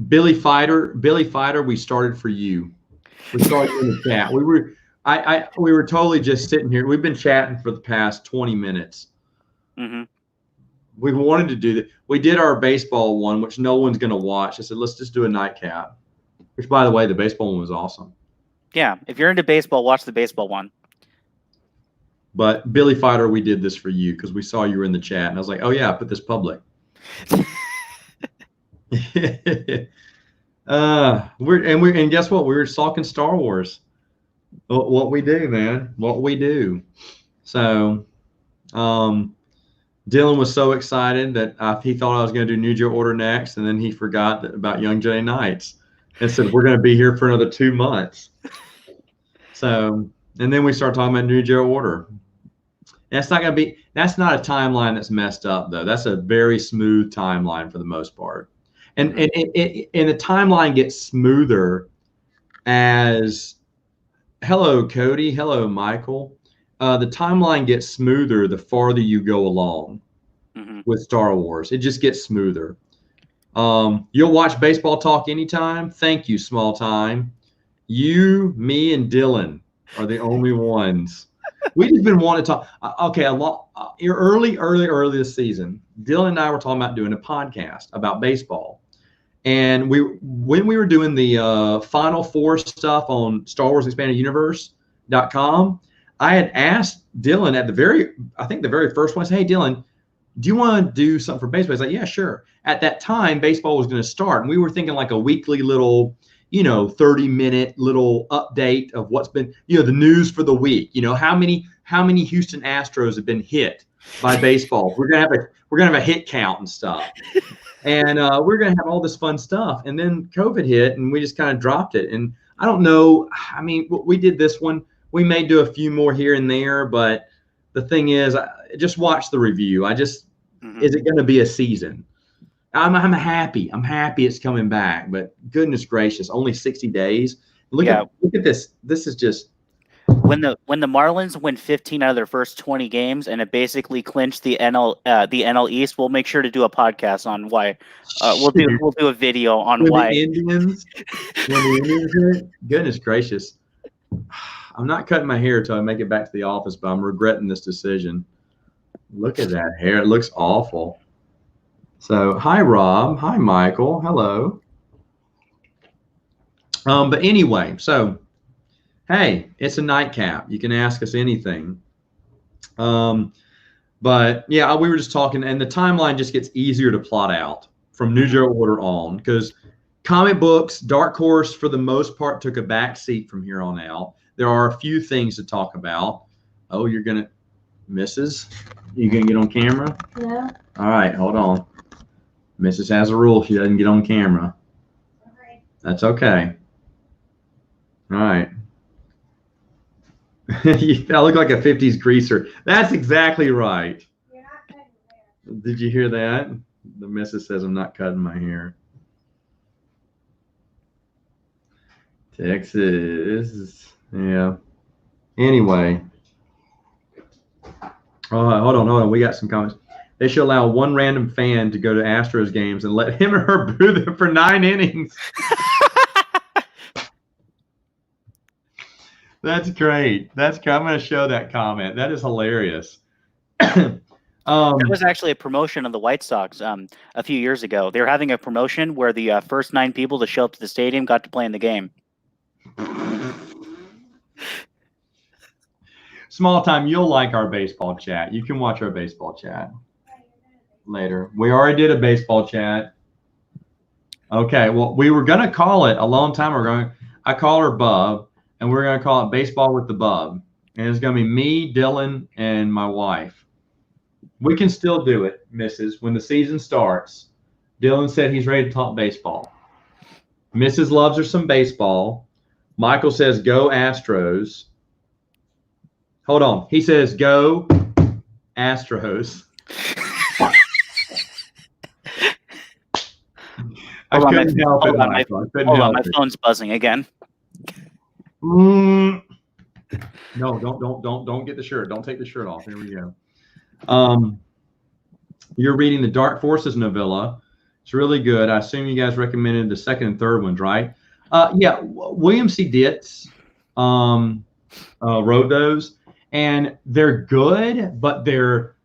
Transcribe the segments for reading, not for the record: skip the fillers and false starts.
Billy Fighter, we started for you. We started in the chat. We were totally just sitting here. We've been chatting for the past 20 minutes. Mm-hmm. We wanted to do that. We did our baseball one, which no one's going to watch. I said, let's just do a nightcap. Which, by the way, the baseball one was awesome. Yeah, if you're into baseball, watch the baseball one. But Billy Fighter, we did this for you because we saw you were in the chat, and I was like, oh yeah, put this public. And guess what? We were talking Star Wars. What we do, man. What we do. So, Dylan was so excited that he thought I was going to do New Joe Order next, and then he forgot about Young Jedi Knights and said we're going to be here for another 2 months. So, and then we start talking about New Joe Order. That's not a timeline that's messed up though. That's a very smooth timeline for the most part. And the timeline gets smoother as hello Cody, hello Michael. The timeline gets smoother the farther you go along with Star Wars. It just gets smoother. You'll watch Baseball Talk anytime. Thank you, Small Time. You, me, and Dylan are the only ones. We've just been wanting to talk. Okay, early this season, Dylan and I were talking about doing a podcast about baseball. And when we were doing the Final Four stuff on Star Wars Expanded Universe.com, I had asked Dylan at the very first one, I said, hey, Dylan, do you want to do something for baseball? He's like, yeah, sure. At that time, baseball was going to start. And we were thinking like a weekly little, 30-minute little update of what's been, the news for the week. How many Houston Astros have been hit by baseball? We're gonna have a hit count and stuff, and we're gonna have all this fun stuff. And then COVID hit, and we just kind of dropped it. And I don't know. I mean, we did this one. We may do a few more here and there, but the thing is, just watch the review. Is it going to be a season? I'm happy. I'm happy it's coming back, but goodness gracious, only 60 days. Look at this. This is just when the Marlins win 15 out of their first 20 games and it basically clinched the NL East. We'll make sure to do a podcast on why. We'll do a video on why the Indians. When the Indians hit, goodness gracious. I'm not cutting my hair until I make it back to the office, but I'm regretting this decision. Look at that hair. It looks awful. So, hi, Rob. Hi, Michael. Hello. But anyway, so, hey, it's a nightcap. You can ask us anything. But, yeah, we were just talking, and the timeline just gets easier to plot out from New Joe Order on because comic books, Dark Horse, for the most part, took a back seat from here on out. There are a few things to talk about. Oh, you're going to, Mrs., you going to get on camera? Yeah. All right, hold on. Mrs. has a rule. She doesn't get on camera. Okay. That's okay. All right. I look like a 50s greaser. That's exactly right. You're not cutting your hair. Did you hear that? The missus says I'm not cutting my hair. Texas. Yeah. Anyway. Hold on. We got some comments. They should allow one random fan to go to Astros games and let him or her boo them for 9 innings. That's great. I'm going to show that comment. That is hilarious. It was actually a promotion of the White Sox a few years ago. They were having a promotion where the first 9 people to show up to the stadium got to play in the game. Small Time, you'll like our baseball chat. You can watch our baseball chat later. We already did a baseball chat. Okay, well, we were going to call it a long time ago. I call her Bub, and we're going to call it Baseball with the Bub. And it's going to be me, Dylan, and my wife. We can still do it, Mrs. When the season starts, Dylan said he's ready to talk baseball. Mrs. loves her some baseball. Michael says, go Astros. Hold on. He says, go Astros. I couldn't help it, Michael. My phone's buzzing again. No, don't get the shirt. Don't take the shirt off. Here we go. You're reading the Dark Forces novella. It's really good. I assume you guys recommended the second and third ones, right? Yeah, William C. Ditts wrote those, and they're good, but they're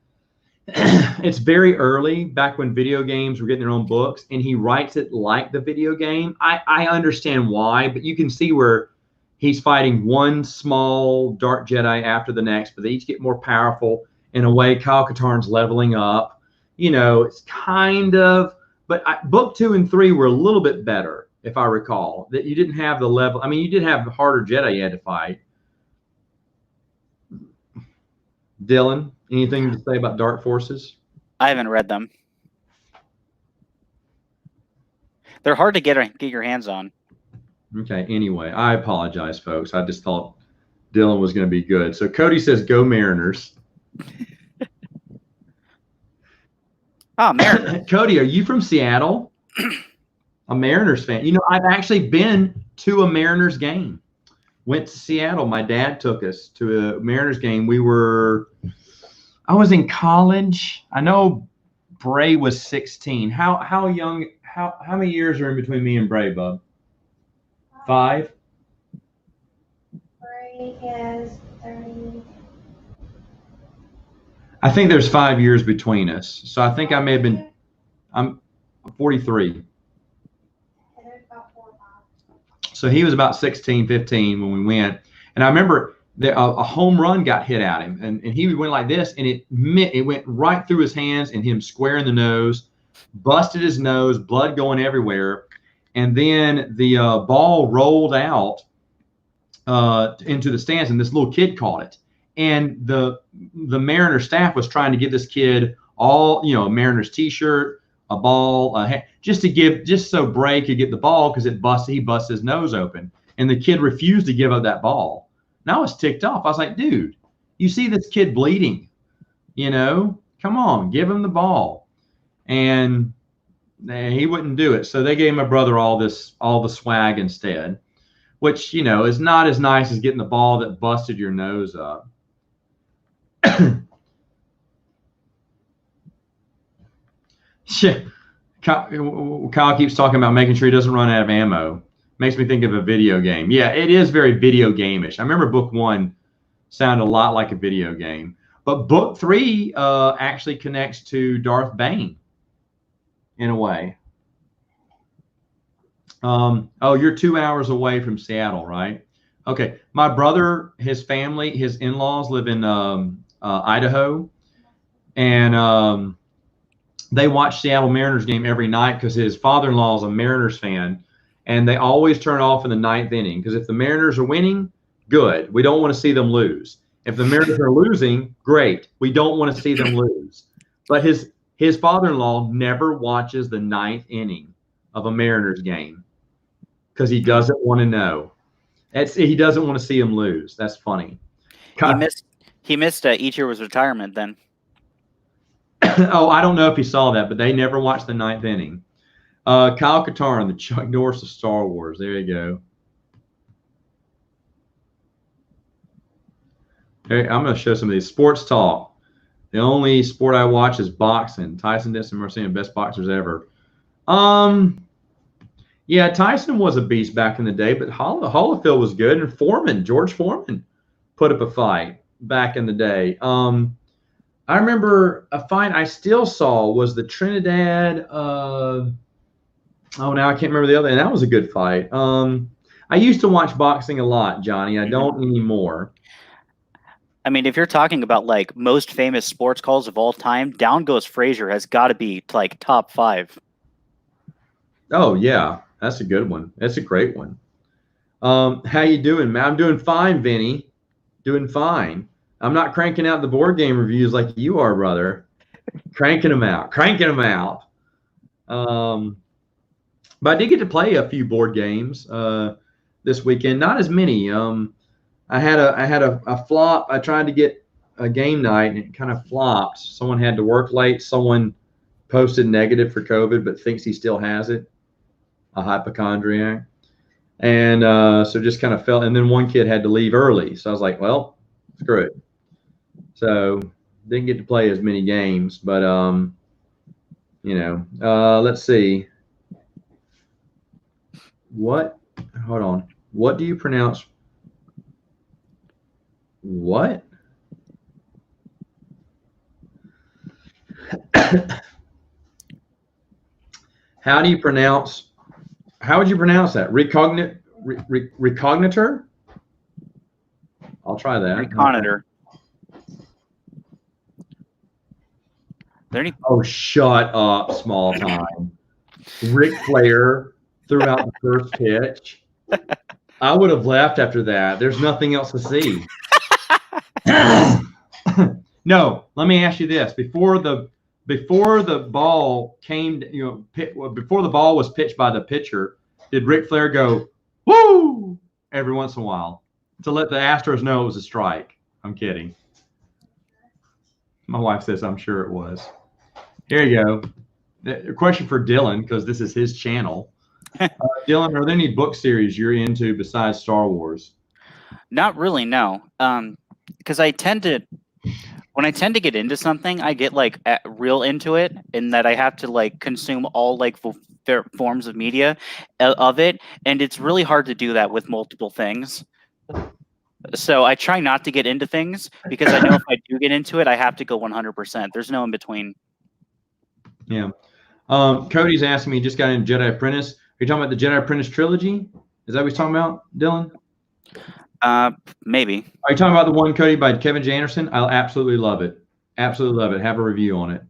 it's very early, back when video games were getting their own books, and he writes it like the video game. I understand why, but you can see where he's fighting one small dark Jedi after the next, but they each get more powerful. In a way, Kyle Katarn's leveling up. You know, it's kind of, but book 2 and 3 were a little bit better, if I recall. That you didn't have the level. I mean, you did have the harder Jedi you had to fight. Dylan, anything to say about Dark Forces? I haven't read them. They're hard to get your hands on. Okay, anyway, I apologize, folks. I just thought Dylan was going to be good. So Cody says, go Mariners. Oh, Mariners. Cody, are you from Seattle? A Mariners fan. You know, I've actually been to a Mariners game. Went to Seattle. My dad took us to a Mariners game. I was in college. I know Bray was 16. How young, how many years are in between me and Bray, bub? 5? Bray is 30. I think there's 5 years between us. So I think I may have been, I'm 43. And there's about 4 or 5. So he was about 16, 15 when we went. And I remember a home run got hit at him, and he went like this, and it went right through his hands and him square in the nose, busted his nose, blood going everywhere. And then the ball rolled out into the stands, and this little kid caught it. And the Mariner staff was trying to give this kid all, you know, a Mariners T-shirt, a ball, just so Bray could get the ball, because he busted his nose open, and the kid refused to give up that ball. And I was ticked off. I was like, dude, you see this kid bleeding, you know, come on, give him the ball. And he wouldn't do it. So they gave my brother all the swag instead, which, you know, is not as nice as getting the ball that busted your nose up. Kyle keeps talking about making sure he doesn't run out of ammo. Makes me think of a video game. Yeah, it is very video game-ish. I remember book 1 sounded a lot like a video game. But book 3 actually connects to Darth Bane in a way. Oh, you're 2 hours away from Seattle, right? Okay. My brother, his family, his in-laws live in Idaho. And they watch Seattle Mariners game every night because his father-in-law is a Mariners fan. And they always turn off in the 9th inning, because if the Mariners are winning, good. We don't want to see them lose. If the Mariners are losing, great. We don't want to see them lose. But his father-in-law never watches the 9th inning of a Mariners game because he doesn't want to know. He doesn't want to see them lose. That's funny. He missed Ichiro's retirement then. Oh, I don't know if he saw that, but they never watched the 9th inning. Kyle Katarn, the Chuck Norris of Star Wars. There you go. Hey, I'm going to show some of these. Sports talk. The only sport I watch is boxing. Tyson Denson Marcian, best boxers ever. Yeah, Tyson was a beast back in the day, but Holyfield was good, and George Foreman, put up a fight back in the day. I remember a fight I still saw was the Trinidad. Now I can't remember the other, and that was a good fight. I used to watch boxing a lot, Johnny. I don't anymore. I mean, if you're talking about like most famous sports calls of all time, Down Goes Frazier has got to be like top 5. Oh yeah, that's a good one. That's a great one. How you doing, man? I'm doing fine, Vinny. Doing fine. I'm not cranking out the board game reviews like you are, brother. Cranking them out. But I did get to play a few board games this weekend. Not as many. I had a flop. I tried to get a game night, and it kind of flopped. Someone had to work late. Someone posted negative for COVID, but thinks he still has it. A hypochondriac. And so just kind of fell. And then one kid had to leave early. So I was like, well, screw it. So didn't get to play as many games. But You know, let's see. What? Hold on. What do you pronounce? What? How do you pronounce? How would you pronounce that? Recognitor? I'll try that. Reconitor. There any? Oh, shut up, small time. Ric Flair threw out the first pitch. I would have left after that. There's nothing else to see. No, let me ask you this: before the ball came, before the ball was pitched by the pitcher, did Ric Flair go woo every once in a while to let the Astros know it was a strike? I'm kidding. My wife says I'm sure it was. Here you go. A question for Dylan, because this is his channel. Dylan, are there any book series you're into besides Star Wars? Not really, no. Because when I tend to get into something, I get like real into it, in that I have to like consume all like forms of media of it, and it's really hard to do that with multiple things. So I try not to get into things, because I know if I do get into it, I have to go 100%. There's no in between. Yeah. Cody's asking me, just got into Jedi Apprentice. Are you talking about the Jedi Apprentice trilogy? Is that what he's talking about, Dylan? Maybe. Are you talking about the one, Cody, by Kevin J. Anderson? I'll absolutely love it. Absolutely love it. Have a review on it.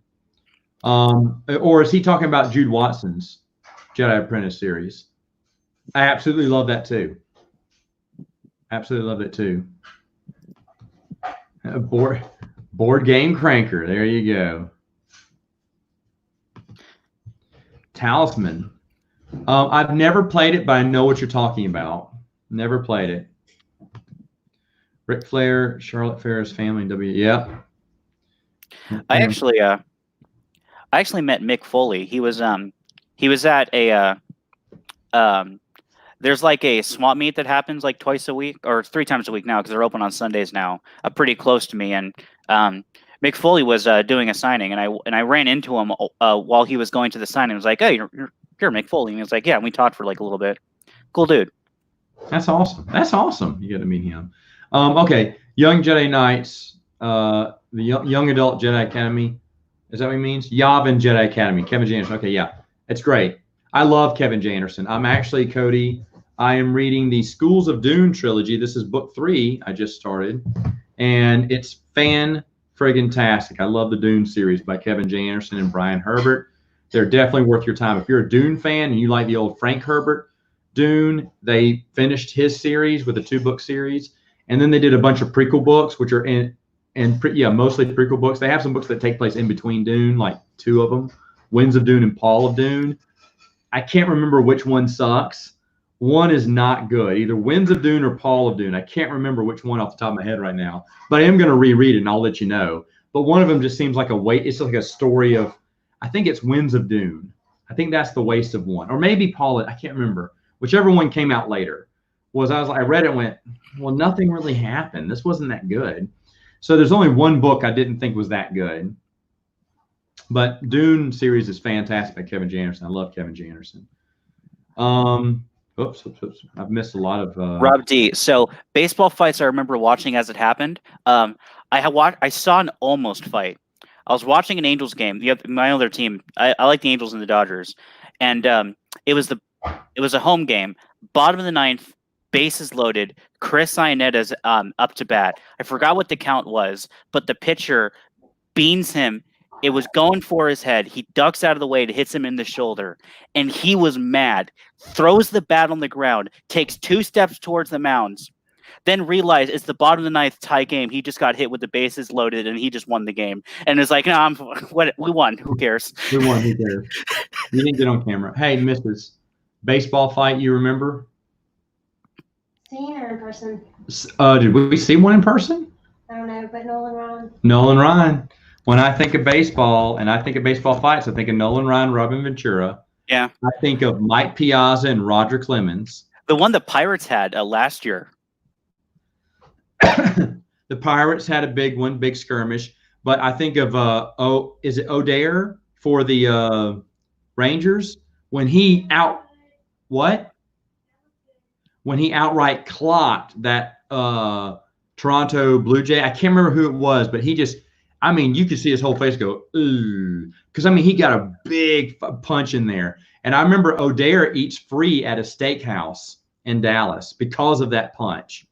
Or is he talking about Jude Watson's Jedi Apprentice series? I absolutely love that too. Absolutely love it too. Board game cranker. There you go. Talisman. I've never played it, but I know what you're talking about. Never played it. Ric Flair, Charlotte Flair's family, Yep. I actually met Mick Foley. He was at a there's like a swap meet that happens like twice a week or 3 times a week now, because they're open on Sundays now, pretty close to me. And Mick Foley was doing a signing, and I ran into him while he was going to the signing. I was like, "Hey, you're Mick Foley," and he was like, "Yeah." And we talked for like a little bit. Cool dude. That's awesome. That's awesome. You got to meet him. Okay, Young Jedi Knights, the Young Adult Jedi Academy. Is that what he means? Yavin Jedi Academy. Kevin J. Anderson. Okay, yeah, it's great. I love Kevin J. Anderson. I'm actually, Cody, I am reading the Schools of Dune trilogy. This is book 3 I just started, and it's fan-friggin-tastic. I love the Dune series by Kevin J. Anderson and Brian Herbert. They're definitely worth your time. If you're a Dune fan and you like the old Frank Herbert Dune, they finished his series with a 2-book series, and then they did a bunch of prequel books, which are mostly prequel books. They have some books that take place in between Dune, like 2 of them, Winds of Dune and Paul of Dune. I can't remember which one sucks. One is not good, either Winds of Dune or Paul of Dune. I can't remember which one off the top of my head right now, but I am going to reread it, and I'll let you know. But one of them just seems like it's like a story of, I think it's Winds of Dune. I think that's the waste of one, or maybe Paul. I can't remember. Whichever one came out later. I read it and went, well, nothing really happened. This wasn't that good. So there's only one book I didn't think was that good. But Dune series is fantastic by Kevin J. Anderson. I love Kevin J. Anderson. Oops. I've missed a lot of Rob D. So baseball fights, I remember watching as it happened. I saw an almost fight. I was watching an Angels game. My other team. I like the Angels and the Dodgers, and it was a home game. Bottom of the 9th, bases loaded. Chris Ionetta's up to bat. I forgot what the count was, but the pitcher beans him. It was going for his head. He ducks out of the way. It hits him in the shoulder, and he was mad. Throws the bat on the ground. Takes 2 steps towards the mounds. Then realized it's the bottom of the 9th tie game. He just got hit with the bases loaded, and he just won the game. And it's like, no, we won. Who cares? We won. Who cares? You didn't get on camera. Hey, Mrs. Baseball fight, you remember? Seen her in person. Did we see one in person? I don't know, but Nolan Ryan. Nolan Ryan. When I think of baseball and I think of baseball fights, I think of Nolan Ryan, Robin Ventura. Yeah. I think of Mike Piazza and Roger Clemens. The one the Pirates had last year. The Pirates had a big skirmish. But I think of is it O'Dare for the Rangers when he when he outright clocked that Toronto Blue Jay. I can't remember who it was, but he just, I mean, you could see his whole face go, ooh, because I mean, he got a big punch in there. And I remember O'Dare eats free at a steakhouse in Dallas because of that punch.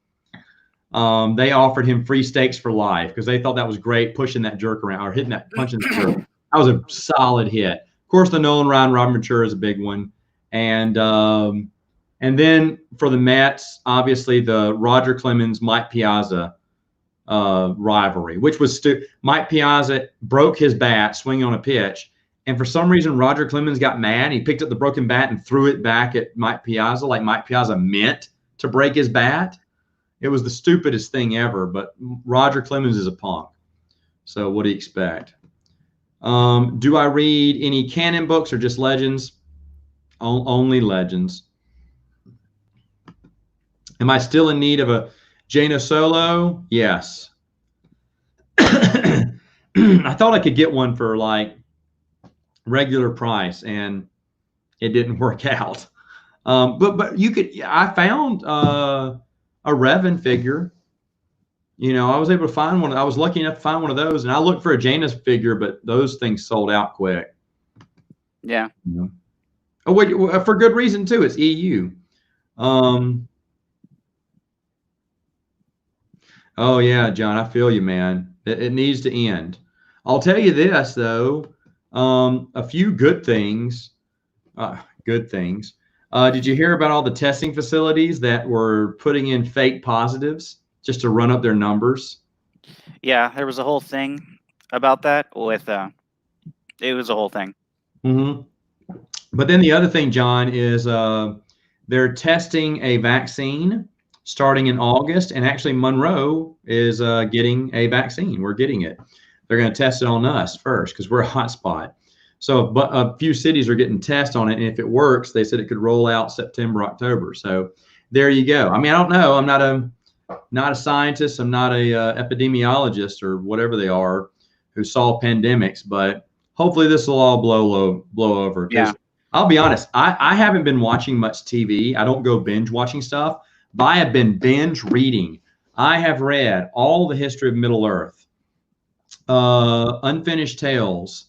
They offered him free steaks for life because they thought that was great, pushing that jerk around or hitting that punch in the jerk. That was a solid hit. Of course, the Nolan Ryan Robert Mature is a big one, and then for the Mets, obviously the Roger Clemens Mike Piazza rivalry, which was Mike Piazza broke his bat swinging on a pitch, and for some reason Roger Clemens got mad. He picked up the broken bat and threw it back at Mike Piazza like Mike Piazza meant to break his bat. It was the stupidest thing ever, but Roger Clemens is a punk. So what do you expect? Do I read any Canon books or just Legends? Only Legends. Am I still in need of a Jaina Solo? Yes. I thought I could get one for like regular price, and it didn't work out. But you could. I found a Revan figure. You know, I was able to find one. I was lucky enough to find one of those, and I looked for a Jaina's figure, but those things sold out quick. Yeah. Oh, wait, for good reason too. It's EU. Oh yeah, John, I feel you, man. It needs to end. I'll tell you this though, a few good things. Did you hear about all the testing facilities that were putting in fake positives just to run up their numbers? Yeah, there was a whole thing about that with it was a whole thing. Mm-hmm. But then the other thing, John, is they're testing a vaccine starting in August, and actually Monroe is getting a vaccine. We're getting it. They're going to test it on us first because we're a hot spot. So, but a few cities are getting tests on it, and if it works, they said it could roll out September, October. So there you go. I mean, I don't know. I'm not a scientist. I'm not a epidemiologist or whatever they are who solve pandemics, but hopefully this will all blow over. Yeah. I'll be honest, I haven't been watching much TV. I don't go binge watching stuff, but I have been binge reading. I have read all the history of Middle Earth, Unfinished Tales,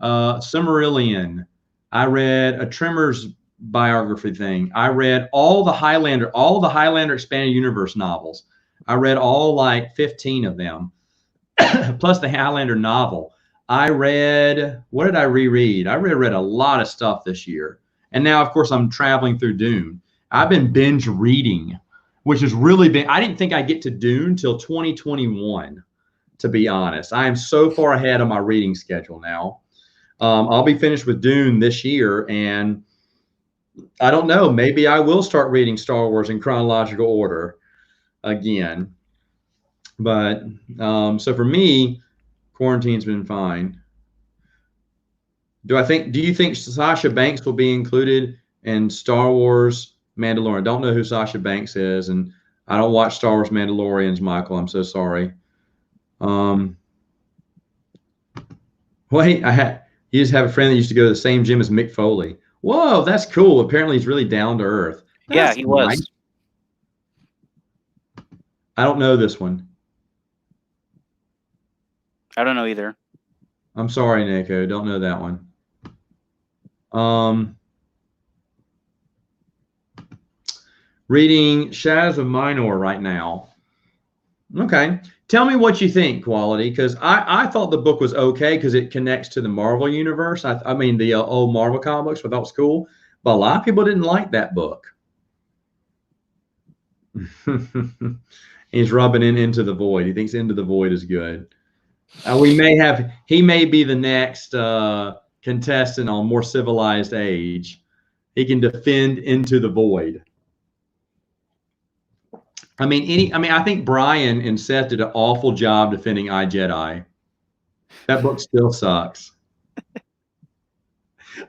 Silmarillion. I read a Tremors biography thing. I read all the Highlander expanded universe novels. I read all like 15 of them, plus the Highlander novel. What did I reread? I reread a lot of stuff this year. And now, of course, I'm traveling through Dune. I've been binge reading, which has really been, I didn't think I'd get to Dune till 2021, to be honest. I am so far ahead on my reading schedule now. I'll be finished with Dune this year, and I don't know, maybe I will start reading Star Wars in chronological order again. But so for me, quarantine's been fine. Do you think Sasha Banks will be included in Star Wars Mandalorian? Don't know who Sasha Banks is, and I don't watch Star Wars Mandalorians, Michael. I'm so sorry. Wait, you just have a friend that used to go to the same gym as Mick Foley. Whoa, that's cool. Apparently he's really down to earth. Yeah, he was. Nice. I don't know this one. I don't know either. I'm sorry, Nico. Don't know that one. Reading Shadows of Minor right now. Okay. Tell me what you think, Quality, because I thought the book was okay because it connects to the Marvel universe. I mean, the old Marvel comic books, I thought was cool. But a lot of people didn't like that book. He's rubbing into the void. He thinks Into the Void is good. He may be the next contestant on More Civilized Age. He can defend Into the Void. I think Brian and Seth did an awful job defending iJedi. That book still sucks.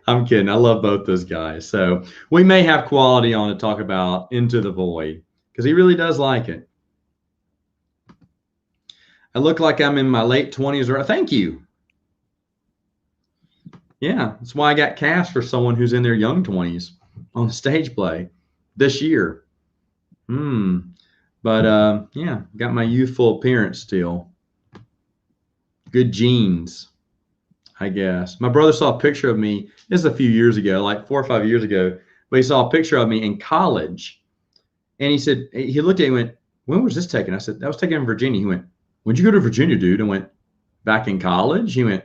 I'm kidding. I love both those guys. So we may have Quality on to talk about Into the Void because he really does like it. I look like I'm in my late 20s. Thank you. Yeah, that's why I got cast for someone who's in their young 20s on stage play this year. But yeah, got my youthful appearance still. Good genes, I guess. My brother saw a picture of me. This is a few years ago, like 4 or 5 years ago. But he saw a picture of me in college, and he said he looked at me and went, "When was this taken?" I said, "That was taken in Virginia." He went, "When'd you go to Virginia, dude?" I went, "Back in college." He went,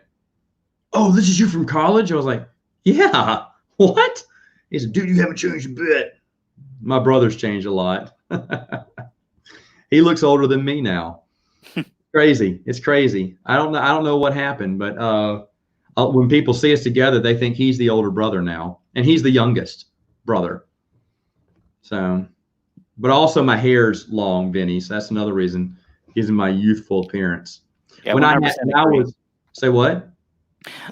"Oh, this is you from college?" I was like, "Yeah." What? He said, "Dude, you haven't changed a bit." My brother's changed a lot. He looks older than me now. Crazy. It's crazy. I don't know what happened, but when people see us together, they think he's the older brother now, and he's the youngest brother. So, but also my hair's long, Vinny. So that's another reason gives me my youthful appearance. Yeah, When I agree. was say what?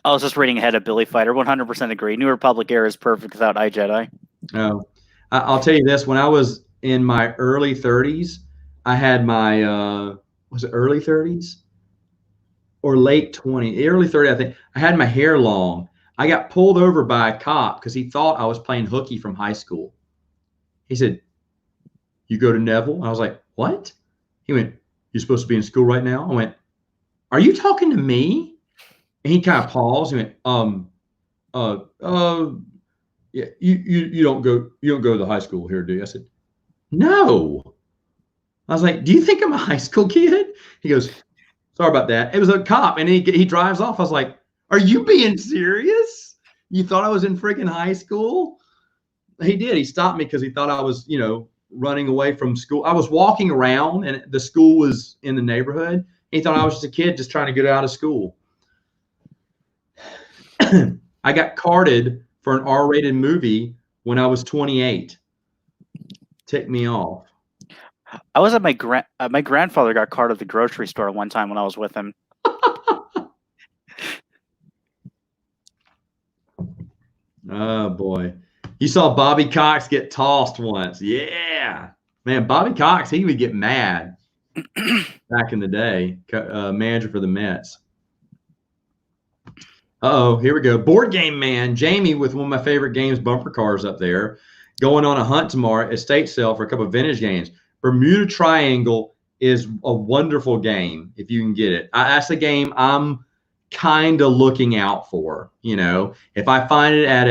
I was just reading ahead of Billy Fighter. 100% agree. New Republic era is perfect without iJedi. Oh, I'll tell you this. When I was in my early 30s, I had my was it early 30s or late 20s? Early 30s, I think. I had my hair long. I got pulled over by a cop because he thought I was playing hooky from high school. He said, "You go to Neville?" I was like, "What?" He went, "You're supposed to be in school right now?" I went, "Are you talking to me?" And he kind of paused. He went, uh, uh, yeah, you don't go to the high school here, do you?" I said, "No." I was like, "Do you think I'm a high school kid?" He goes, "Sorry about that." It was a cop, and he drives off. I was like, "Are you being serious? You thought I was in freaking high school?" He did. He stopped me because he thought I was, running away from school. I was walking around, and the school was in the neighborhood. He thought I was just a kid just trying to get out of school. I got carded for an R-rated movie when I was 28. Ticked me off. I was at my grandfather got carded at the grocery store one time when I was with him. Oh boy. You saw Bobby Cox get tossed once. Yeah. Man, Bobby Cox, he would get mad back in the day, manager for the Mets. Uh-oh, here we go. Board Game Man, Jamie with one of my favorite games, bumper cars up there, going on a hunt tomorrow, estate sale for a couple of vintage games. Bermuda Triangle is a wonderful game if you can get it. That's a game I'm kind of looking out for. If I find it at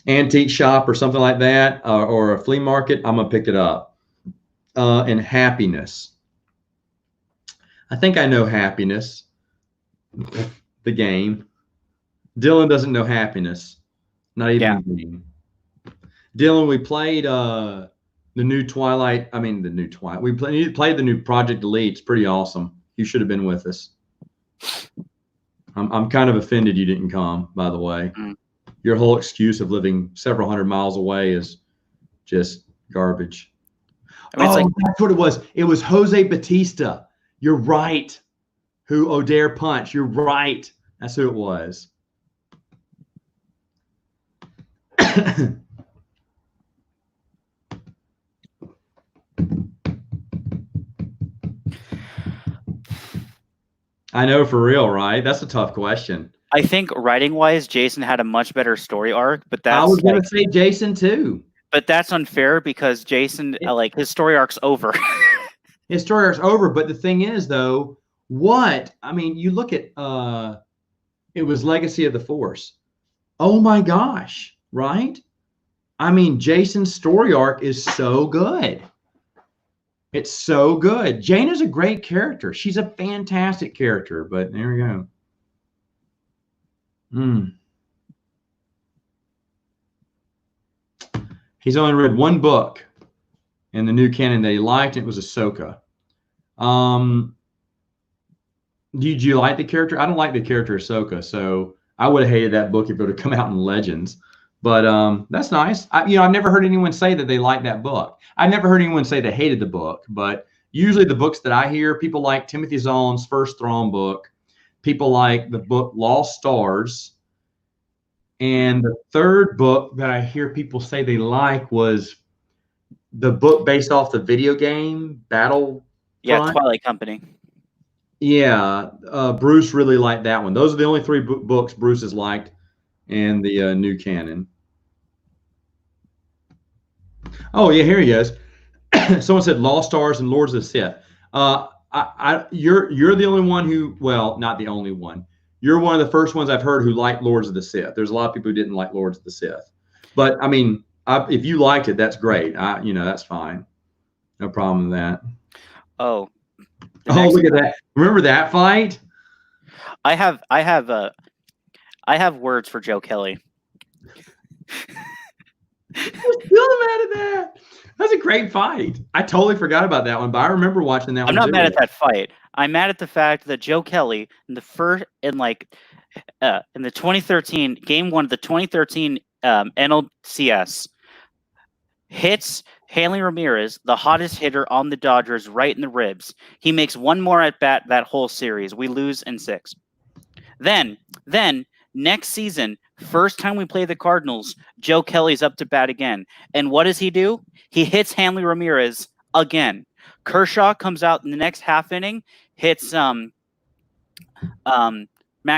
antique shop or something like that, or a flea market, I'm gonna pick it up. And Happiness. I think I know Happiness, the game. Dylan doesn't know Happiness, not even the game. Dylan, we played the new Twilight. I mean, the new Twilight. We played the new Project Elite. It's pretty awesome. You should have been with us. I'm kind of offended you didn't come, by the way. Your whole excuse of living several hundred miles away is just garbage. I mean, that's what it was. It was Jose Batista. You're right. Who O'Dare punched. You're right. That's who it was. I know, for real, right? That's a tough question. I think writing-wise, Jason had a much better story arc, but that's I was going to say Jason too. But that's unfair because Jason, his story arc's over. His story arc's over, but the thing is, though, you look at it was Legacy of the Force. Oh my gosh, right? I mean, Jason's story arc is so good. It's so good. Jaina's a great character. She's a fantastic character, but there we go. He's only read one book in the new canon that he liked. It was Ahsoka. Did you like the character? I don't like the character Ahsoka, so I would have hated that book if it would have come out in Legends. But that's nice. I've never heard anyone say that they liked that book. I've never heard anyone say they hated the book, but usually the books that I hear, people like Timothy Zahn's first Thrawn book. People like the book Lost Stars. And the third book that I hear people say they like was the book based off the video game Battle. Yeah, Twilight Company. Yeah, Bruce really liked that one. Those are the only three books Bruce has liked in the new canon. Oh yeah, here he is. Someone said Lost Stars and Lords of the Sith. You're the only one who, well, not the only one. You're one of the first ones I've heard who liked Lords of the Sith. There's a lot of people who didn't like Lords of the Sith, but I mean, if you liked it, that's great. That's fine. No problem with that. Oh, look at that! Remember that fight? I have words for Joe Kelly. I'm still mad at that. That's a great fight. I totally forgot about that one, but I remember watching that one. I'm not mad at that fight. I'm mad at the fact that Joe Kelly in the 2013 game one of the 2013 NLCS hits Hanley Ramirez, the hottest hitter on the Dodgers, right in the ribs. He makes one more at bat that whole series. We lose in 6. Then next season, first time we play the Cardinals, Joe Kelly's up to bat again. And what does he do? He hits Hanley Ramirez again. Kershaw comes out in the next half inning, hits Matt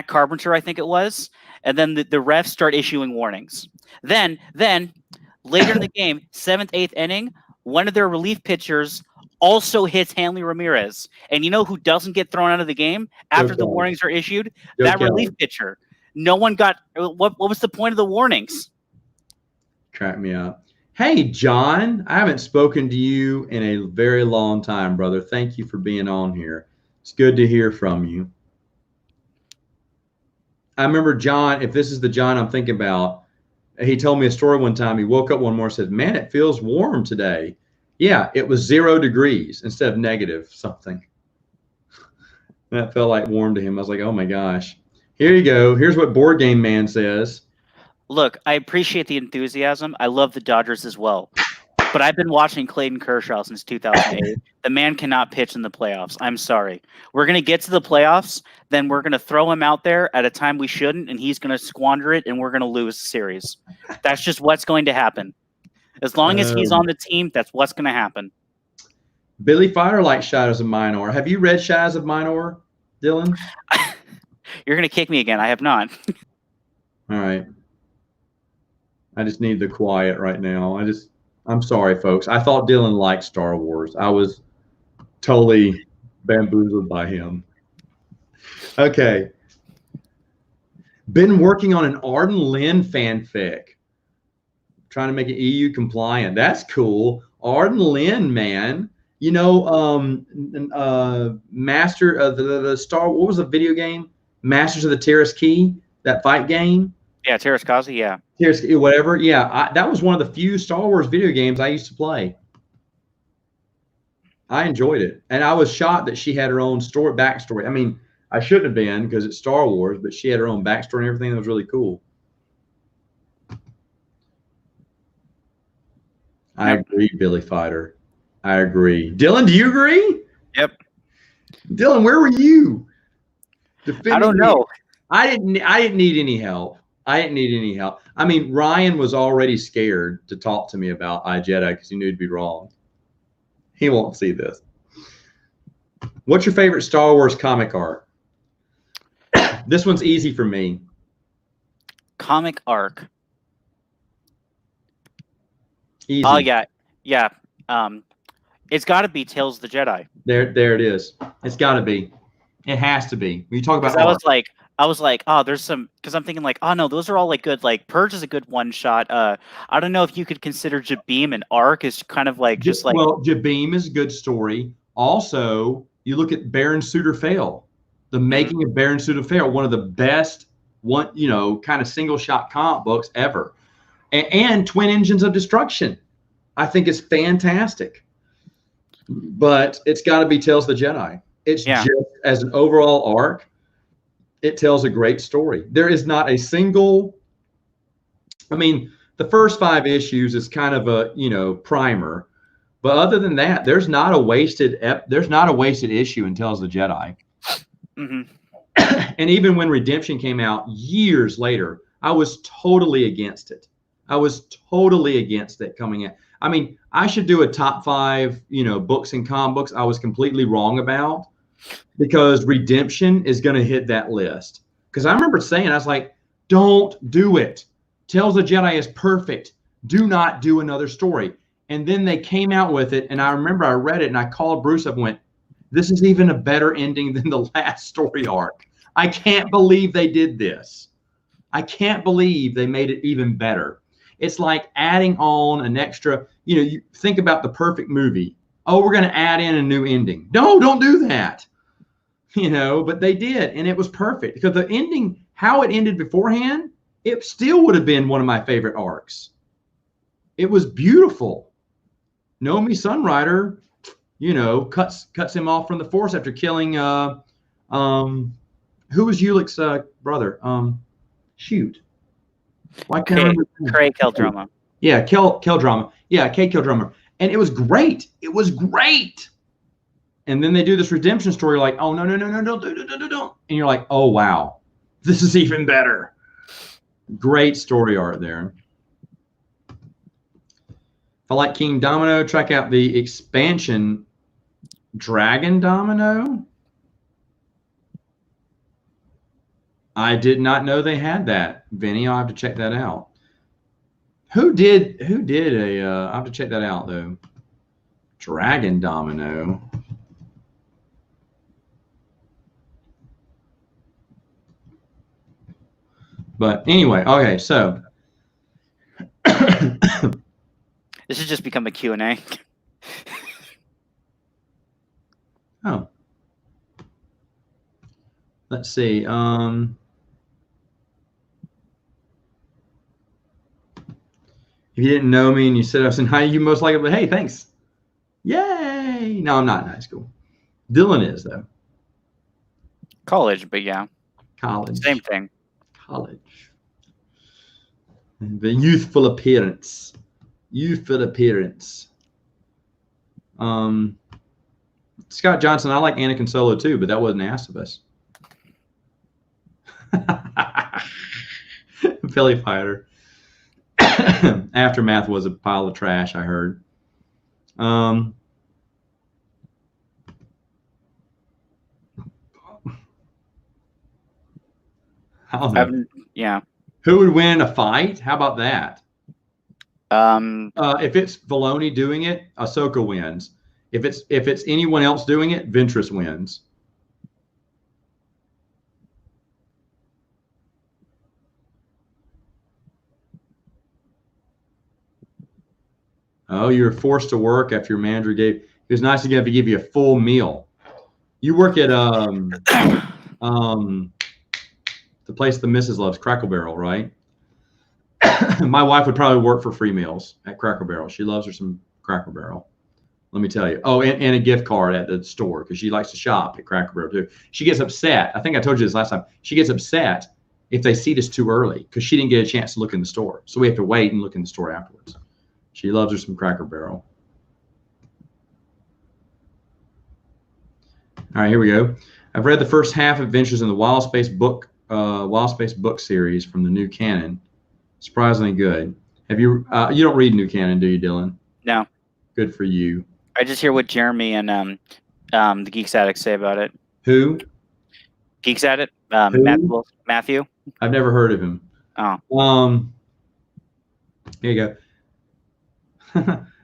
Carpenter, I think it was, and then the refs start issuing warnings. Then later in the game, 7th, 8th inning, one of their relief pitchers also hits Hanley Ramirez. And you know who doesn't get thrown out of the game after the warnings are issued? That relief pitcher. No one got what was the point of the warnings? Crack me up. Hey, John, I haven't spoken to you in a very long time, brother. Thank you for being on here. It's good to hear from you. I remember John, if this is the John I'm thinking about, he told me a story one time. He woke up one morning and said, man, it feels warm today. Yeah, it was 0 degrees instead of negative something. That felt like warm to him. I was like, oh my gosh. Here you go. Here's what Board Game Man says. Look, I appreciate the enthusiasm. I love the Dodgers as well. But I've been watching Clayton Kershaw since 2008. The man cannot pitch in the playoffs. I'm sorry. We're going to get to the playoffs, then we're going to throw him out there at a time we shouldn't, and he's going to squander it, and we're going to lose the series. That's just what's going to happen. As long as he's on the team, that's what's going to happen. Billy Fighter likes Shadows of Minor. Have you read Shadows of Minor, Dylan? You're going to kick me again. I have not. All right. I just need the quiet right now. I'm sorry, folks. I thought Dylan liked Star Wars. I was totally bamboozled by him. Okay. Been working on an Arden Lynn fanfic. Trying to make it EU compliant. That's cool. Arden Lynn, man. You know, Master of the Star. What was the video game? Masters of the Terrace Key. That fight game. Yeah, Terrace Kazi. Yeah. Terrace, whatever. Yeah, that was one of the few Star Wars video games I used to play. I enjoyed it, and I was shocked that she had her own backstory. I mean, I shouldn't have been because it's Star Wars, but she had her own backstory and everything. That was really cool. I agree, Billy Fighter. I agree. Dylan, do you agree? Yep. Dylan, where were you? I don't know. I didn't need any help. I mean, Ryan was already scared to talk to me about iJedi because he knew it'd be wrong. He won't see this. What's your favorite Star Wars comic art? This one's easy for me. Comic arc. Easy. Oh yeah. It's got to be Tales of the Jedi. There it is. It's got to be. It has to be. When you talk about art. I was like, oh, there's some, because I'm thinking like, oh no, those are all like good. Like Purge is a good one shot. I don't know if you could consider Jabeam an arc. Is kind of like just like. Well, Jabeam is a good story. Also, you look at Baron Sutter Fail, the making of Baron Sutter Fail, one of the best kind of single shot comic books ever, and Twin Engines of Destruction, I think is fantastic. But it's got to be Tales of the Jedi. It's just as an overall arc. It tells a great story. There is not a single, I mean, the first 5 issues is kind of a, primer, but other than that, there's not a wasted issue in Tales of the Jedi. Mm-hmm. And even when Redemption came out years later, I was totally against it. Coming in. I mean, I should do a top 5, books and comic books I was completely wrong about. because Redemption is going to hit that list. Because I remember saying, I was like, don't do it. Tales of the Jedi is perfect. Do not do another story. And then they came out with it, and I remember I read it, and I called Bruce up and went, this is even a better ending than the last story arc. I can't believe they did this. I can't believe they made it even better. It's like adding on an extra, you think about the perfect movie. Oh, we're going to add in a new ending. No, don't do that. But they did, and it was perfect because the ending, how it ended beforehand, it still would have been one of my favorite arcs. It was beautiful. Nomi Sunrider, cuts him off from the Force after killing who was Ulick's brother? Shoot. Why can't I remember? Cray Keldroma. Yeah, Keldroma. Yeah, Kay Keldroma. And it was great. It was great. And then they do this redemption story like, oh, no, don't. And you're like, oh, wow. This is even better. Great story art there. If I like King Domino, check out the expansion Dragon Domino. I did not know they had that. Vinny, I'll have to check that out. Who did I'll have to check that out though. Dragon Domino. But anyway, okay, so This has just become a Q&A. oh. Let's see. If you didn't know me and you said I was in high, you most likely, but hey, thanks. Yay! No, I'm not in high school. Dylan is though. College, but yeah. College. Same thing. College. The youthful appearance. Youthful appearance. Scott Johnson, I like Anakin Solo too, but that wasn't asked of us. Philly Fighter. Aftermath was a pile of trash, I heard. I don't know. Yeah. Who would win a fight? How about that? If it's Filoni doing it, Ahsoka wins. If it's anyone else doing it, Ventress wins. Oh, you were forced to work after your manager gave. It was nice to give you a full meal. You work at the place the missus loves, Crackle Barrel, right? My wife would probably work for free meals at Crackle Barrel. She loves her some Crackle Barrel. Let me tell you. Oh, and a gift card at the store because she likes to shop at Crackle Barrel too. She gets upset. I think I told you this last time. She gets upset if they seat us too early because she didn't get a chance to look in the store. So we have to wait and look in the store afterwards. She loves her some Cracker Barrel. All right, here we go. I've read the first half of Adventures in the Wild Space book series from the new canon. Surprisingly good. Have you? You don't read new canon, do you, Dylan? No. Good for you. I just hear what Jeremy and the Geeks Addict say about it. Who? Geeks Addict. Who? Matthew. I've never heard of him. Oh. Here you go.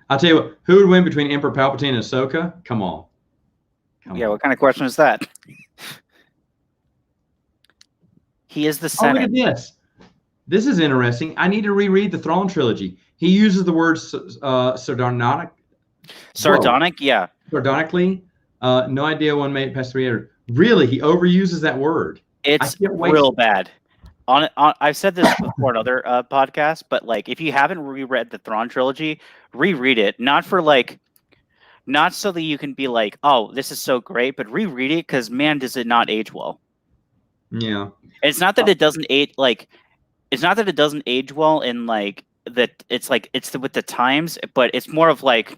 I'll tell you what. Who would win between Emperor Palpatine and Ahsoka? Come on. Yeah. What kind of question is that? He is the Senate. Oh, look at this. This is interesting. I need to reread the Thrawn trilogy. He uses the word sardonic. Sardonic, yeah. Sardonically. No idea one made it past 300. Really, he overuses that word. It's real bad. I've said this before in other podcasts, but like if you haven't reread the Thrawn trilogy, reread it. Not so that you can be like, oh, this is so great, but reread it because man, does it not age well. Yeah. And it's not that it doesn't age it's not that it doesn't age well in like that it's with the times, but it's more of like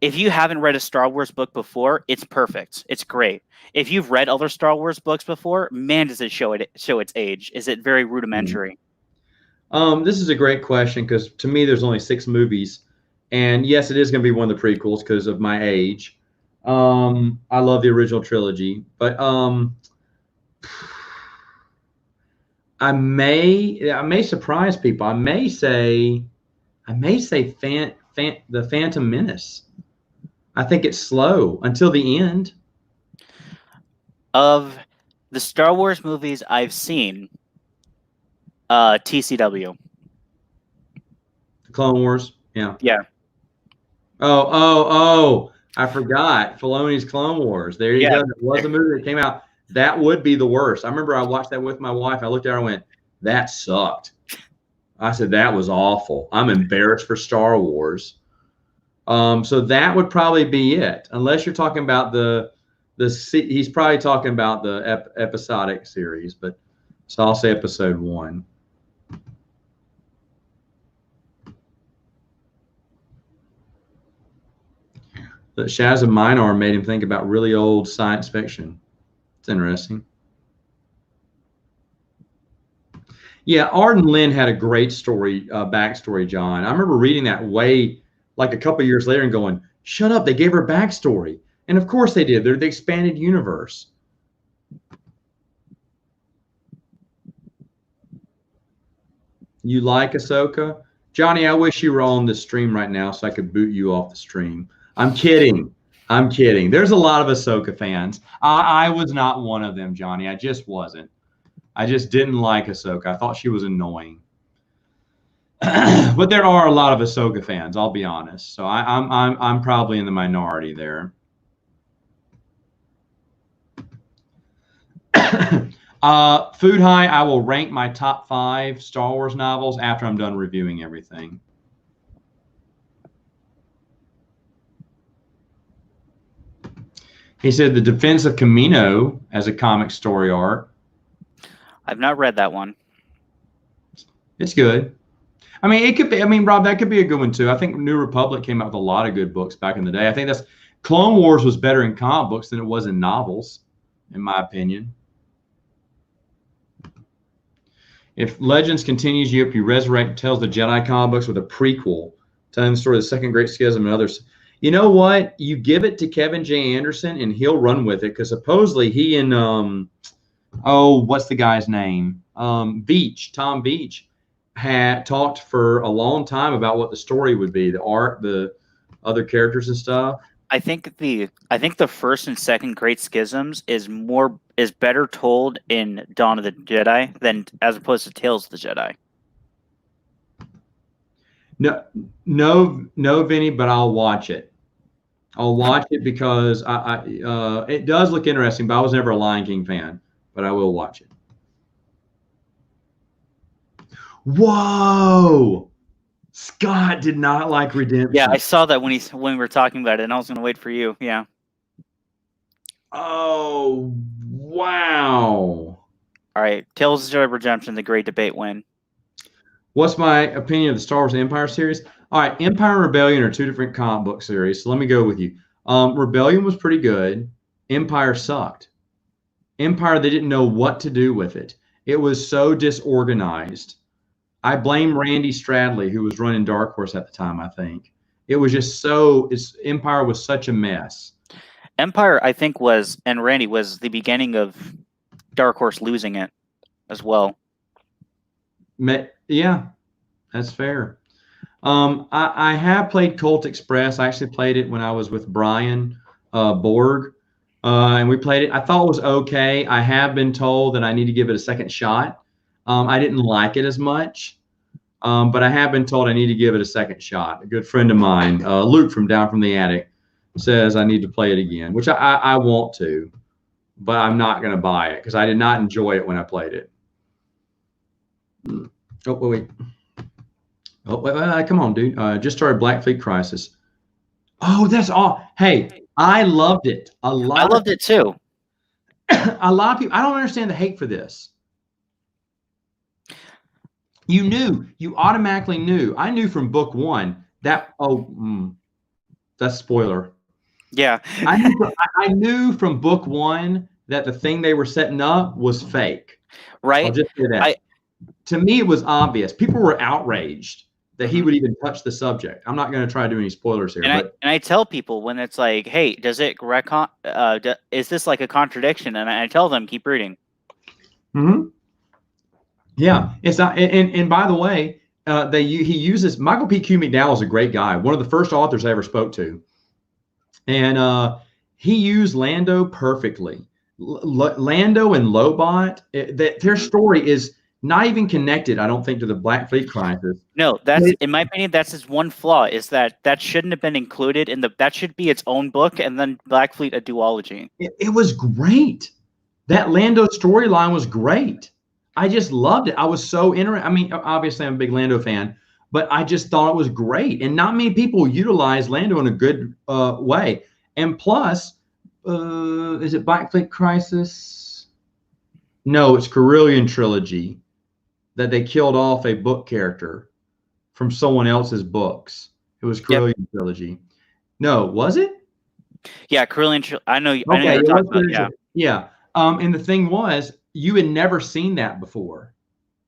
if you haven't read a Star Wars book before, it's perfect. It's great. If you've read other Star Wars books before, man, does it show its age? Is it very rudimentary? This is a great question because to me, there's only 6 movies, and yes, it is going to be one of the prequels because of my age. I love the original trilogy, but I may surprise people. I may say the Phantom Menace. I think it's slow until the end. Of the Star Wars movies I've seen, TCW. The Clone Wars. Yeah. Yeah. Oh! I forgot Filoni's Clone Wars. There you go. That was the movie that came out. That would be the worst. I remember I watched that with my wife. I looked at her and went, "That sucked." I said, "That was awful. I'm embarrassed for Star Wars." So that would probably be it, unless you're talking about he's probably talking about the episodic series, but so I'll say episode 1. The Shaz of Minor made him think about really old science fiction. It's interesting. Yeah, Arden Lynn had a great story, backstory, John. I remember reading that like a couple years later and going, shut up, they gave her backstory. And of course they did. They're the expanded universe. You like Ahsoka? Johnny, I wish you were on the stream right now so I could boot you off the stream. I'm kidding. There's a lot of Ahsoka fans. I was not one of them, Johnny. I just wasn't. I just didn't like Ahsoka. I thought she was annoying. But there are a lot of Ahsoka fans, I'll be honest. So I'm probably in the minority there. Food High, I will rank my top 5 Star Wars novels after I'm done reviewing everything. He said The Defense of Camino as a comic story arc. I've not read that one. It's good. I mean, it could be. I mean, Rob, that could be a good one too. I think New Republic came out with a lot of good books back in the day. I think Clone Wars was better in comic books than it was in novels, in my opinion. If Legends continues, you resurrect and tells the Jedi comic books with a prequel, telling the story of the Second Great Schism and others. You know what? You give it to Kevin J. Anderson, and he'll run with it because supposedly he and what's the guy's name? Tom Beach had talked for a long time about what the story would be, the art, the other characters and stuff. I think the first and second Great Schisms is better told in Dawn of the Jedi than as opposed to Tales of the Jedi. No, Vinny, but I'll watch it. I'll watch it because it does look interesting, but I was never a Lion King fan, but I will watch it. Whoa! Scott did not like Redemption. Yeah, I saw that when we were talking about it, and I was going to wait for you. Yeah. Oh, wow. All right, Tales of the Jedi Redemption, the great debate win. What's my opinion of the Star Wars Empire series? All right, Empire and Rebellion are 2 different comic book series, so let me go with you. Rebellion was pretty good. Empire sucked. Empire, they didn't know what to do with it. It was so disorganized. I blame Randy Stradley, who was running Dark Horse at the time, I think. It was just Empire was such a mess. Empire, I think, and Randy was the beginning of Dark Horse losing it as well. Yeah, that's fair. I have played Colt Express. I actually played it when I was with Brian Borg, and we played it. I thought it was okay. I have been told that I need to give it a second shot. I didn't like it as much, but I have been told I need to give it a second shot. A good friend of mine, Luke from Down from the Attic, says I need to play it again, which I want to, but I'm not going to buy it because I did not enjoy it when I played it. Oh, wait. Oh, wait, come on, dude. Just started Black Fleet Crisis. Oh, that's all. Hey, I loved it. I loved it too. A lot of people, I don't understand the hate for this. You automatically knew. I knew from book 1 that, that's spoiler. Yeah. I knew from book 1 that the thing they were setting up was fake. Right. I'll just say that. To me, it was obvious. People were outraged that he would even touch the subject. I'm not going to try to do any spoilers here, and I tell people when it's like, hey, does it is this like a contradiction? And I tell them keep reading. Yeah, it's not. And by the way, he uses Michael P. Q. McDowell is a great guy, one of the first authors I ever spoke to, and he used Lando perfectly. Lando and Lobot, their story is not even connected, I don't think, to the Black Fleet Crisis. No, that's in my opinion, that's his one flaw, is that shouldn't have been included in that should be its own book, and then Black Fleet a duology. It was great. That Lando storyline was great. I just loved it. I was so interested. I mean, obviously I'm a big Lando fan, but I just thought it was great. And not many people utilize Lando in a good way. And plus, is it Black Fleet Crisis? No, it's Carillion Trilogy that they killed off a book character from someone else's books. It was Carillion Trilogy. No, was it? Yeah, Carillion Trilogy. I know you're talking about. Yeah. And the thing was, you had never seen that before.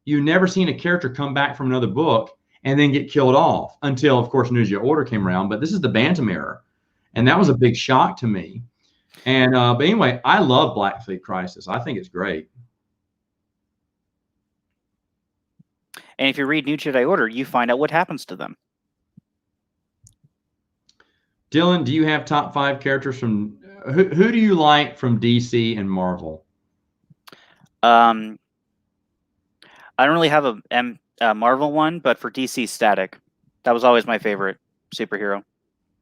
You never seen a character come back from another book and then get killed off until, of course, New Jedi Order came around. But this is the Bantam era, and that was a big shock to me. And but anyway, I love Black Fleet Crisis. I think it's great. And if you read New Jedi Order, you find out what happens to them. Dylan, do you have top 5 characters from who do you like from DC and Marvel? I don't really have a Marvel one, but for DC, Static. That was always my favorite superhero.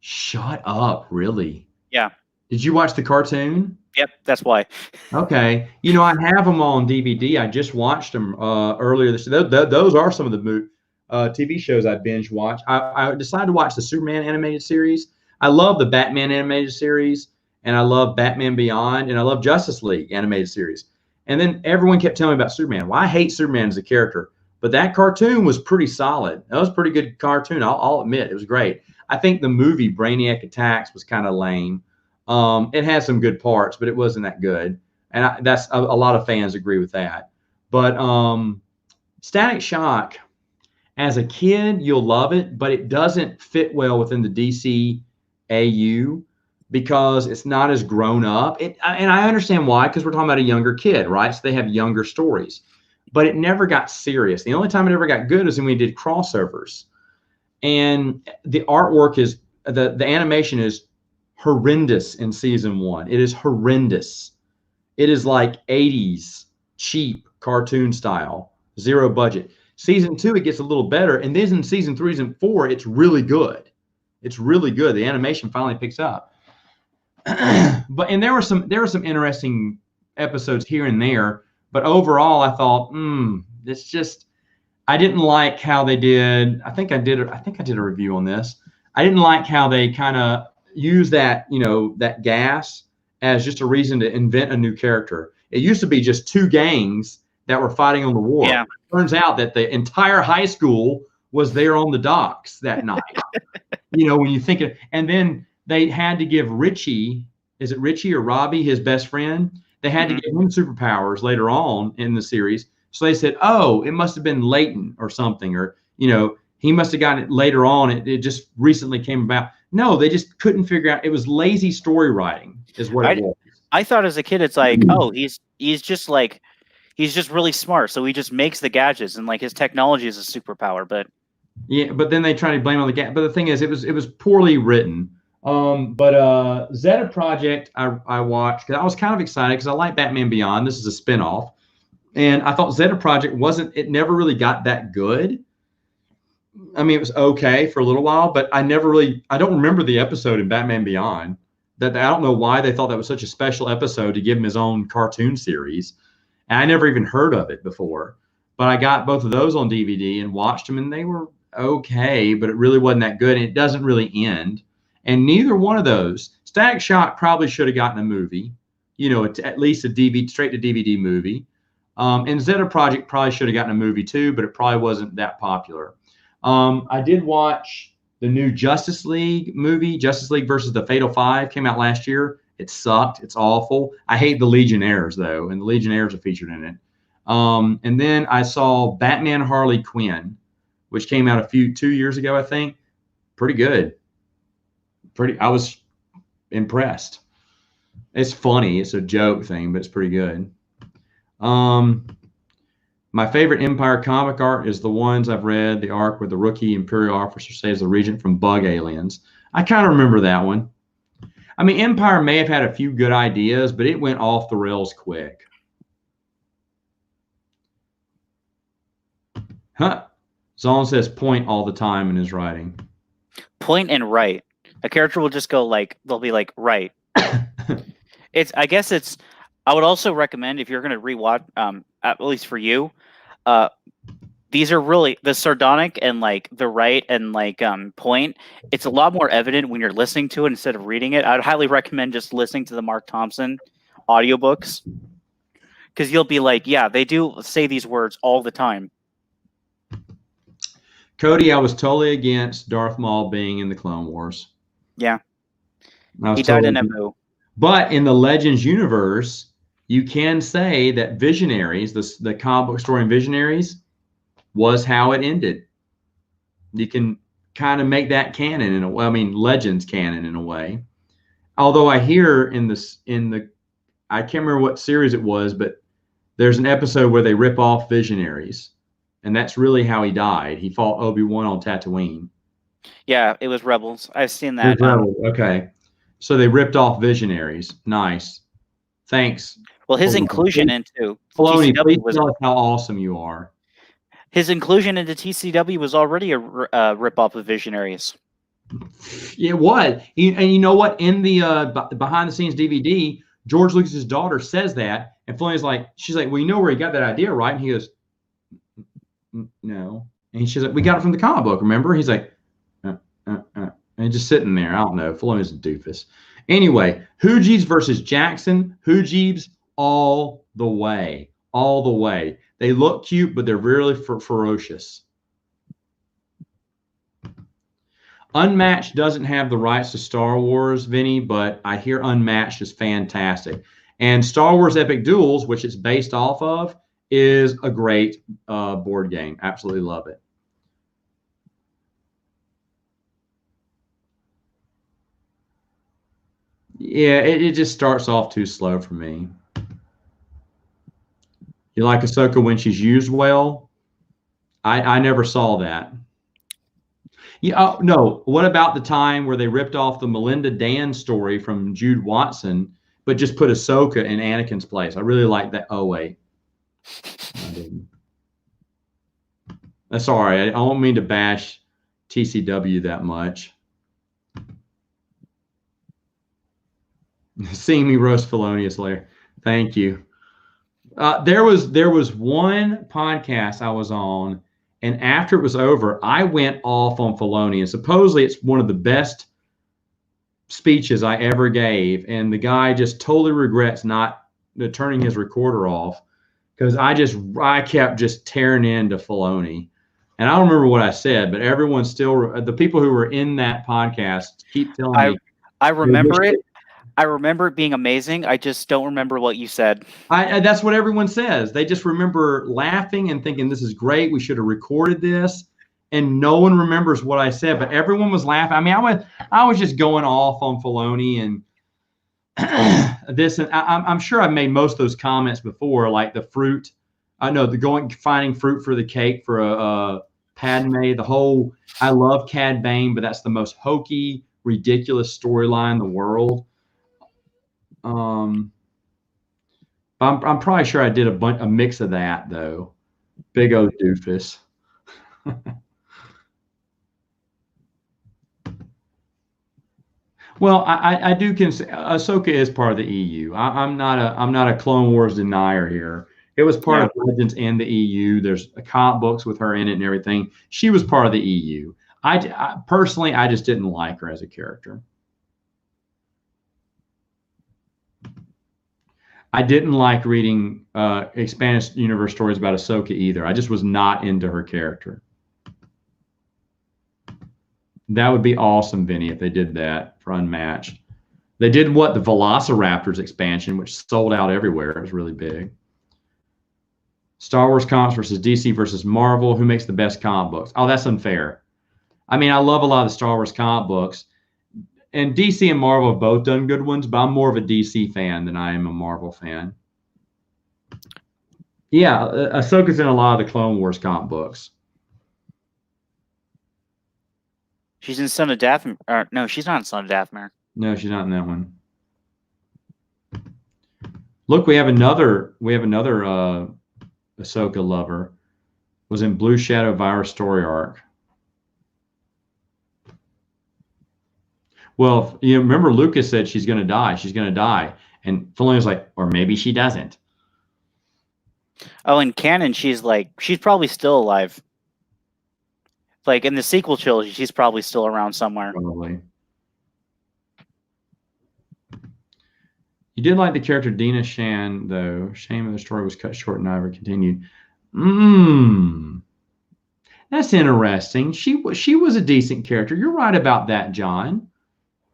Shut up, really? Yeah. Did you watch the cartoon? Yep, that's why. Okay. You know, I have them all on DVD. I just watched them earlier this year. Those are some of the TV shows I binge watched. I decided to watch the Superman animated series. I love the Batman animated series, and I love Batman Beyond, and I love Justice League animated series. And then everyone kept telling me about Superman. Well, I hate Superman as a character, but that cartoon was pretty solid. That was a pretty good cartoon. I'll admit it was great. I think the movie Brainiac Attacks was kind of lame. It had some good parts, but it wasn't that good. And that's a lot of fans agree with that. But Static Shock, as a kid, you'll love it, but it doesn't fit well within the DC AU because it's not as grown up. And I understand why, because we're talking about a younger kid, right? So they have younger stories. But it never got serious. The only time it ever got good is when we did crossovers. And the artwork is, the animation is horrendous in season 1. It is horrendous. It is like 80s cheap cartoon style, zero budget. Season 2, it gets a little better. And then in season 3 and 4, it's really good. It's really good. The animation finally picks up. And there were some interesting episodes here and there, but overall I thought, it's just, I didn't like how they did. I think I did a review on this. I didn't like how they kind of used that, that gas as just a reason to invent a new character. It used to be just 2 gangs that were fighting on the war. Yeah. It turns out that the entire high school was there on the docks that night. When you think of, and then they had to give Richie, is it Richie or Robbie, his best friend? They had to give him superpowers later on in the series. So they said, oh, it must have been Leighton or something, or, he must have gotten it later on. It just recently came about. No, they just couldn't figure out. It was lazy story writing is what it was. I thought as a kid, it's like, oh, he's just really smart. So he just makes the gadgets and like his technology is a superpower. But yeah, but then they try to blame on the gadget. But the thing is, it was poorly written. But Zeta Project, I watched because I was kind of excited because I like Batman Beyond. This is a spinoff. And I thought Zeta Project it never really got that good. I mean, it was okay for a little while, but I don't remember the episode in Batman Beyond. That I don't know why they thought that was such a special episode to give him his own cartoon series. And I never even heard of it before. But I got both of those on DVD and watched them, and they were okay, but it really wasn't that good, and it doesn't really end. And neither one of those, Static Shock probably should have gotten a movie, at least a DVD, straight to DVD movie. And Zeta Project probably should have gotten a movie too, but it probably wasn't that popular. I did watch the new Justice League movie, Justice League versus the Fatal Five, came out last year. It sucked. It's awful. I hate the Legionnaires, though, and the Legionnaires are featured in it. And then I saw Batman Harley Quinn, which came out 2 years ago, I think. Pretty good. I was impressed. It's funny. It's a joke thing, but it's pretty good. My favorite Empire comic art is the ones I've read, the arc where the rookie Imperial officer saves the Regent from bug aliens. I kind of remember that one. I mean, Empire may have had a few good ideas, but it went off the rails quick. Huh. Zon says point all the time in his writing. Point and right. A character will just go like, they'll be like, right. I guess it's, I would also recommend if you're going to rewatch, at least for you, these are really the sardonic and like the right and like point. It's a lot more evident when you're listening to it instead of reading it. I'd highly recommend just listening to the Mark Thompson audiobooks, because you'll be like, yeah, they do say these words all the time. Cody, I was totally against Darth Maul being in the Clone Wars. Yeah. He died in Naboo. But in the Legends universe, you can say that Visionaries, the comic book story in Visionaries, was how it ended. You can kind of make that canon in a way. I mean, Legends canon in a way. Although I hear I can't remember what series it was, but there's an episode where they rip off Visionaries, and that's really how he died. He fought Obi-Wan on Tatooine. Yeah, it was Rebels. I've seen that. Rebels. Okay. So they ripped off Visionaries. Nice. Thanks. Well, his inclusion into Filoni, TCW please was tell us how awesome you are. His inclusion into TCW was already a rip-off of Visionaries. It was. And you know what? In the behind-the-scenes DVD, George Lucas's daughter says that, and Filoni's like, she's like, well, you know where he got that idea, right? And he goes, no. And she's like, we got it from the comic book, remember? He's like, and just sitting there. I don't know. Filoni's a doofus. Anyway, Hoojies versus Jackson. Hoojies all the way. All the way. They look cute, but they're really ferocious. Unmatched doesn't have the rights to Star Wars, Vinny, but I hear Unmatched is fantastic. And Star Wars Epic Duels, which it's based off of, is a great board game. Absolutely love it. Yeah, it just starts off too slow for me. You like Ahsoka when she's used well? I never saw that. Yeah, no. What about the time where they ripped off the Melinda Dan story from Jude Watson, but just put Ahsoka in Anakin's place? I really like that. Oh, wait. I didn't. Sorry, I don't mean to bash TCW that much. Seeing me roast Filonius later. Thank you. There was one podcast I was on, and after it was over, I went off on Filoni, and supposedly it's one of the best speeches I ever gave, and the guy just totally regrets not turning his recorder off, because I kept just tearing into Filoni. And I don't remember what I said, but everyone still, the people who were in that podcast keep telling me. I remember it. I remember it being amazing. I just don't remember what you said. That's what everyone says. They just remember laughing and thinking, this is great. We should have recorded this. And no one remembers what I said, but everyone was laughing. I mean, I was just going off on Filoni and this. And I'm sure I've made most of those comments before, like the fruit. I know finding fruit for the cake for a Padme. The whole, I love Cad Bane, but that's the most hokey, ridiculous storyline in the world. I'm probably sure I did a mix of that though. Big old doofus. Well, I do consider Ahsoka is part of the EU. I'm not a Clone Wars denier here. It was part of Legends and the EU. There's comic books with her in it and everything. She was part of the EU. I personally just didn't like her as a character. I didn't like reading expanded universe stories about Ahsoka either. I just was not into her character. That would be awesome, Vinny, if they did that for Unmatched. They did the Velociraptors expansion, which sold out everywhere. It was really big. Star Wars comics versus DC versus Marvel. Who makes the best comic books? Oh, that's unfair. I mean, I love a lot of the Star Wars comic books. And DC and Marvel have both done good ones, but I'm more of a DC fan than I am a Marvel fan. Yeah, Ahsoka's in a lot of the Clone Wars comic books. She's in Son of Dathomir. No, she's not in Son of Dathomir. No, she's not in that one. Look, we have another Ahsoka lover. Was in Blue Shadow Virus story arc. Well, you remember Lucas said she's going to die. She's going to die. And Filoni was like, or maybe she doesn't. Oh, in canon, she's probably still alive. Like in the sequel trilogy, she's probably still around somewhere. Probably. You did like the character Dina Shan, though. Shame the story was cut short and never continued. That's interesting. She was a decent character. You're right about that, John.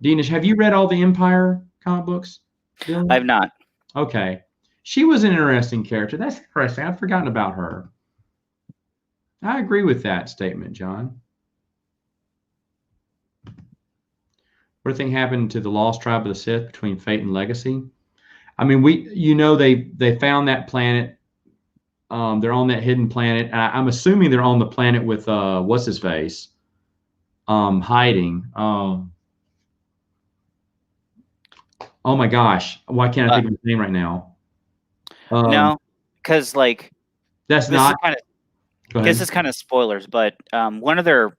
Dina, have you read all the Empire comic books? Dylan? I've not. Okay. She was an interesting character. That's interesting. I've forgotten about her. I agree with that statement, John. What do you think happened to the Lost Tribe of the Sith between Fate and Legacy? I mean, they found that planet. They're on that hidden planet. I'm assuming they're on the planet with what's his face, hiding. Oh my gosh, why can't I think of his name right now? No, because that's not. This is kind of spoilers, but one of their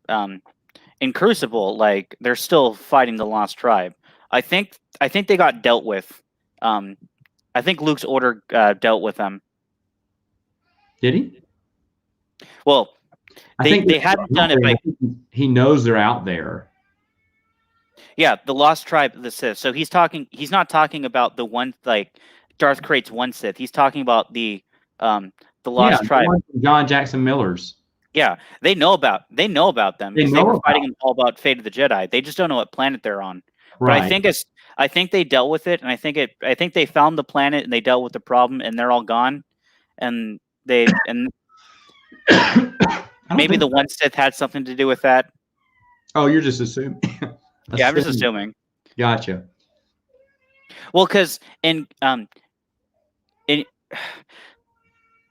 in Crucible, they're still fighting the Lost Tribe. I think they got dealt with. I think Luke's order dealt with them. Did he? Well, they hadn't done it. But he knows they're out there. Yeah, the Lost Tribe of the Sith. So he's not talking about the one Darth Krayt's one Sith. He's talking about the Lost Tribe. John Jackson Miller's. Yeah, they know about them because they were fighting all about Fate of the Jedi. They just don't know what planet they're on. Right. But I think they dealt with it, and I think they found the planet and they dealt with the problem, and they're all gone. And maybe the one Sith had something to do with that. Oh, you're just assuming. Yeah, I'm just assuming. Gotcha. Well, because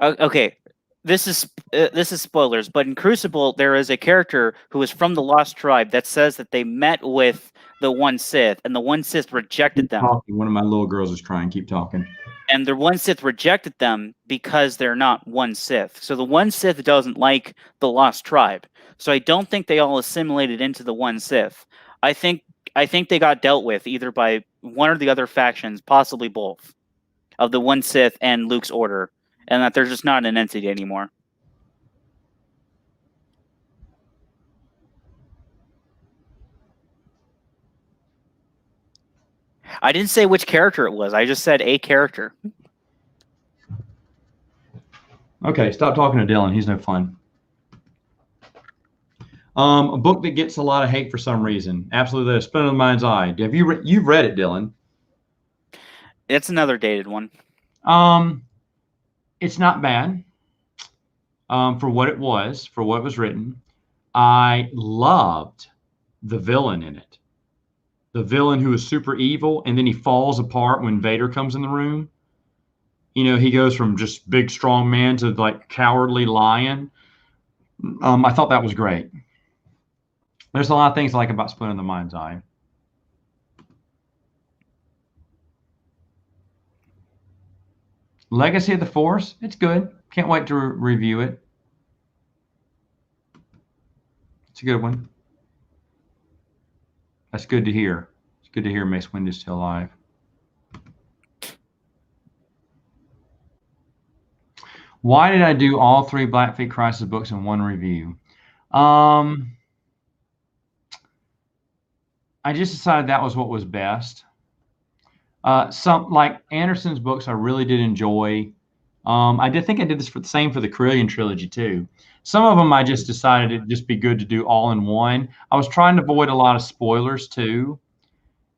okay, this is spoilers, but in Crucible there is a character who is from the Lost Tribe that says that they met with the one Sith, and the one Sith rejected them. One of my little girls is crying. Keep talking. And the one Sith rejected them because they're not one Sith. So the one Sith doesn't like the Lost Tribe. So I don't think they all assimilated into the one Sith. I think they got dealt with either by one or the other factions, possibly both, of the one Sith and Luke's order, and that they're just not an entity anymore. I didn't say which character it was. I just said a character. Okay, stop talking to Dylan. He's no fun. A book that gets a lot of hate for some reason. Absolutely, the Spin of the Mind's Eye. Have you've read it, Dylan? It's another dated one. It's not bad. For what it was written. I loved the villain in it. The villain who is super evil, and then he falls apart when Vader comes in the room. You know, he goes from just big, strong man to cowardly lion. I thought that was great. There's a lot of things I like about Split in the Mind's Eye. Legacy of the Force, it's good. Can't wait to review it. It's a good one. That's good to hear. It's good to hear Mace Windu's still alive. Why did I do all 3 Black Fleet Crisis books in one review? I just decided that was what was best. Some like Anderson's books I really did enjoy. I think I did this for the same for the Carillion trilogy too. Some of them I just decided it'd just be good to do all in one. I was trying to avoid a lot of spoilers too.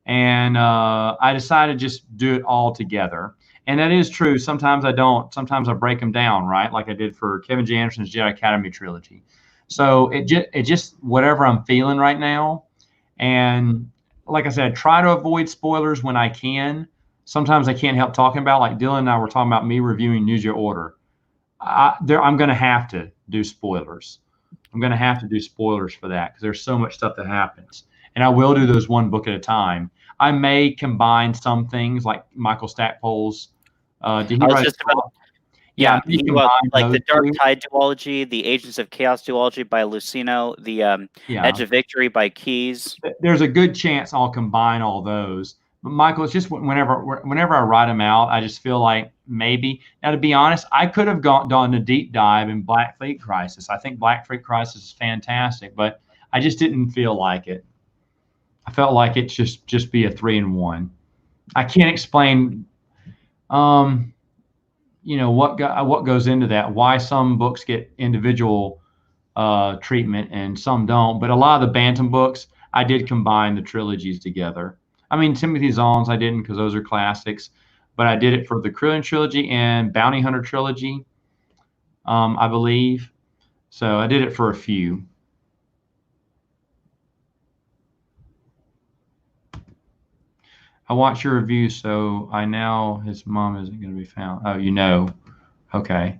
And I decided to just do it all together. And that is true. Sometimes I don't. Sometimes I break them down, right? Like I did for Kevin J. Anderson's Jedi Academy trilogy. So it just whatever I'm feeling right now. And like I said, try to avoid spoilers when I can. Sometimes I can't help talking about, like Dylan and I were talking about me reviewing News Your Order. I'm going to have to do spoilers. I'm going to have to do spoilers for that because there's so much stuff that happens. And I will do those one book at a time. I may combine some things like Michael Stackpole's. Did he write Yeah, he wrote like the Dark two. Tide duology, the Agents of Chaos duology by Lucino, the Edge of Victory by Keyes. There's a good chance I'll combine all those. But Michael, it's just whenever I write them out, I just feel like maybe. Now, to be honest, I could have done a deep dive in Black Fleet Crisis. I think Black Fleet Crisis is fantastic, but I just didn't feel like it. I felt like it just be a 3-in-1. I can't explain, what goes into that. Why some books get individual treatment and some don't. But a lot of the Bantam books, I did combine the trilogies together. I mean, Timothy Zahn's I didn't because those are classics, but I did it for the Krillin trilogy and Bounty Hunter trilogy, I believe. So I did it for a few. I watched your review, so I now his mom isn't going to be found. Oh, you know. Okay.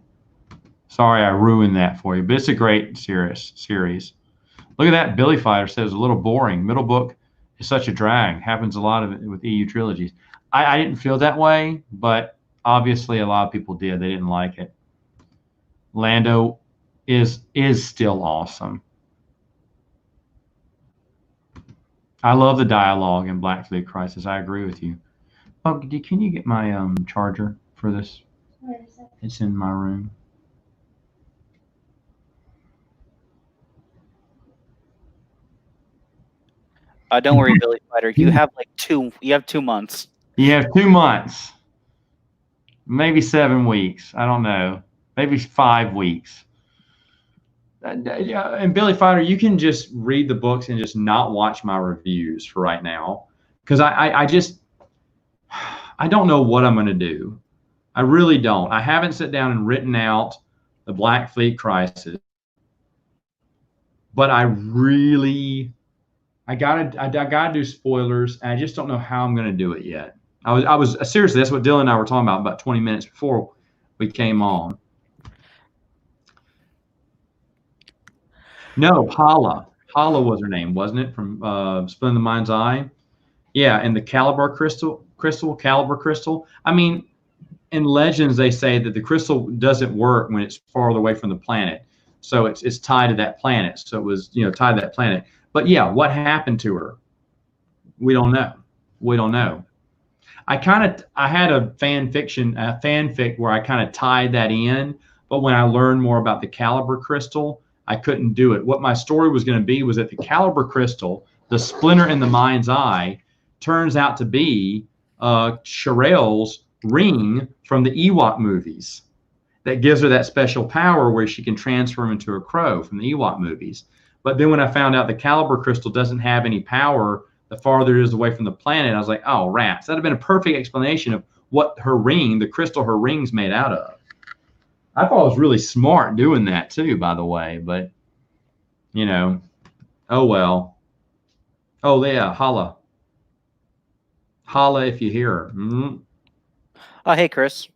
Sorry, I ruined that for you, but it's a great series. Look at that. Billy Fighter says a little boring. Middle book is such a drag. Happens a lot of it with EU trilogies. I didn't feel that way, but obviously a lot of people did. They didn't like it. Lando is still awesome. I love the dialogue in Black Fleet Crisis. I agree with you. Oh, can you get my charger for this? It's in my room. Don't worry, Billy Fighter. You have like 2 months. You have 2 months. Maybe 7 weeks. I don't know. Maybe 5 weeks. And Billy Fighter, you can just read the books and just not watch my reviews for right now. Because I don't know what I'm going to do. I really don't. I haven't sat down and written out the Black Fleet Crisis. But I gotta do spoilers. And I just don't know how I'm going to do it yet. I was seriously, that's what Dylan and I were talking about 20 minutes before we came on. No, Hala. Hala was her name, wasn't it? From Split in the Mind's Eye. Yeah, and the Caliber crystal. I mean, in Legends, they say that the crystal doesn't work when it's farther away from the planet. So it's tied to that planet. So it was, tied to that planet. But yeah, what happened to her? We don't know. I had a fanfic where I kind of tied that in, but when I learned more about the Caliber crystal, I couldn't do it. What my story was going to be was that the Caliber crystal, the splinter in the mind's eye, turns out to be Sherelle's ring from the Ewok movies that gives her that special power where she can transform into a crow from the Ewok movies. But then when I found out the Caliber crystal doesn't have any power the farther it is away from the planet, I was like, oh, rats. That would have been a perfect explanation of what her ring, the crystal her ring's made out of. I thought it was really smart doing that too, by the way, but oh well. Oh yeah, Hala if you hear her. Mm-hmm. Oh, hey, Chris.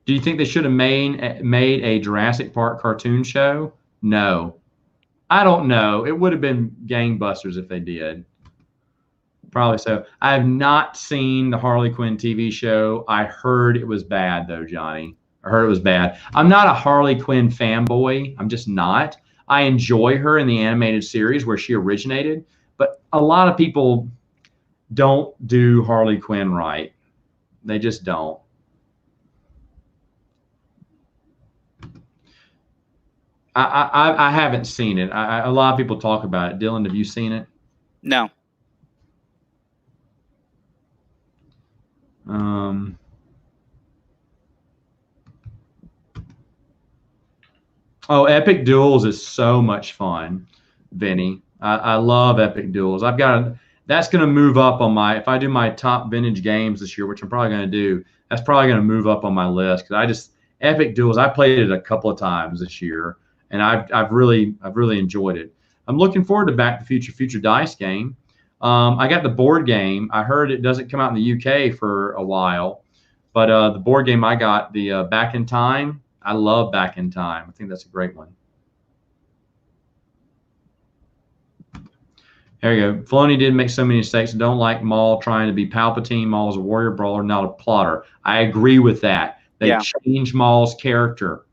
Do you think they should have made a Jurassic Park cartoon show? No. I don't know. It would have been gangbusters if they did. Probably so. I have not seen the Harley Quinn TV show. I heard it was bad, though, Johnny. I heard it was bad. I'm not a Harley Quinn fanboy. I'm just not. I enjoy her in the animated series where she originated, but a lot of people don't do Harley Quinn right. They just don't. I haven't seen it. A lot of people talk about it. Dylan, have you seen it? No. Oh, Epic Duels is so much fun, Vinny. I love Epic Duels. that's going to move up on my, if I do my top vintage games this year, which I'm probably going to do, that's probably going to move up on my list because Epic Duels, I played it a couple of times this year, and I've really enjoyed it. I'm looking forward to Back to the Future Dice game. I got the board game. I heard it doesn't come out in the UK for a while, but the board game I got, the Back in Time. I love Back in Time. I think that's a great one. There you go. Filoni did make so many mistakes. I don't like Maul trying to be Palpatine. Maul is a warrior brawler, not a plotter. I agree with that. They changed Maul's character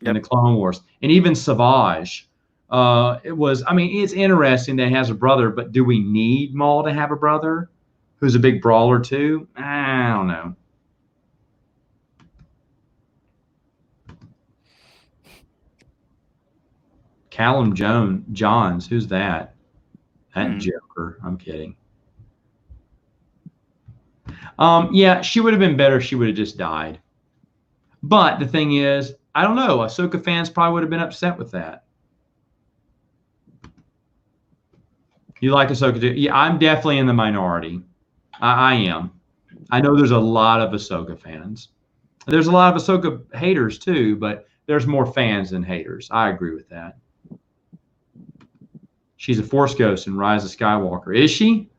in the Clone Wars. And even Savage. It was, I mean, it's interesting that he has a brother, but do we need Maul to have a brother who's a big brawler too? I don't know. Callum Johns, who's that? That Joker. I'm kidding. Yeah, she would have been better if she would have just died. But the thing is, I don't know. Ahsoka fans probably would have been upset with that. You like Ahsoka too? Yeah, I'm definitely in the minority. I am. I know there's a lot of Ahsoka fans. There's a lot of Ahsoka haters too, but there's more fans than haters. I agree with that. She's a Force ghost in Rise of Skywalker. Is she?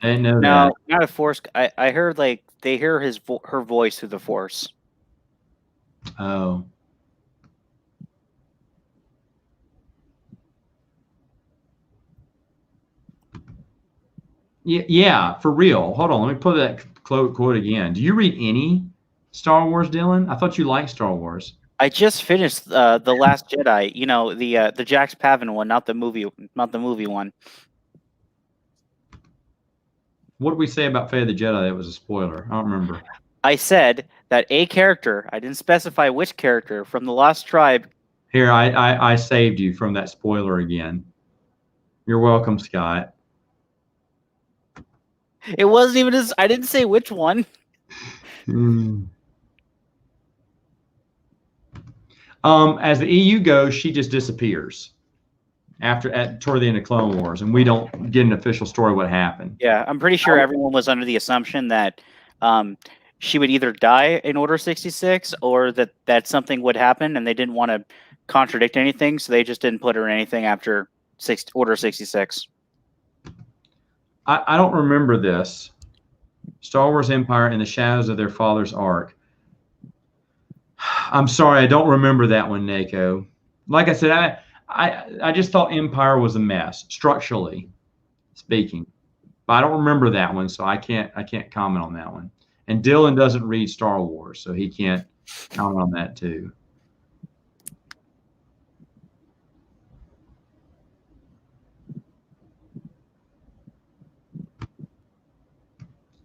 I didn't know that. No, not a Force. I heard like they hear her voice through the Force. Oh. Yeah, for real. Hold on, let me put that quote again. Do you read any Star Wars, Dylan? I thought you liked Star Wars. I just finished the Last Jedi. You know, the Jax Pavin one, not the movie one. What did we say about Fate of the Jedi? That was a spoiler. I don't remember. I said that a character, I didn't specify which character, from the Lost Tribe. Here, I saved you from that spoiler again. You're welcome, Scott. It wasn't even I didn't say which one. As the EU goes, she just disappears toward the end of Clone Wars, and we don't get an official story what happened. Yeah, I'm pretty sure everyone was under the assumption that she would either die in Order 66 or that something would happen, and they didn't want to contradict anything, so they just didn't put her in anything after Order 66. I don't remember this. Star Wars Empire in the Shadows of Their Father's Ark. I'm sorry, I don't remember that one, Nako. Like I said, I just thought Empire was a mess, structurally speaking. But I don't remember that one, so I can't comment on that one. And Dylan doesn't read Star Wars, so he can't comment on that too.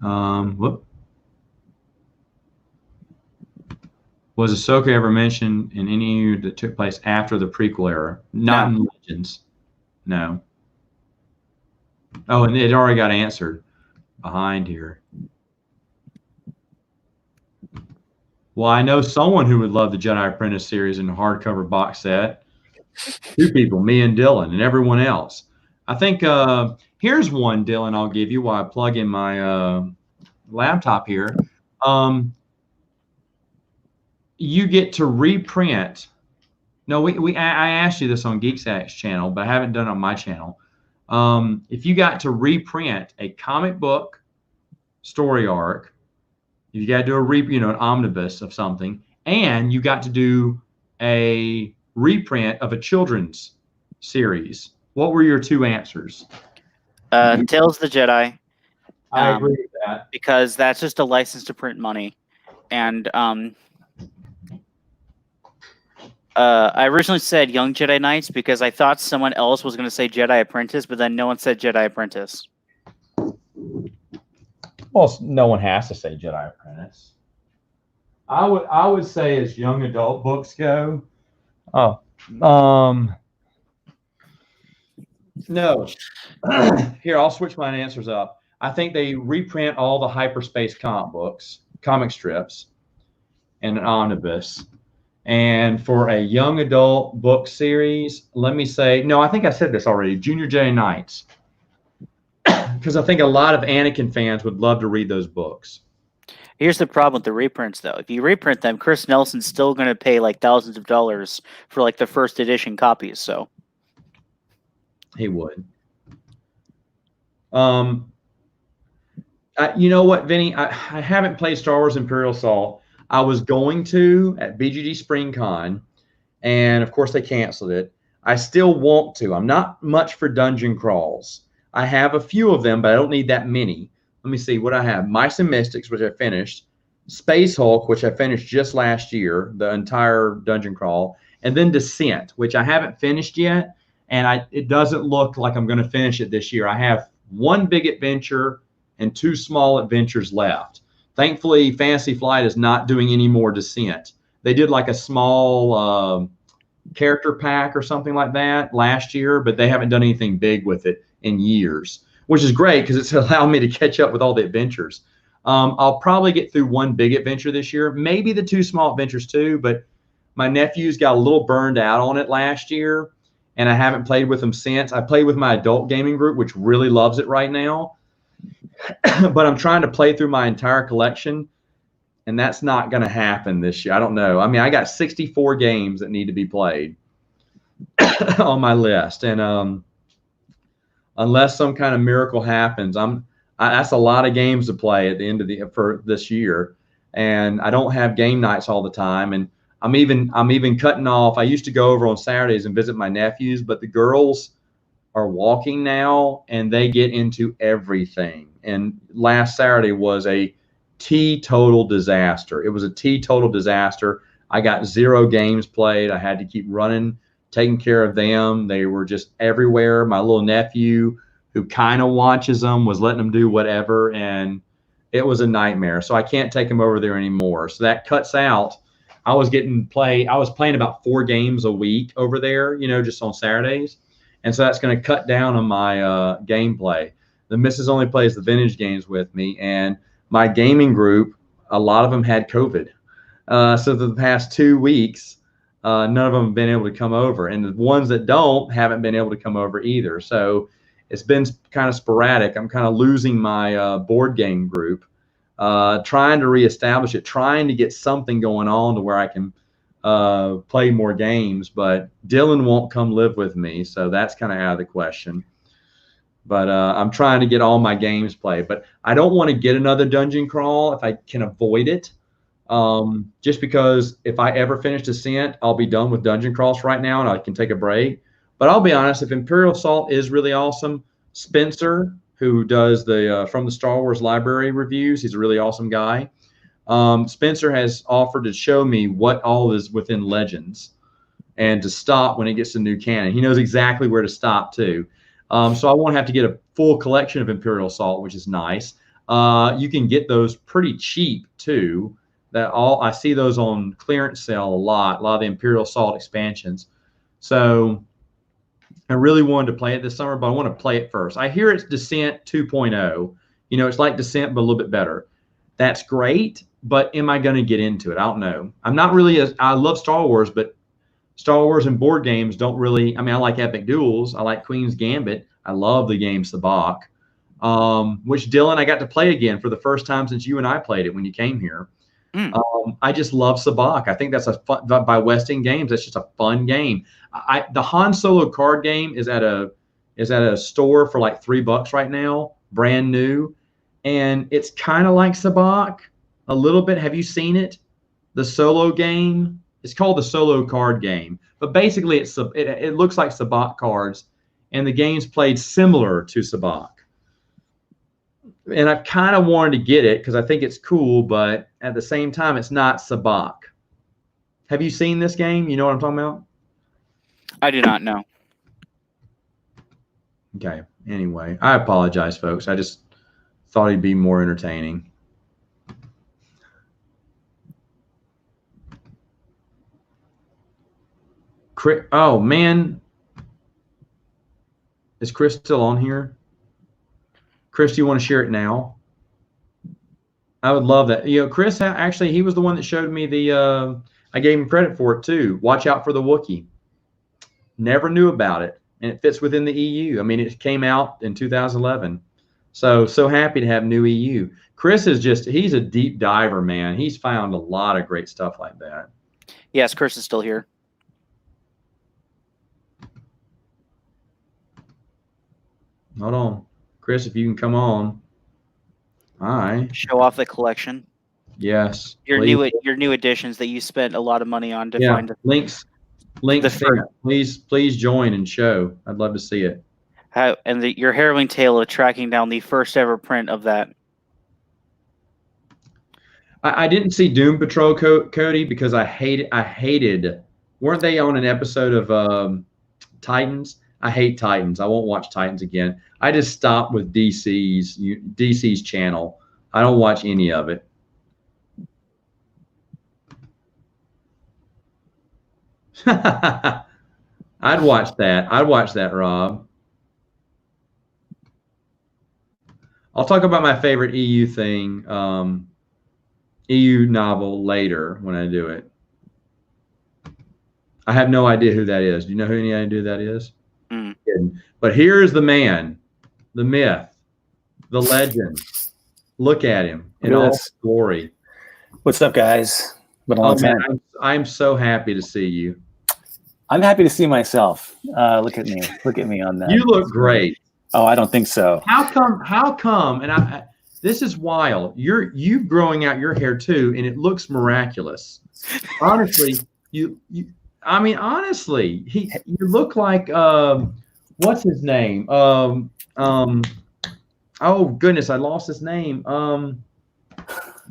Whoop. Was Ahsoka ever mentioned in any that took place after the prequel era? Not in Legends. No. Oh, and it already got answered behind here. Well, I know someone who would love the Jedi Apprentice series in the hardcover box set. Two people, me and Dylan, and everyone else. I think here's one, Dylan, I'll give you while I plug in my laptop here. You get to reprint. No, I asked you this on GeekSack's channel, but I haven't done it on my channel. If you got to reprint a comic book story arc, you got to do an omnibus of something, and you got to do a reprint of a children's series. What were your two answers? Tales of the Jedi. I agree with that. Because that's just a license to print money. And I originally said Young Jedi Knights because I thought someone else was going to say Jedi Apprentice, but then no one said Jedi Apprentice. Well, no one has to say Jedi Apprentice. I would say as young adult books go. Oh, no. Here, I'll switch my answers up. I think they reprint all the hyperspace comic strips, and an omnibus. And for a young adult book series, let me say, no, I think I said this already, Junior Jedi Knights. because I think a lot of Anakin fans would love to read those books. Here's the problem with the reprints, though. If you reprint them, Chris Nelson's still going to pay like thousands of dollars for like the first edition copies. So He would. You know what, Vinny? I haven't played Star Wars Imperial Assault. I was going to at BGG Spring Con, and of course they canceled it. I still want to. I'm not much for dungeon crawls. I have a few of them, but I don't need that many. Let me see what I have. Mice and Mystics, which I finished. Space Hulk, which I finished just last year, the entire dungeon crawl. And then Descent, which I haven't finished yet. And it doesn't look like I'm going to finish it this year. I have one big adventure and 2 small adventures left. Thankfully, Fantasy Flight is not doing any more Descent. They did like a small character pack or something like that last year, but they haven't done anything big with it in years, which is great because it's allowed me to catch up with all the adventures. I'll probably get through one big adventure this year, maybe the 2 small adventures too, but my nephews got a little burned out on it last year, and I haven't played with them since. I played with my adult gaming group, which really loves it right now, but I'm trying to play through my entire collection, and that's not going to happen this year. I don't know. I mean, I got 64 games that need to be played on my list, and unless some kind of miracle happens, that's a lot of games to play at the end of for this year, and I don't have game nights all the time, and I'm even cutting off. I used to go over on Saturdays and visit my nephews, but the girls are walking now, and they get into everything. And last Saturday was a teetotal disaster. It was a teetotal disaster. I got 0 games played. I had to keep running, taking care of them. They were just everywhere. My little nephew, who kind of watches them, was letting them do whatever, and it was a nightmare. So I can't take them over there anymore. So that cuts out. I was playing about 4 games a week over there, just on Saturdays. And so that's going to cut down on my gameplay. The missus only plays the vintage games with me, and my gaming group, a lot of them had COVID. So the past 2 weeks, none of them have been able to come over, and the ones that haven't been able to come over either. So it's been kind of sporadic. I'm kind of losing my board game group, trying to reestablish it, trying to get something going on to where I can play more games, but Dylan won't come live with me, so that's kind of out of the question. But I'm trying to get all my games played, but I don't want to get another dungeon crawl if I can avoid it, just because if I ever finish Descent, I'll be done with dungeon crawls right now and I can take a break. But I'll be honest, if Imperial Assault is really awesome, Spencer, who does the from the Star Wars library reviews, he's a really awesome guy. Spencer has offered to show me what all is within Legends and to stop when it gets to new canon. He knows exactly where to stop too. So I won't have to get a full collection of Imperial Assault, which is nice. You can get those pretty cheap too. I see those on clearance sale a lot of the Imperial Assault expansions. So I really wanted to play it this summer, but I want to play it first. I hear it's Descent 2.0. It's like Descent, but a little bit better. That's great, but am I going to get into it? I don't know. I'm not really I love Star Wars, but Star Wars and board games don't really, I like Epic Duels. I like Queen's Gambit. I love the game Sabacc, which Dylan, I got to play again for the first time since you and I played it when you came here. I just love Sabacc. I think that's by Westing Games. That's just a fun game. The Han Solo card game is at a store for like $3 right now, brand new. And it's kind of like Sabacc a little bit. Have you seen it? The solo game. It's called the solo card game, but basically it looks like Sabacc cards, and the game's played similar to Sabacc. And I kind of wanted to get it because I think it's cool, but at the same time, it's not Sabacc. Have you seen this game? You know what I'm talking about? I do not know. Okay. Anyway, I apologize, folks. I just thought he'd be more entertaining. Oh, man. Is Chris still on here? Chris, do you want to share it now? I would love that. Chris, actually, he was the one that showed me I gave him credit for it, too. Watch out for the Wookiee. Never knew about it, and it fits within the EU. It came out in 2011. So happy to have new EU. Chris is he's a deep diver, man. He's found a lot of great stuff like that. Yes, Chris is still here. Hold on. Chris, if you can come on. All right. Show off the collection. Yes. Your please. new additions that you spent a lot of money on to Yeah. find. Links The sent. Please join and show. I'd love to see it. Your harrowing tale of tracking down the first ever print of that. I didn't see Doom Patrol, Cody, because I hated. Weren't they on an episode of Titans? I hate Titans. I won't watch Titans again. I just stopped with DC's channel. I don't watch any of it. I'd watch that, Rob. I'll talk about my favorite EU thing, EU novel later when I do it. I have no idea who that is. Do you know any idea who that is? Mm. But here's the man, the myth, the legend. Look at him in all his glory. What's up, guys? Been a long time. Man, I'm so happy to see you. I'm happy to see myself. Look at me. Look at me on that. You look great. Oh, I don't think so. How come? And this is wild. You growing out your hair too, and it looks miraculous. Honestly, honestly, you look like what's his name? Oh goodness, I lost his name. I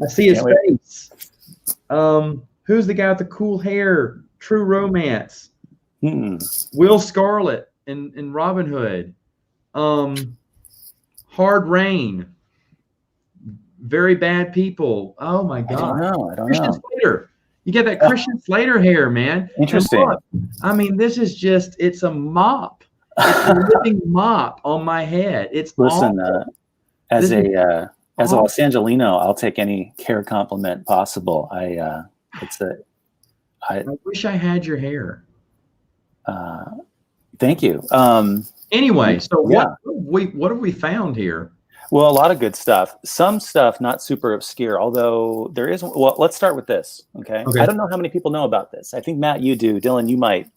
see his face. Who's the guy with the cool hair? True Romance. Will Scarlet in Robin Hood. Hard Rain. Very Bad People. Oh my God. I don't know. Christian Slater. You get that Christian Slater hair, man. Interesting. Look, this is it's a mop. It's a living mop on my head. It's listen. As a awful. Los Angelino, I'll take any hair compliment possible. I wish I had your hair. Thank you. Anyway, so yeah. what have we found here? Well, a lot of good stuff. Some stuff not super obscure, although there is. Well, let's start with this. Okay. I don't know how many people know about this. I think Matt, you do. Dylan, you might.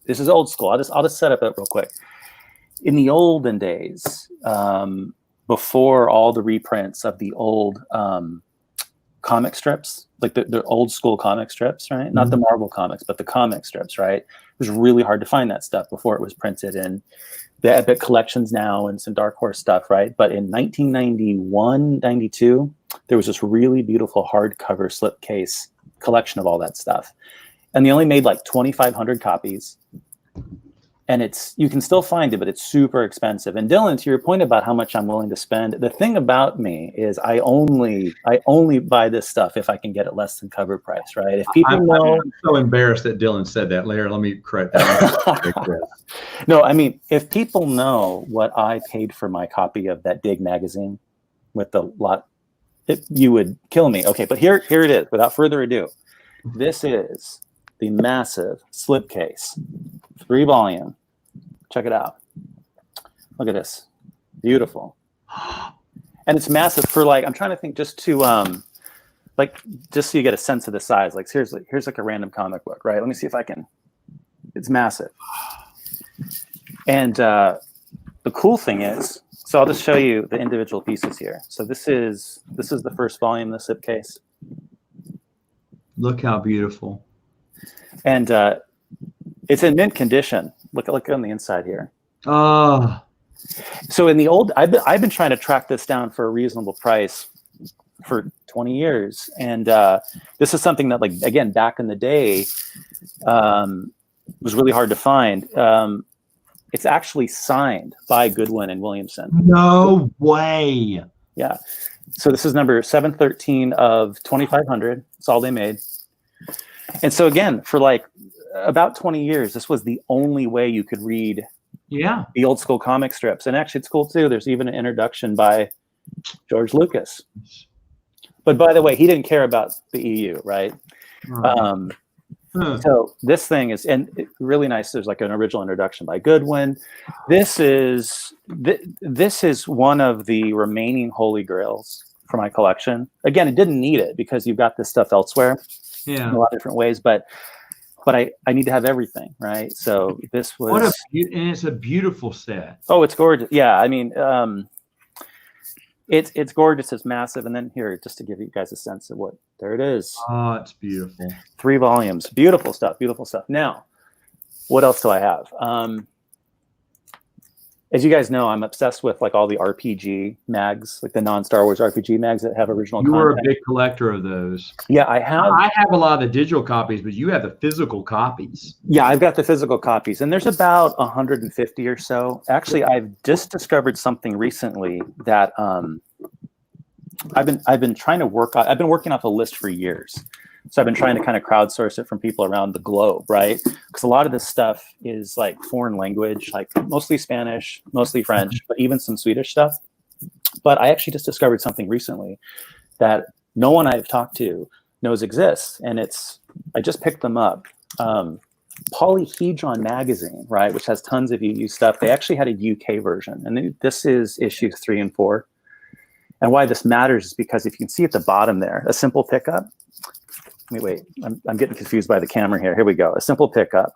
This is old school. I'll just set up it real quick. In the olden days, before all the reprints of the old comic strips, like the old school comic strips, right? Mm-hmm. Not the Marvel comics, but the comic strips, right? It was really hard to find that stuff before it was printed in the Epic collections now and some Dark Horse stuff, right? But in 1991, 92, there was this really beautiful hardcover slipcase collection of all that stuff. And they only made like 2,500 copies. And you can still find it, but it's super expensive. And Dylan, to your point about how much I'm willing to spend, the thing about me is I only buy this stuff if I can get it less than cover price, right? If people know, I'm so embarrassed that Dylan said that. Later, let me correct that. No, I mean, if people know what I paid for my copy of that Dig magazine with the lot, you would kill me. Okay, but here it is. Without further ado, this is the massive slipcase, 3-volume. Check it out. Look at this. Beautiful. And it's massive for I'm trying to think just to just so you get a sense of the size. Like here's like a random comic book, right? Let me see if I can. It's massive. And the cool thing is, so I'll just show you the individual pieces here. So this is the first volume, the slipcase. Look how beautiful. And it's in mint condition. Look on the inside here. So in the old, I've been trying to track this down for a reasonable price for 20 years, and this is something that, again, back in the day, was really hard to find. It's actually signed by Goodwin and Williamson. No way. Yeah. So this is number 713 of 2,500. That's all they made. And so again, for about 20 years, this was the only way you could read the old school comic strips. And actually, it's cool too. There's even an introduction by George Lucas. But by the way, he didn't care about the EU, right? So this thing is, and really nice. There's like an original introduction by Goodwin. This is one of the remaining holy grails for my collection. Again, it didn't need it because you've got this stuff elsewhere in a lot of different ways, but I need to have everything, right? So this was and it's a beautiful set. Oh, it's gorgeous. Yeah, I mean, it's gorgeous. It's massive. And then here, just to give you guys a sense of what, there it is. Oh, it's beautiful. 3 volumes. Beautiful stuff. Beautiful stuff. Now, what else do I have? As you guys know, I'm obsessed with like all the RPG mags, like the non-Star Wars RPG mags that have original content. You were a big collector of those. Yeah, I have. I have a lot of the digital copies, but you have the physical copies. Yeah, I've got the physical copies, and there's about 150 or so. Actually, I've just discovered something recently that I've been trying to work on. I've been working off a list for years. So I've been trying to kind of crowdsource it from people around the globe, right? Because a lot of this stuff is like foreign language, like mostly Spanish, mostly French, but even some Swedish stuff. But I actually just discovered something recently that no one I've talked to knows exists. And I just picked them up. Polyhedron magazine, right, which has tons of EU stuff. They actually had a UK version. And this is issues 3 and 4. And why this matters is because if you can see at the bottom there, a simple pickup. Wait, I'm getting confused by the camera here. Here we go. A simple pickup.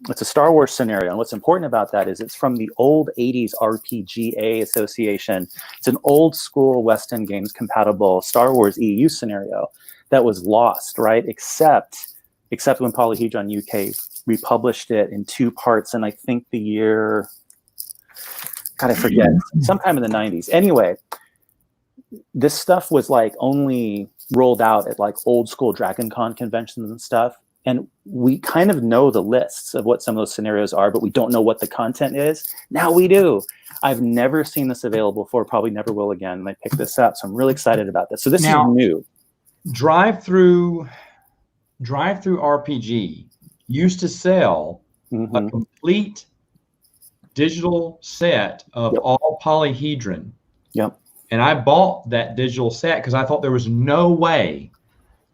It's a Star Wars scenario. And what's important about that is it's from the old 80s RPGA Association. It's an old school West End Games compatible Star Wars EU scenario that was lost, right? Except when Polyhedron UK republished it in 2 parts. And I think the year, God, I forget, sometime in the 90s. Anyway, this stuff was like only rolled out at like old school Dragon Con conventions and stuff. And we kind of know the lists of what some of those scenarios are, but we don't know what the content is. Now we do. I've never seen this available before, probably never will again. And I picked this up. So I'm really excited about this. So this is new. Drive through RPG used to sell a complete digital set of all Polyhedron. Yep. And I bought that digital set because I thought there was no way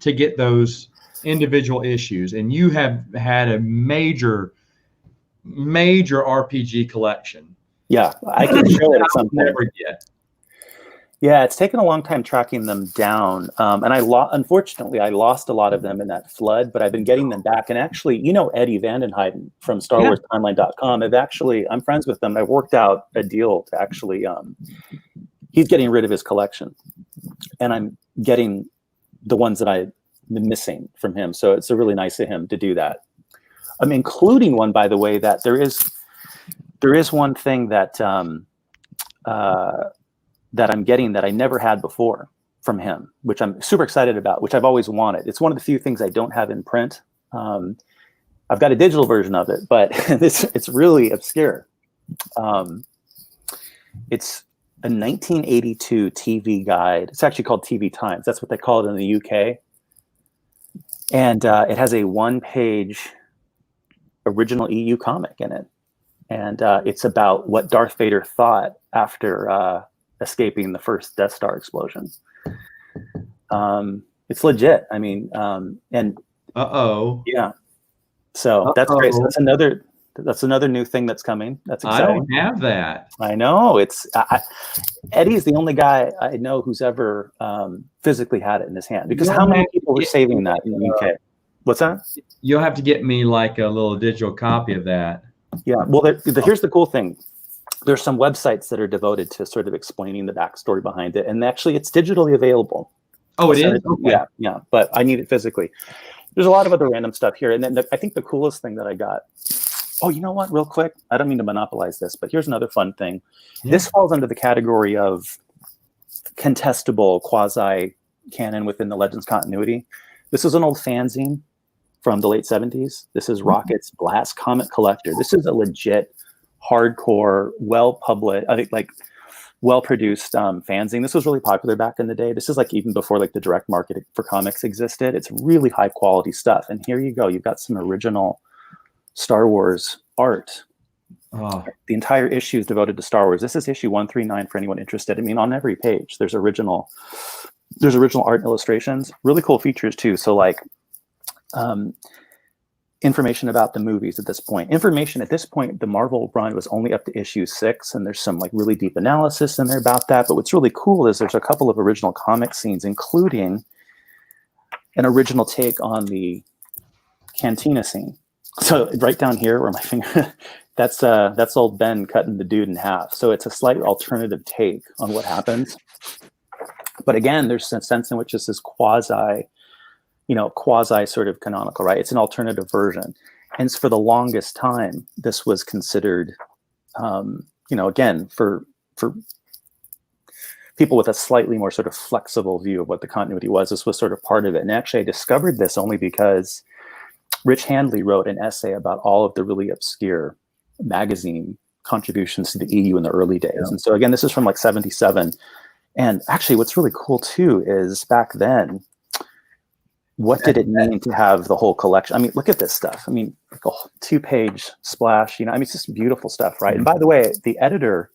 to get those individual issues. And you have had a major RPG collection. Yeah, I can show it at some point. Never get. Yeah, it's taken a long time tracking them down. And unfortunately, I lost a lot of them in that flood, but I've been getting them back. And actually, Eddie Vandenheiden from StarWarsTimeline.com, I'm friends with them. I've worked out a deal to actually, he's getting rid of his collection. And I'm getting the ones that I've been missing from him. So it's really nice of him to do that. I'm including one, by the way, that there is one thing that that I'm getting that I never had before from him, which I'm super excited about, which I've always wanted. It's one of the few things I don't have in print. I've got a digital version of it, but it's really obscure. It's a 1982 TV guide. It's actually called TV Times. That's what they call it in the UK. And it has a 1-page original EU comic in it. And it's about what Darth Vader thought after escaping the first Death Star explosion. It's legit. I mean, and yeah. So that's great. So that's another new thing that's coming. That's exciting. I don't have that. I know. Eddie's the only guy I know who's ever physically had it in his hand. Because how many people were saving that in the UK? What's that? You'll have to get me like a little digital copy of that. Yeah. Well, here's the cool thing. There's some websites that are devoted to sort of explaining the backstory behind it. And actually, it's digitally available. Oh, it is? Okay. Yeah. But I need it physically. There's a lot of other random stuff here. And then I think the coolest thing that I got. Oh, you know what? Real quick. I don't mean to monopolize this, but here's another fun thing. Yeah. This falls under the category of contestable quasi-canon within the Legends continuity. This is an old fanzine from the late 70s. This is Rocket's Blast Comet Collector. This is a legit, hardcore, well-published, I think like well-produced fanzine. This was really popular back in the day. This is like even before like the direct market for comics existed. It's really high quality stuff. And here you go. You've got some original Star Wars art. Oh. The entire issue is devoted to Star Wars. This is issue 139 for anyone interested. I mean, on every page, there's original art and illustrations. Really cool features too. So like, information about the movies at this point. Information at this point, the Marvel run was only up to issue 6, and there's some like really deep analysis in there about that. But what's really cool is there's a couple of original comic scenes, including an original take on the cantina scene. So right down here where my finger, that's old Ben cutting the dude in half. So it's a slight alternative take on what happens. But again, there's a sense in which this is quasi sort of canonical, right? It's an alternative version. And for the longest time, this was considered, again, for people with a slightly more sort of flexible view of what the continuity was, this was sort of part of it. And actually, I discovered this only because Rich Handley wrote an essay about all of the really obscure magazine contributions to the EU in the early days. Yeah. And so again, this is from like 77. And actually, what's really cool too is back then, what did it mean to have the whole collection? I mean, look at this stuff. I mean, like a 2-page splash, I mean, it's just beautiful stuff, right? And by the way, the editor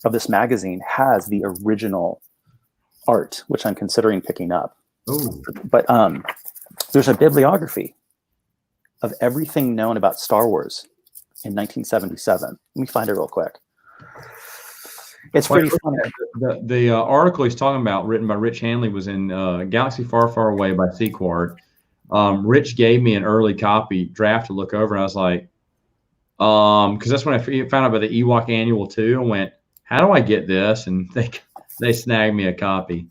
of this magazine has the original art, which I'm considering picking up. Ooh. But there's a bibliography of everything known about Star Wars in 1977. Let me find it real quick. It's pretty funny. The article he's talking about, written by Rich Handley, was in Galaxy Far, Far Away by Sequart. Rich gave me an early copy draft to look over, and I was like, because that's when I found out about the Ewok Annual too. I went, how do I get this? And they snagged me a copy.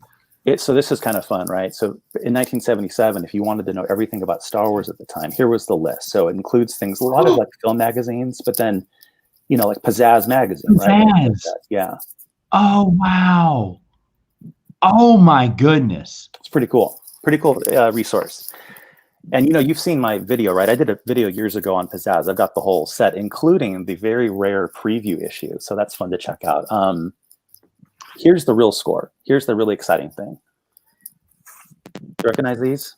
So this is kind of fun, right? So in 1977, if you wanted to know everything about Star Wars at the time, here was the list. So it includes things, a lot of like film magazines, but then, like Pizzazz magazine, right? Pizzazz. Yeah. Oh, wow. Oh, my goodness. It's pretty cool. Pretty cool resource. And, you've seen my video, right? I did a video years ago on Pizzazz. I've got the whole set, including the very rare preview issue. So that's fun to check out. Here's the real score. Here's the really exciting thing. Do you recognize these?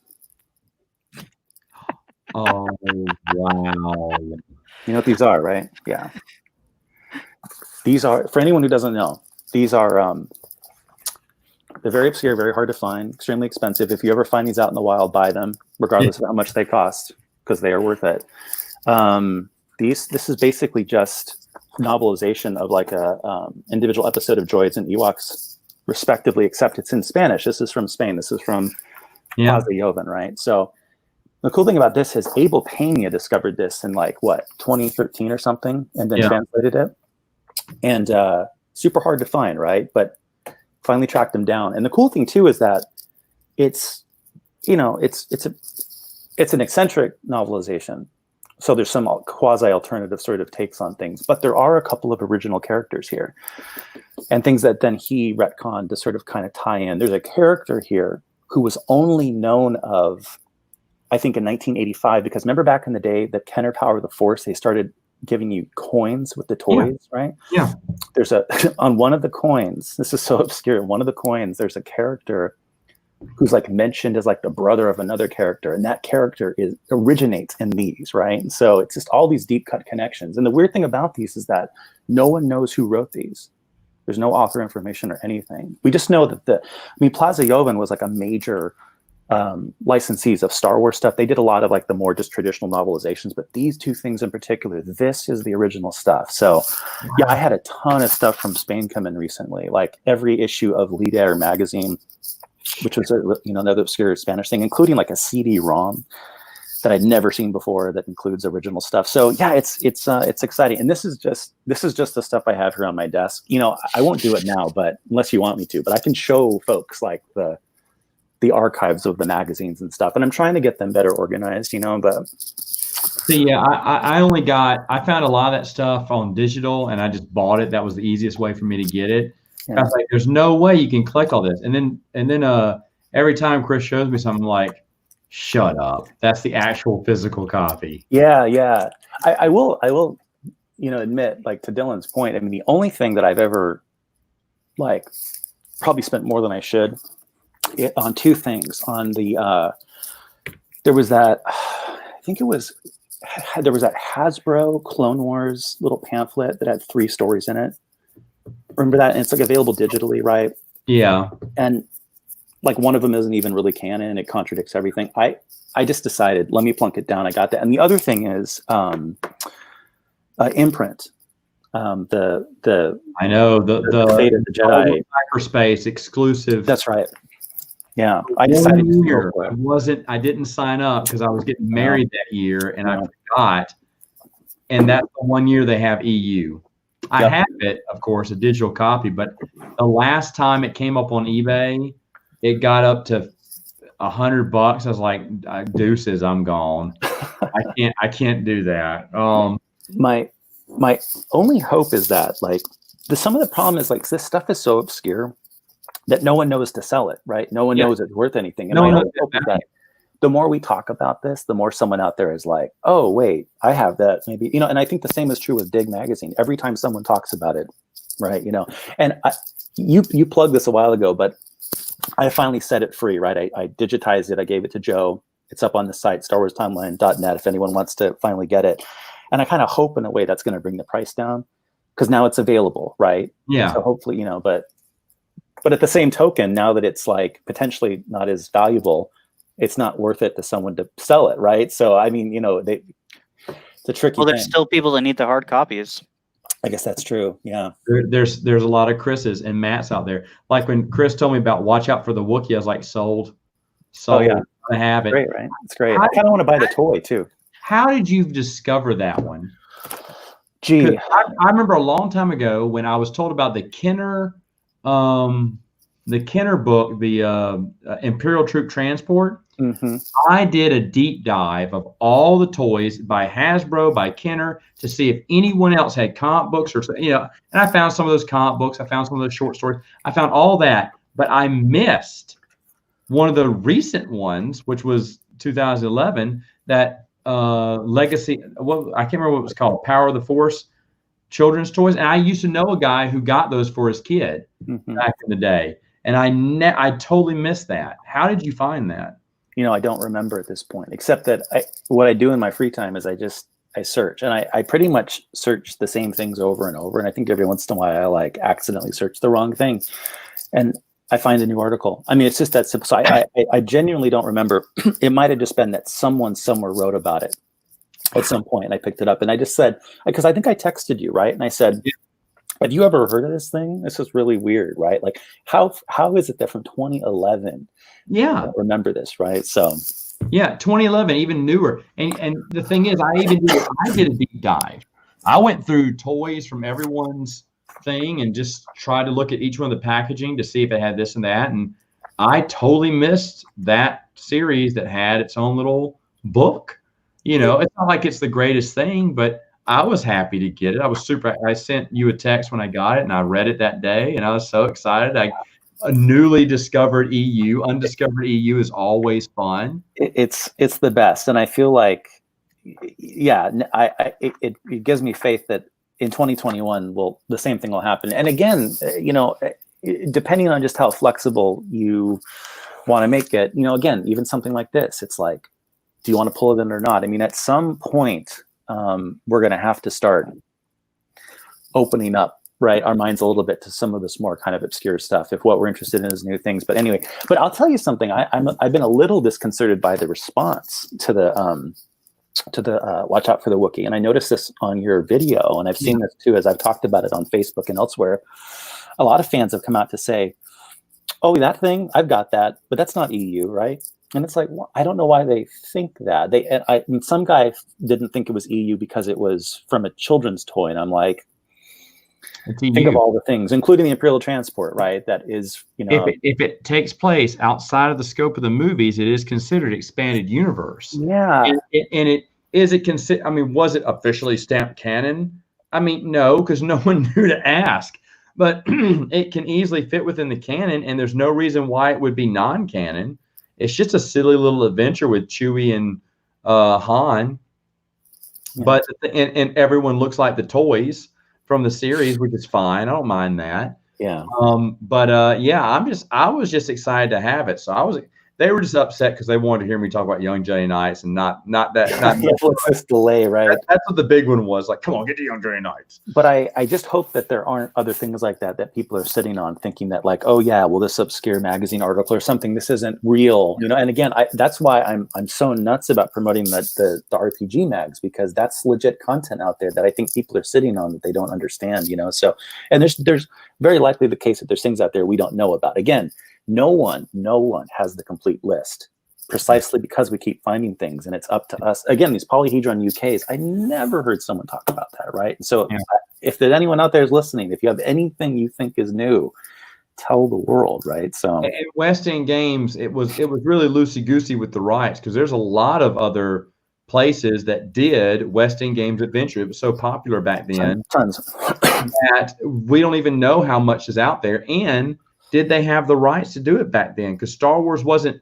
Oh, wow. You know what these are, right? Yeah. These are, for anyone who doesn't know, these are, they're very obscure, very hard to find, extremely expensive. If you ever find these out in the wild, buy them, regardless of how much they cost, because they are worth it. This is basically just novelization of like a individual episode of Droids and Ewoks, respectively, except it's in Spanish. This is from Spain. This is from Plaza Joven, right? So the cool thing about this is Abel Pena discovered this in 2013 or something, and then translated it. And super hard to find, right? But finally tracked them down. And the cool thing too is that it's an eccentric novelization. So there's some quasi-alternative sort of takes on things, but there are a couple of original characters here and things that then he retconned to sort of kind of tie in. There's a character here who was only known of, I think, in 1985, because remember back in the day, the Kenner Power of the Force, they started giving you coins with the toys, right? Yeah. There's on one of the coins, this is so obscure, one of the coins, there's a character who's mentioned as the brother of another character, and that character originates in these, right? And so it's just all these deep cut connections. And the weird thing about these is that no one knows who wrote these. There's no author information or anything. We just know that Plaza Joven was a major licensees of Star Wars stuff. They did a lot of the more just traditional novelizations, but these two things in particular, this is the original stuff. So yeah, I had a ton of stuff from Spain come in recently, every issue of Líder magazine, which was another obscure Spanish thing, including a CD-ROM that I'd never seen before that includes original stuff. So yeah, it's exciting. And this is just the stuff I have here on my desk. I won't do it now, but unless you want me to, but I can show folks the archives of the magazines and stuff. And I'm trying to get them better organized, but. See, yeah, I found a lot of that stuff on digital, and I just bought it. That was the easiest way for me to get it. Yeah. I was like, there's no way you can collect all this. And then every time Chris shows me something, I'm like, shut up. That's the actual physical copy. Yeah, yeah. I will, admit, to Dylan's point, I mean, the only thing that I've ever, probably spent more than I should on two things. On the, there was that, I think there was that Hasbro Clone Wars little pamphlet that had 3 stories in it. Remember that? And it's available digitally, right? Yeah. And one of them isn't even really canon. It contradicts everything. I just decided, let me plunk it down. I got that. And the other thing is imprint. I know the Fate of the Jedi hyperspace exclusive. That's right. Yeah, I decided to go for it. I didn't sign up because I was getting married that year, and I forgot. And that's the 1 year they have EU. I have it, of course, a digital copy, but the last time it came up on eBay, it got up to $100. I was like, deuces, I'm gone. I can't do that. My only hope is that like some of the problem is like this stuff is so obscure that no one knows to sell it, right? No one knows it's worth anything. And my only hope is that the more we talk about this, the more someone out there is like, oh, wait, I have that. Maybe, and I think the same is true with Dig Magazine. Every time someone talks about it, right? And you plugged this a while ago, but I finally set it free, right? I digitized it. I gave it to Joe. It's up on the site, StarWarsTimeline.net, if anyone wants to finally get it. And I kind of hope in a way that's going to bring the price down because now it's available, right? Yeah. So hopefully, but at the same token, now that it's like potentially not as valuable, it's not worth it to someone to sell it, right? So I mean, it's a tricky. Well, there's still people that need the hard copies. I guess that's true. Yeah. There's a lot of Chris's and Matt's out there. Like when Chris told me about watch out for the Wookiee, I was like, sold. Oh yeah, I have it. Great, right? It's great. I kind of want to buy the toy too. How did you discover that one? Gee, I remember a long time ago when I was told about the Kenner book, the Imperial Troop Transport. Mm-hmm. I did a deep dive of all the toys by Hasbro, by Kenner, to see if anyone else had comic books or, and I found some of those comic books. I found some of those short stories. I found all that, but I missed one of the recent ones, which was 2011, that Legacy, I can't remember what it was called, Power of the Force children's toys. And I used to know a guy who got those for his kid back in the day. And I totally missed that. How did you find that? I don't remember at this point, except that what I do in my free time is I search, and I pretty much search the same things over and over. And I think every once in a while I like accidentally search the wrong thing, and I find a new article. I mean, it's just that simple. So I genuinely don't remember. It might have just been that someone somewhere wrote about it at some point, and I picked it up, and I just said, because I think I texted you, right? And I said, have you ever heard of this thing? This is really weird, right? Like, how is it that from 2011? Yeah, I remember this, right? So, yeah, 2011, even newer. And the thing is, I did a deep dive. I went through toys from everyone's thing and just tried to look at each one of the packaging to see if it had this and that. And I totally missed that series that had its own little book. It's not like it's the greatest thing, but I was happy to get it. I sent you a text when I got it, and I read it that day, and I was so excited. A newly discovered EU, undiscovered EU is always fun. It's the best, and I feel like, yeah, it gives me faith that in 2021, the same thing will happen. And again, depending on just how flexible you want to make it, again, even something like this, it's like, do you want to pull it in or not? I mean, at some point, we're going to have to start opening up, right, our minds a little bit to some of this more kind of obscure stuff, if what we're interested in is new things. But anyway, I'll tell you something. I've been a little disconcerted by the response to the Watch Out for the Wookiee. And I noticed this on your video, and I've seen this too as I've talked about it on Facebook and elsewhere. A lot of fans have come out to say, oh, that thing, I've got that, but that's not EU, right? And it's like, well, I don't know why they think that. And some guy didn't think it was EU because it was from a children's toy. And I'm like, think of all the things, including the Imperial Transport, right? That is, if it takes place outside of the scope of the movies, it is considered expanded universe. Yeah. Was it officially stamped canon? I mean, no, because no one knew to ask. But it can easily fit within the canon, and there's no reason why it would be non-canon. It's just a silly little adventure with Chewie and Han. Yeah. But and everyone looks like the toys from the series, which is fine. I don't mind that. Yeah. I was just excited to have it. So they were just upset because they wanted to hear me talk about Young Jedi Knights and not What's this delay, right? That's what the big one was. Like, come on, get to Young Jedi Knights. But I just hope that there aren't other things like that people are sitting on, thinking that like, oh yeah, well, this obscure magazine article or something, this isn't real, you know. And again, that's why I'm so nuts about promoting the RPG mags, because that's legit content out there that I think people are sitting on that they don't understand, you know. So, and there's very likely the case that there's things out there we don't know about. Again, no one has the complete list, precisely because we keep finding things, and it's up to us. Again, these polyhedron UKs, I never heard someone talk about that, right? And so if there's anyone out there is listening, if you have anything you think is new, tell the world, right? So at West End Games, it was really loosey-goosey with the rights, because there's a lot of other places that did West End Games Adventure. It was so popular back then tons that we don't even know how much is out there. And did they have the rights to do it back then? Because Star Wars wasn't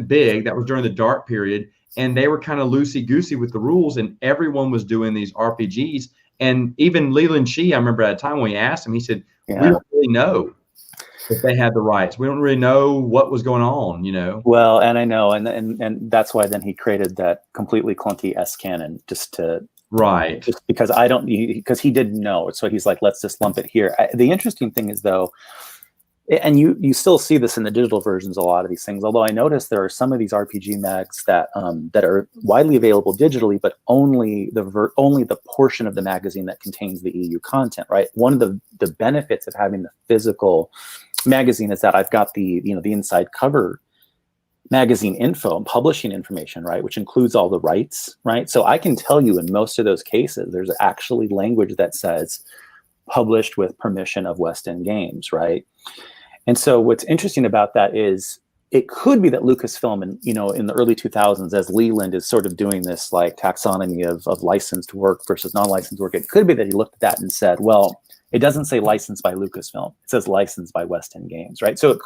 big. That was during the dark period, and they were kind of loosey-goosey with the rules, and everyone was doing these RPGs. And even Leland Shee, I remember at a time when we asked him, he said, we don't really know if they had the rights. We don't really know what was going on, you know. Well, and I know, and that's why then he created that completely clunky Canon just because because he didn't know. So he's like, let's just lump it here. The interesting thing is, though, and you still see this in the digital versions, a lot of these things, although I noticed there are some of these RPG mags that are widely available digitally, but only the portion of the magazine that contains the EU content, right? One of the benefits of having the physical magazine is that I've got the inside cover magazine info and publishing information, right, which includes all the rights, right? So I can tell you in most of those cases, there's actually language that says published with permission of West End Games, right? And so what's interesting about that is it could be that Lucasfilm in the early 2000s, as Leland is sort of doing this like taxonomy of licensed work versus non-licensed work, it could be that he looked at that and said, well, it doesn't say licensed by Lucasfilm. It says licensed by West End Games, right? So it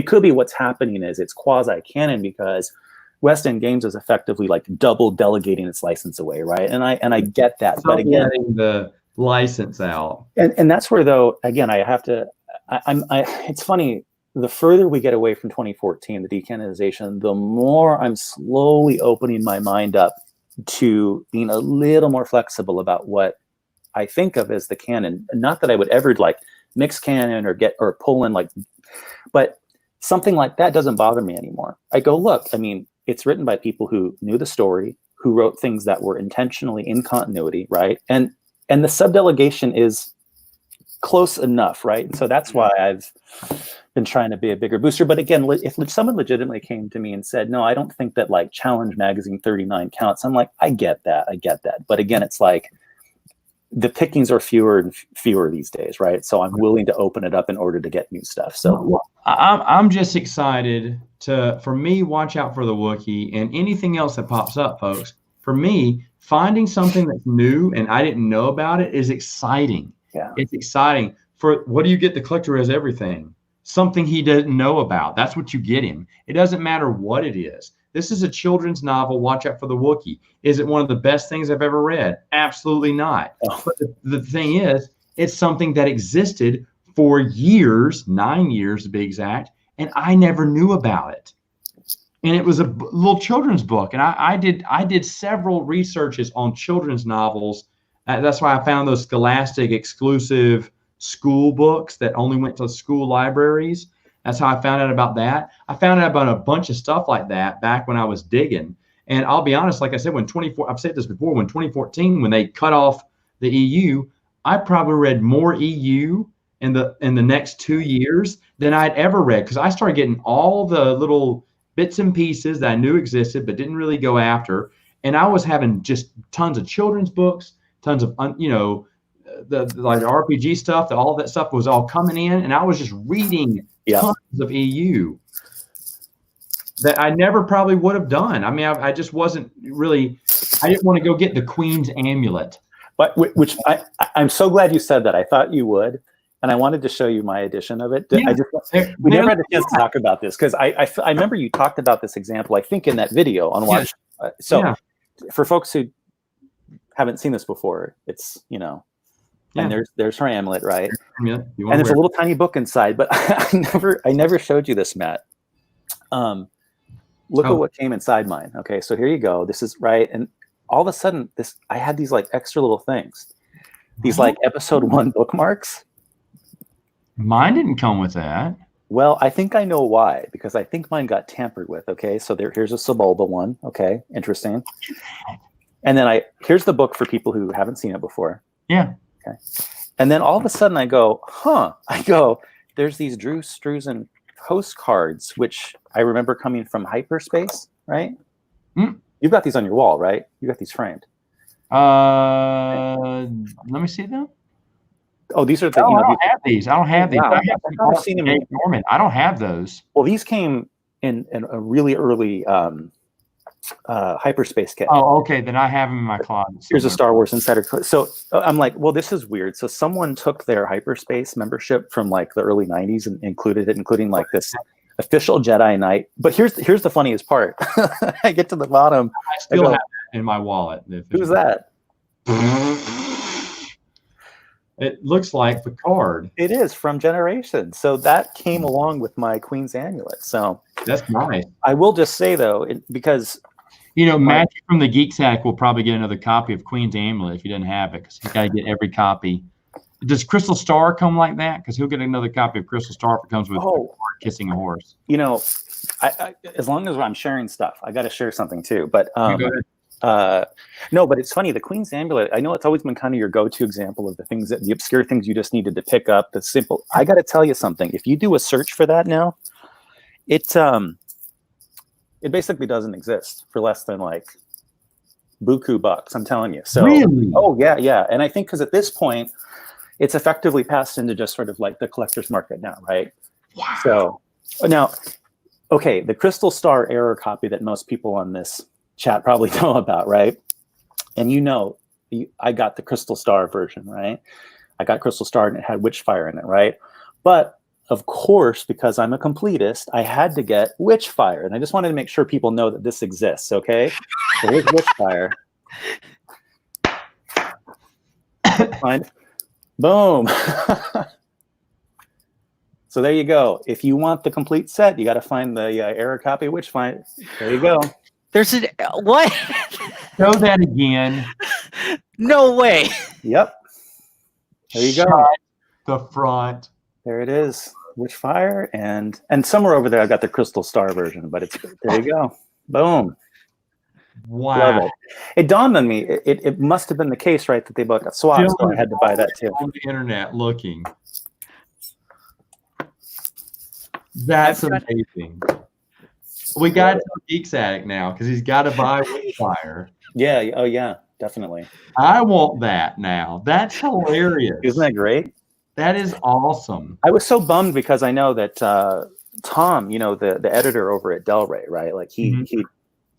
could be what's happening is it's quasi-canon because West End Games is effectively like double delegating its license away, right? And I get that. But again, the license out. And that's where, though, again, I have to, it's funny, the further we get away from 2014, the decanonization, the more I'm slowly opening my mind up to being a little more flexible about what I think of as the canon. Not that I would ever like mix canon or pull in but something like that doesn't bother me anymore. I go, look, I mean, it's written by people who knew the story, who wrote things that were intentionally in continuity, right? And the subdelegation is close enough, right? And so that's why I've been trying to be a bigger booster. But again, if someone legitimately came to me and said, no, I don't think that like Challenge Magazine 39 counts, I'm like, I get that. But again, it's like the pickings are fewer and fewer these days, right? So I'm willing to open it up in order to get new stuff. So I'm just excited for me, watch out for the Wookiee and anything else that pops up, folks. For me, finding something that's new and I didn't know about it is exciting. Yeah, it's exciting. For what do you get? The collector has everything. Something he doesn't know about. That's what you get him. It doesn't matter what it is. This is a children's novel. Watch out for the Wookiee. Is it one of the best things I've ever read? Absolutely not. Oh. But the thing is, it's something that existed for years, 9 years to be exact, and I never knew about it. And it was a little children's book. And I did several researches on children's novels. That's why I found those Scholastic exclusive school books that only went to school libraries. That's how I found out about that. I found out about a bunch of stuff like that back when I was digging. And I'll be honest, like I said, I've said this before, when 2014, when they cut off the EU, I probably read more EU in the next 2 years than I'd ever read, because I started getting all the little bits and pieces that I knew existed but didn't really go after. And I was having just tons of children's books, tons of the RPG stuff, all that stuff was all coming in, and I was just reading tons of EU that I never probably would have done. I mean, I just wasn't really. I didn't want to go get the Queen's Amulet. But which I'm so glad you said that. I thought you would, and I wanted to show you my edition of it. Yeah. We never had a chance to talk about this because I remember you talked about this example, I think, in that video on Watch. Yeah. For folks who haven't seen this before, it's and there's her amulet, right? Yeah. And there's a little tiny book inside, but I never showed you this, Matt. Look at what came inside mine. Okay, so here you go. This is right, and all of a sudden, I had these like extra little things, these like episode 1 bookmarks. Mine didn't come with that. Well, I think I know why, because I think mine got tampered with. Okay, so here's a Sebulba one. Okay, interesting. And then here's the book for people who haven't seen it before. Yeah. Okay. And then all of a sudden I go, there's these Drew Struzan postcards, which I remember coming from hyperspace, right? You've got these on your wall, right? You got these framed. Let me see them. Oh, these are the. I don't have these. I don't have these. Wow. I've seen them. Norman, I don't have those. Well, these came in a really early hyperspace kit. Oh, okay. Then I have them in my closet. Here's a Star Wars Insider. So I'm like, well, this is weird. So someone took their hyperspace membership from like the early 90s and included it, including like this official Jedi Knight. But here's the funniest part. I get to the bottom. I still have it in my wallet. Who's that? It looks like the card. It is from Generations. So that came along with my Queen's Amulet. So that's nice. I will just say though, because Matthew from the Geek Sack will probably get another copy of Queen's Amulet if he doesn't have it, because he's got to get every copy. Does Crystal Star come like that? Because he'll get another copy of Crystal Star if it comes with kissing a horse. I, as long as I'm sharing stuff, I got to share something too. But no, but it's funny. The Queen's Amulet, I know it's always been kind of your go-to example of the obscure things you just needed to pick up. The simple. I got to tell you something. If you do a search for that now, it basically doesn't exist for less than like buku bucks. I'm telling you. So, really? Oh yeah. And I think because at this point, it's effectively passed into just sort of like the collector's market now, right? Wow. So now, okay, the Crystal Star error copy that most people on this chat probably know about, right? And I got the Crystal Star version, right? I got Crystal Star and it had Witchfire in it, right? But of course, because I'm a completist, I had to get Witchfire. And I just wanted to make sure people know that this exists, okay? So here's Witchfire. Fine. Boom. So there you go. If you want the complete set, you got to find the error copy of Witchfire. There you go. There's what? Show that again. No way. Yep. There you go. The front. There it is. Witchfire and somewhere over there I've got the Crystal Star version, but there you go. Boom. Wow. Love it dawned on me. It must have been the case, right, that they both got swapped, so I had to buy that too. On the internet looking. That's amazing. We got to Geek's Attic now because he's got to buy Witchfire. Yeah. Oh yeah, definitely. I want that now. That's hilarious. Isn't that great? That is awesome. I was so bummed because I know that Tom, the editor over at Del Rey, right? Like he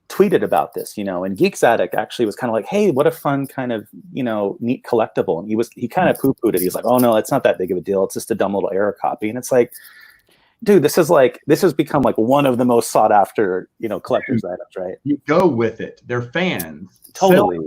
tweeted about this, and Geek's Attic actually was kind of like, hey, what a fun kind of, neat collectible. And he kind of poo-pooed it. He's like, oh no, it's not that big of a deal. It's just a dumb little error copy. And it's like, dude, this has become like one of the most sought after, collector's items, right? You go with it. They're fans. Totally.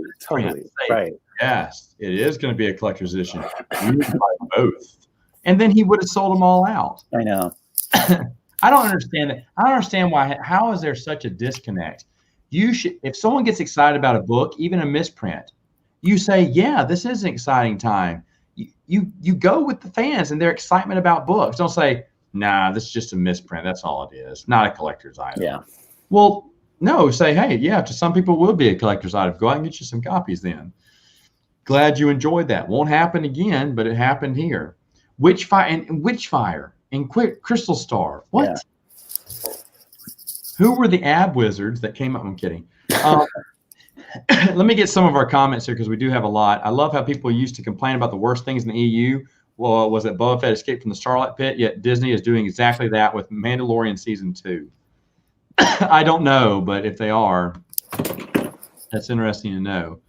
Right. Yes, it is going to be a collector's edition. You need to buy both. And then he would have sold them all out. I know. I don't understand that. I don't understand why. How is there such a disconnect? You should, if someone gets excited about a book, even a misprint, you say, yeah, this is an exciting time. You go with the fans and their excitement about books. Don't say, nah, this is just a misprint. That's all it is. Not a collector's item. Yeah. Well, no, say, hey, yeah, to some people it will be a collector's item. Go out and get you some copies then. Glad you enjoyed that. Won't happen again, but it happened here. Witchfire and Crystal Star. What? Yeah. Who were the ab wizards that came up? I'm kidding. Let me get some of our comments here because we do have a lot. I love how people used to complain about the worst things in the EU. Well, was that Boba Fett escaped from the Starlight Pit? Yet Disney is doing exactly that with Mandalorian Season 2. I don't know, but if they are, that's interesting to know.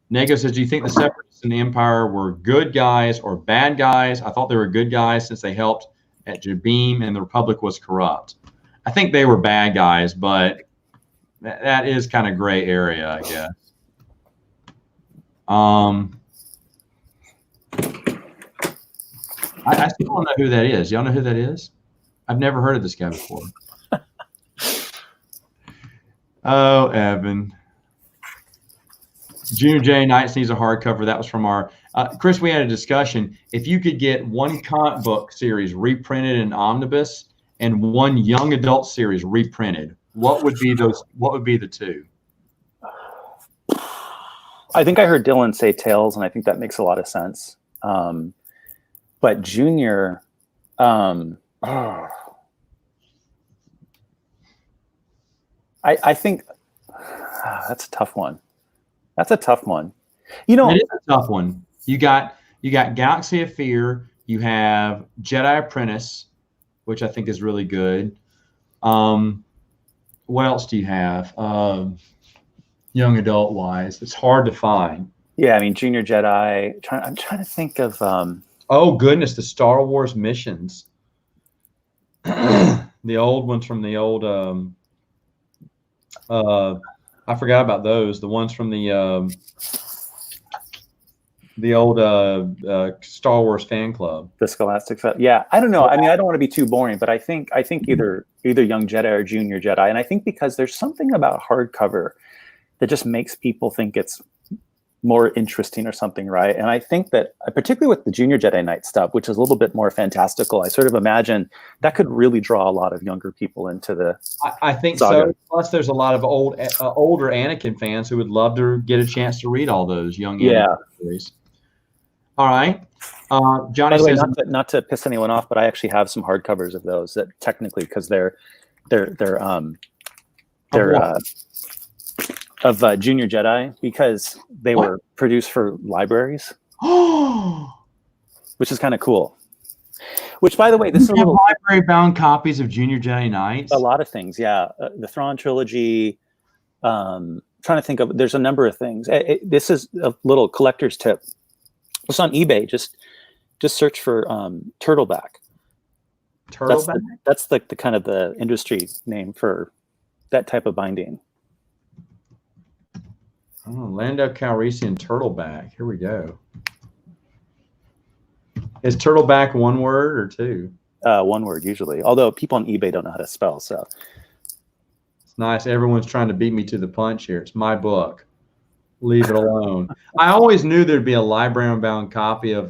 Nego says, do you think the Separatists and the Empire were good guys or bad guys? I thought they were good guys since they helped at Jabim and the Republic was corrupt. I think they were bad guys, but that is kind of gray area, I guess. I still don't know who that is. Y'all know who that is? I've never heard of this guy before. Oh, Evan. Junior J Knights needs a hardcover. That was from our Chris. We had a discussion. If you could get one comic book series reprinted in omnibus and one young adult series reprinted, what would be those? What would be the two? I think I heard Dylan say Tales, and I think that makes a lot of sense. But Junior, I think that's a tough one. That's a tough one. You know, it is a tough one. You got Galaxy of Fear. You have Jedi Apprentice, which I think is really good. What else do you have? Young adult wise, it's hard to find. Yeah, I mean Junior Jedi. I'm trying to think of. Oh goodness, the Star Wars missions. The old ones from the old. I forgot about those. The ones from the old Star Wars fan club. The Scholastic stuff. Yeah, I don't know. I mean, I don't want to be too boring, but I think either Young Jedi or Junior Jedi, and I think because there's something about hardcover that just makes people think it's more interesting or something, right? And I think that particularly with the Junior Jedi Knight stuff, which is a little bit more fantastical, I sort of imagine that could really draw a lot of younger people into the I think saga. So. Plus, there's a lot of older Anakin fans who would love to get a chance to read all those young Anakin stories. All right. Johnny By the way, says, not to piss anyone off, but I actually have some hardcovers of those that technically, because they're of Junior Jedi, because they were produced for libraries, which is kind of cool. Which, by the way, this is a little library-bound copies of Junior Jedi Knights. A lot of things, yeah. The Thrawn trilogy. Trying to think of. There's a number of things. This is a little collector's tip. It's on eBay. Just search for Turtleback. Turtleback. That's the kind of the industry name for that type of binding. Oh, Lando Calrissian Turtleback. Here we go. Is Turtleback one word or two? One word usually. Although people on eBay don't know how to spell, so it's nice. Everyone's trying to beat me to the punch here. It's my book. Leave it alone. I always knew there'd be a library-bound copy of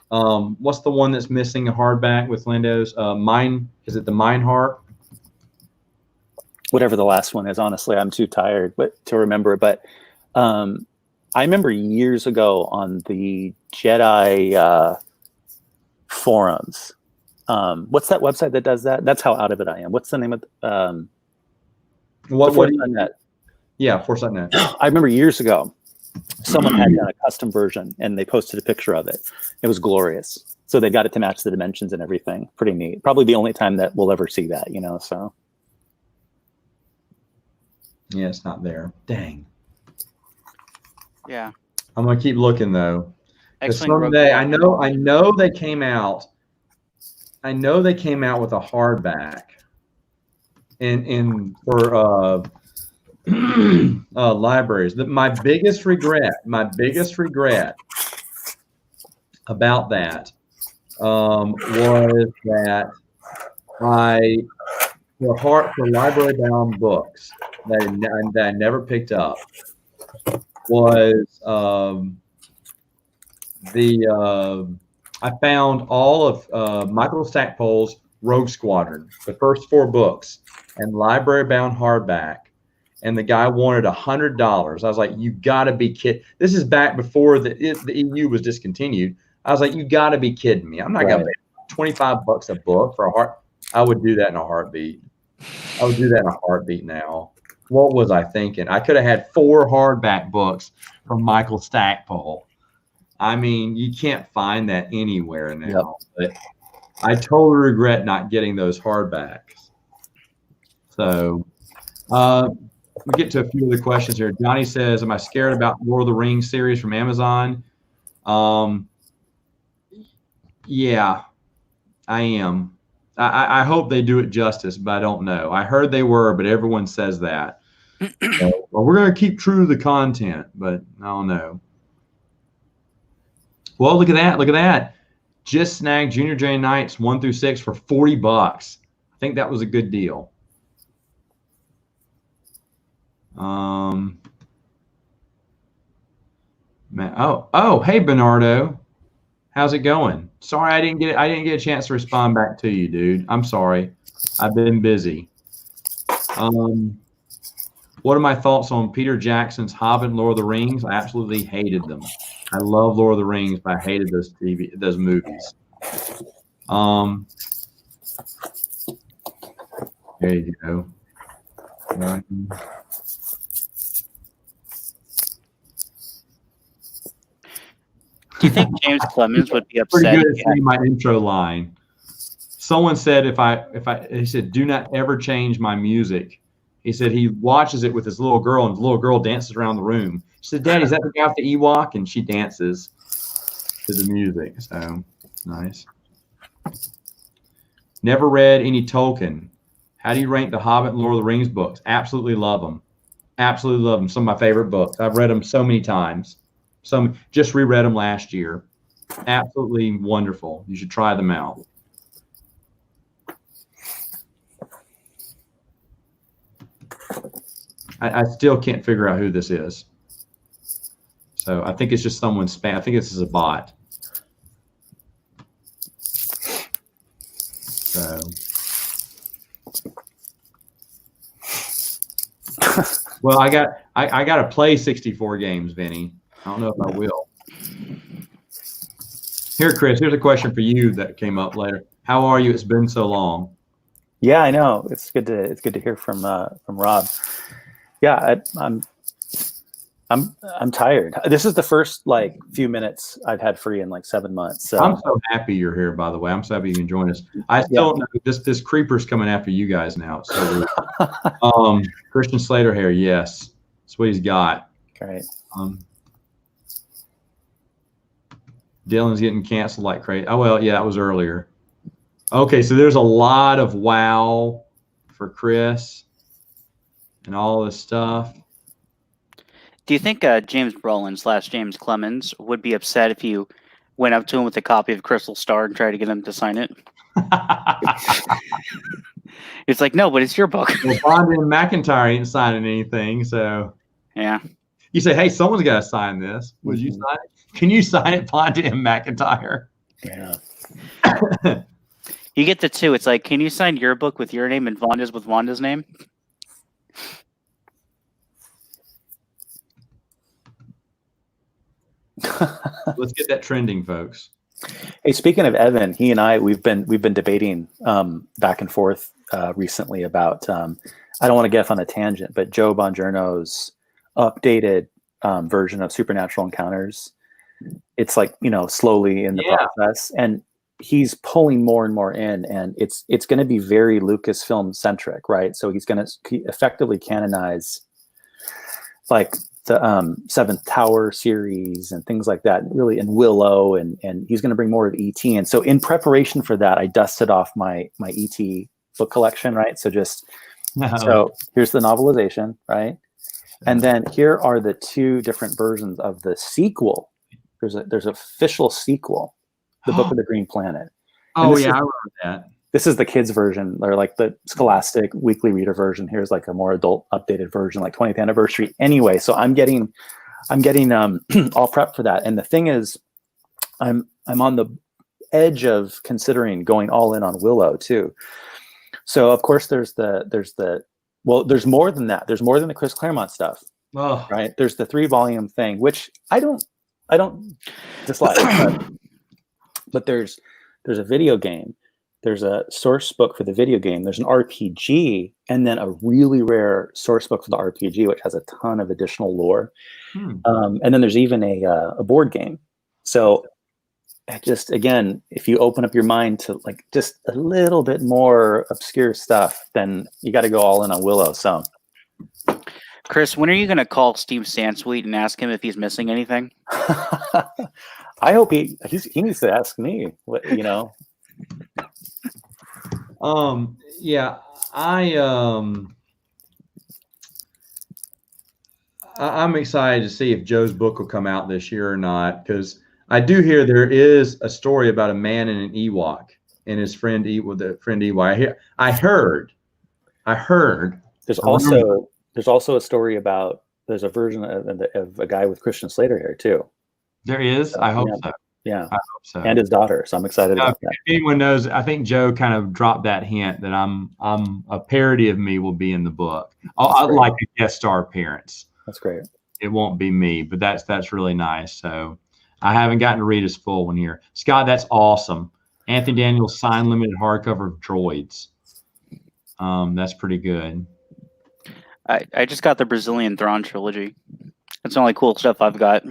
what's the one that's missing a hardback with Lando's Mine? Is it the Mine Heart? Whatever the last one is, honestly, I'm too tired to remember. But I remember years ago on the Jedi forums. What's that website that does that? That's how out of it I am. What's the name of Foresight.net? Yeah, Foresight.net. I remember years ago, someone had done a custom version and they posted a picture of it. It was glorious. So they got it to match the dimensions and everything. Pretty neat. Probably the only time that we'll ever see that, so. Yeah, it's not there. Dang. Yeah. I'm gonna keep looking though. Someday, I know they came out. I know they came out with a hardback, for libraries. My biggest regret about that was that for library bound books that I never picked up was I found all of Michael Stackpole's Rogue Squadron, the first 4 books, and library bound hardback, and the guy wanted $100. I was like, you gotta be kidding. This is back before the EU was discontinued. I was like, you gotta be kidding me. I'm not gonna pay $25 a book for a heart. I would do that in a heartbeat. I would do that in a heartbeat now. What was I thinking? I could have had 4 hardback books from Michael Stackpole. I mean, you can't find that anywhere now. But I totally regret not getting those hardbacks. So we get to a few of the questions here. Johnny says, am I scared about Lord of the Rings series from Amazon? Yeah, I am. I hope they do it justice, but I don't know. I heard they were, but everyone says that. So, well, we're going to keep true to the content, but I don't know. Well, look at that. Look at that. just snagged Junior J Knights 1 through 6 for $40. I think that was a good deal. Man, hey Bernardo, how's it going? Sorry, I didn't get a chance to respond back to you, dude. I'm sorry, I've been busy. What are my thoughts on Peter Jackson's Hobbit and Lord of the Rings? I absolutely hated them. I love Lord of the Rings, but I hated those movies. There you go. Do you think James Clemens would be Pretty upset? good at saying my intro line. Someone said he said, do not ever change my music. He said he watches it with his little girl, and the little girl dances around the room. She said, Daddy, is that the guy with the Ewok? And she dances to the music. So it's nice. Never read any Tolkien. How do you rank the Hobbit and Lord of the Rings books? Absolutely love them. Absolutely love them. Some of my favorite books. I've read them so many times. Just reread them last year. Absolutely wonderful. You should try them out. I still can't figure out who this is. So I think it's just someone's spam. I think this is a bot. So. Well, I got to play 64 games, Vinny. I don't know if I will. Here, Chris, here's a question for you that came up later. How are you? It's been so long. Yeah, I know. It's good to hear from Rob. Yeah, I'm tired. This is the first few minutes I've had free in 7 months. So I'm so happy you're here, by the way. I'm so happy you can join us. I still know this creeper's coming after you guys now. So Christian Slater here, yes. That's what he's got. Great. Dylan's getting canceled like crazy. Oh well, yeah, that was earlier. Okay, so there's a lot of wow for Chris and all this stuff. Do you think James Brolin / James Clemens would be upset if you went up to him with a copy of Crystal Star and tried to get him to sign it? It's like, no, but it's your book. Well, Bond and McIntyre ain't signing anything, so yeah. You say, hey, someone's got to sign this. Would you sign it? Can you sign it, Bond and McIntyre? Yeah. You get the two. It's like, can you sign your book with your name and Vonda's with Wanda's name? Let's get that trending, folks. Hey, speaking of Evan, he and I we've been debating back and forth recently about I don't want to get off on a tangent, but Joe Bongiorno's updated version of Supernatural Encounters. It's slowly in the process, and he's pulling more and more in, and it's going to be very Lucasfilm centric, right? So he's going to effectively canonize the Seventh Tower series and things like that, really, and Willow, and he's going to bring more of ET. And so in preparation for that, I dusted off my ET book collection, right? So so here's the novelization, right? And then here are the two different versions of the sequel. There's an official sequel, The Book of the Green Planet. Oh yeah, I remember that. This is the kids version, or the Scholastic weekly reader version. Here's a more adult updated version, 20th anniversary. Anyway, so I'm getting all prepped for that. And the thing is, I'm on the edge of considering going all in on Willow too. So of course there's more than that. There's more than the Chris Claremont stuff. Oh. Right? There's the 3-volume thing, which I don't dislike, but there's a video game. There's a source book for the video game. There's an RPG, and then a really rare source book for the RPG, which has a ton of additional lore. And then there's even a board game. So again, if you open up your mind to just a little bit more obscure stuff, then you got to go all in on Willow. So, Chris, when are you going to call Steve Sansweet and ask him if he's missing anything? I hope he needs to ask me. Yeah, I'm excited to see if Joe's book will come out this year or not, because I do hear there is a story about a man and an Ewok and his friend Ewok. I heard. There's also a story about there's a version of a guy with Christian Slater hair too. There is. I hope so. Yeah, I hope so. and his daughter. So I'm excited about that. If anyone knows, I think Joe kind of dropped that hint that I'm a parody of me will be in the book. I'd like a guest star appearance. That's great. It won't be me, but that's really nice. So I haven't gotten to read his full one here. Scott, that's awesome. Anthony Daniels signed limited hardcover of Droids. That's pretty good. I just got the Brazilian Thrawn trilogy. That's the only cool stuff I've got.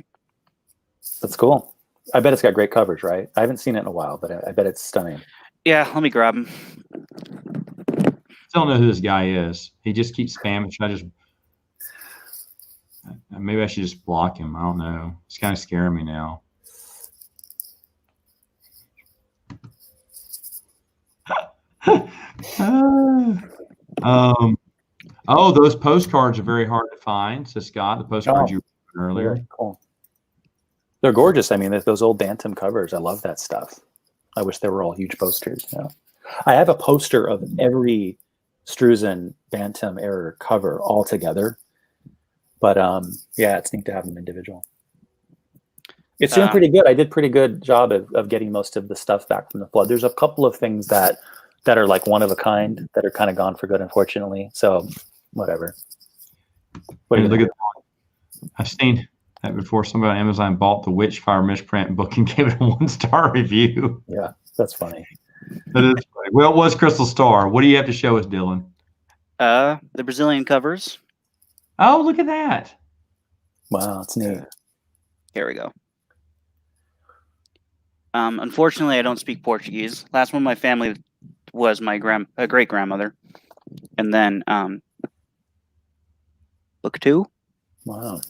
That's cool. I bet it's got great covers, right? I haven't seen it in a while, but I bet it's stunning. Yeah, let me grab them. Still don't know who this guy is. He just keeps spamming. Maybe I should just block him. I don't know. It's kind of scaring me now. Oh, those postcards are very hard to find. So Scott, the postcards you were earlier. Very cool. They're gorgeous. I mean, those old Bantam covers. I love that stuff. I wish they were all huge posters. Yeah. I have a poster of every Struzen Bantam era cover all together. But yeah, it's neat to have them individual. It's doing pretty good. I did pretty good job of getting most of the stuff back from the flood. There's a couple of things that are like one of a kind that are kind of gone for good, unfortunately. So whatever. Look at that. I've seen that before. Somebody on Amazon bought the Witchfire misprint book and gave it a 1-star review. Yeah, that's funny. That is funny. Well, it was Crystal Star. What do you have to show us, Dylan? The Brazilian covers. Oh, look at that. Wow, that's neat. Here we go. Unfortunately, I don't speak Portuguese. Last one in my family was my great grandmother, and then book 2. Wow.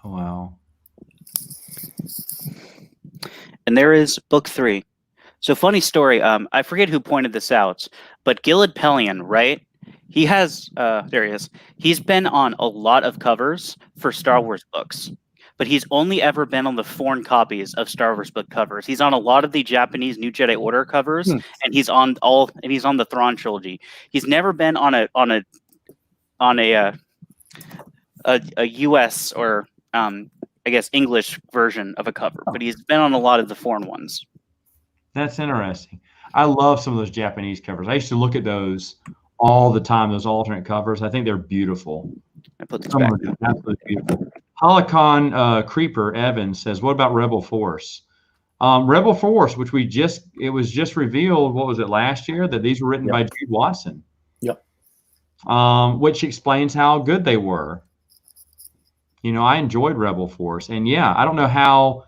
Oh, wow. And there is book 3. So funny story. I forget who pointed this out, but Gilad Pelion, right? He has there he is. He's been on a lot of covers for Star Wars books, but he's only ever been on the foreign copies of Star Wars book covers. He's on a lot of the Japanese New Jedi Order covers, and he's on the Thrawn trilogy. He's never been on a US or I guess English version of a cover, but he's been on a lot of the foreign ones. That's interesting. I love some of those Japanese covers. I used to look at those all the time, those alternate covers. I think they're beautiful. I put this back. Absolutely beautiful. Holocon Creeper Evans says, what about Rebel Force? Rebel Force, which it was just revealed, what was it, last year, that these were written by Jude Watson. Yep. Which explains how good they were. You know, I enjoyed Rebel Force. And yeah, I don't know how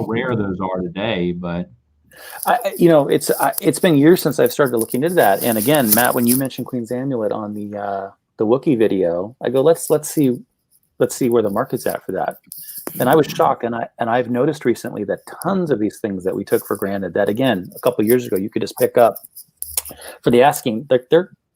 rare those are today, but it's been years since I've started looking into that. And again, Matt, when you mentioned Queen's Amulet on the Wookiee video, I go, let's see where the market's at for that. And I was shocked. And I've noticed recently that tons of these things that we took for granted, that again, a couple of years ago, you could just pick up for the asking,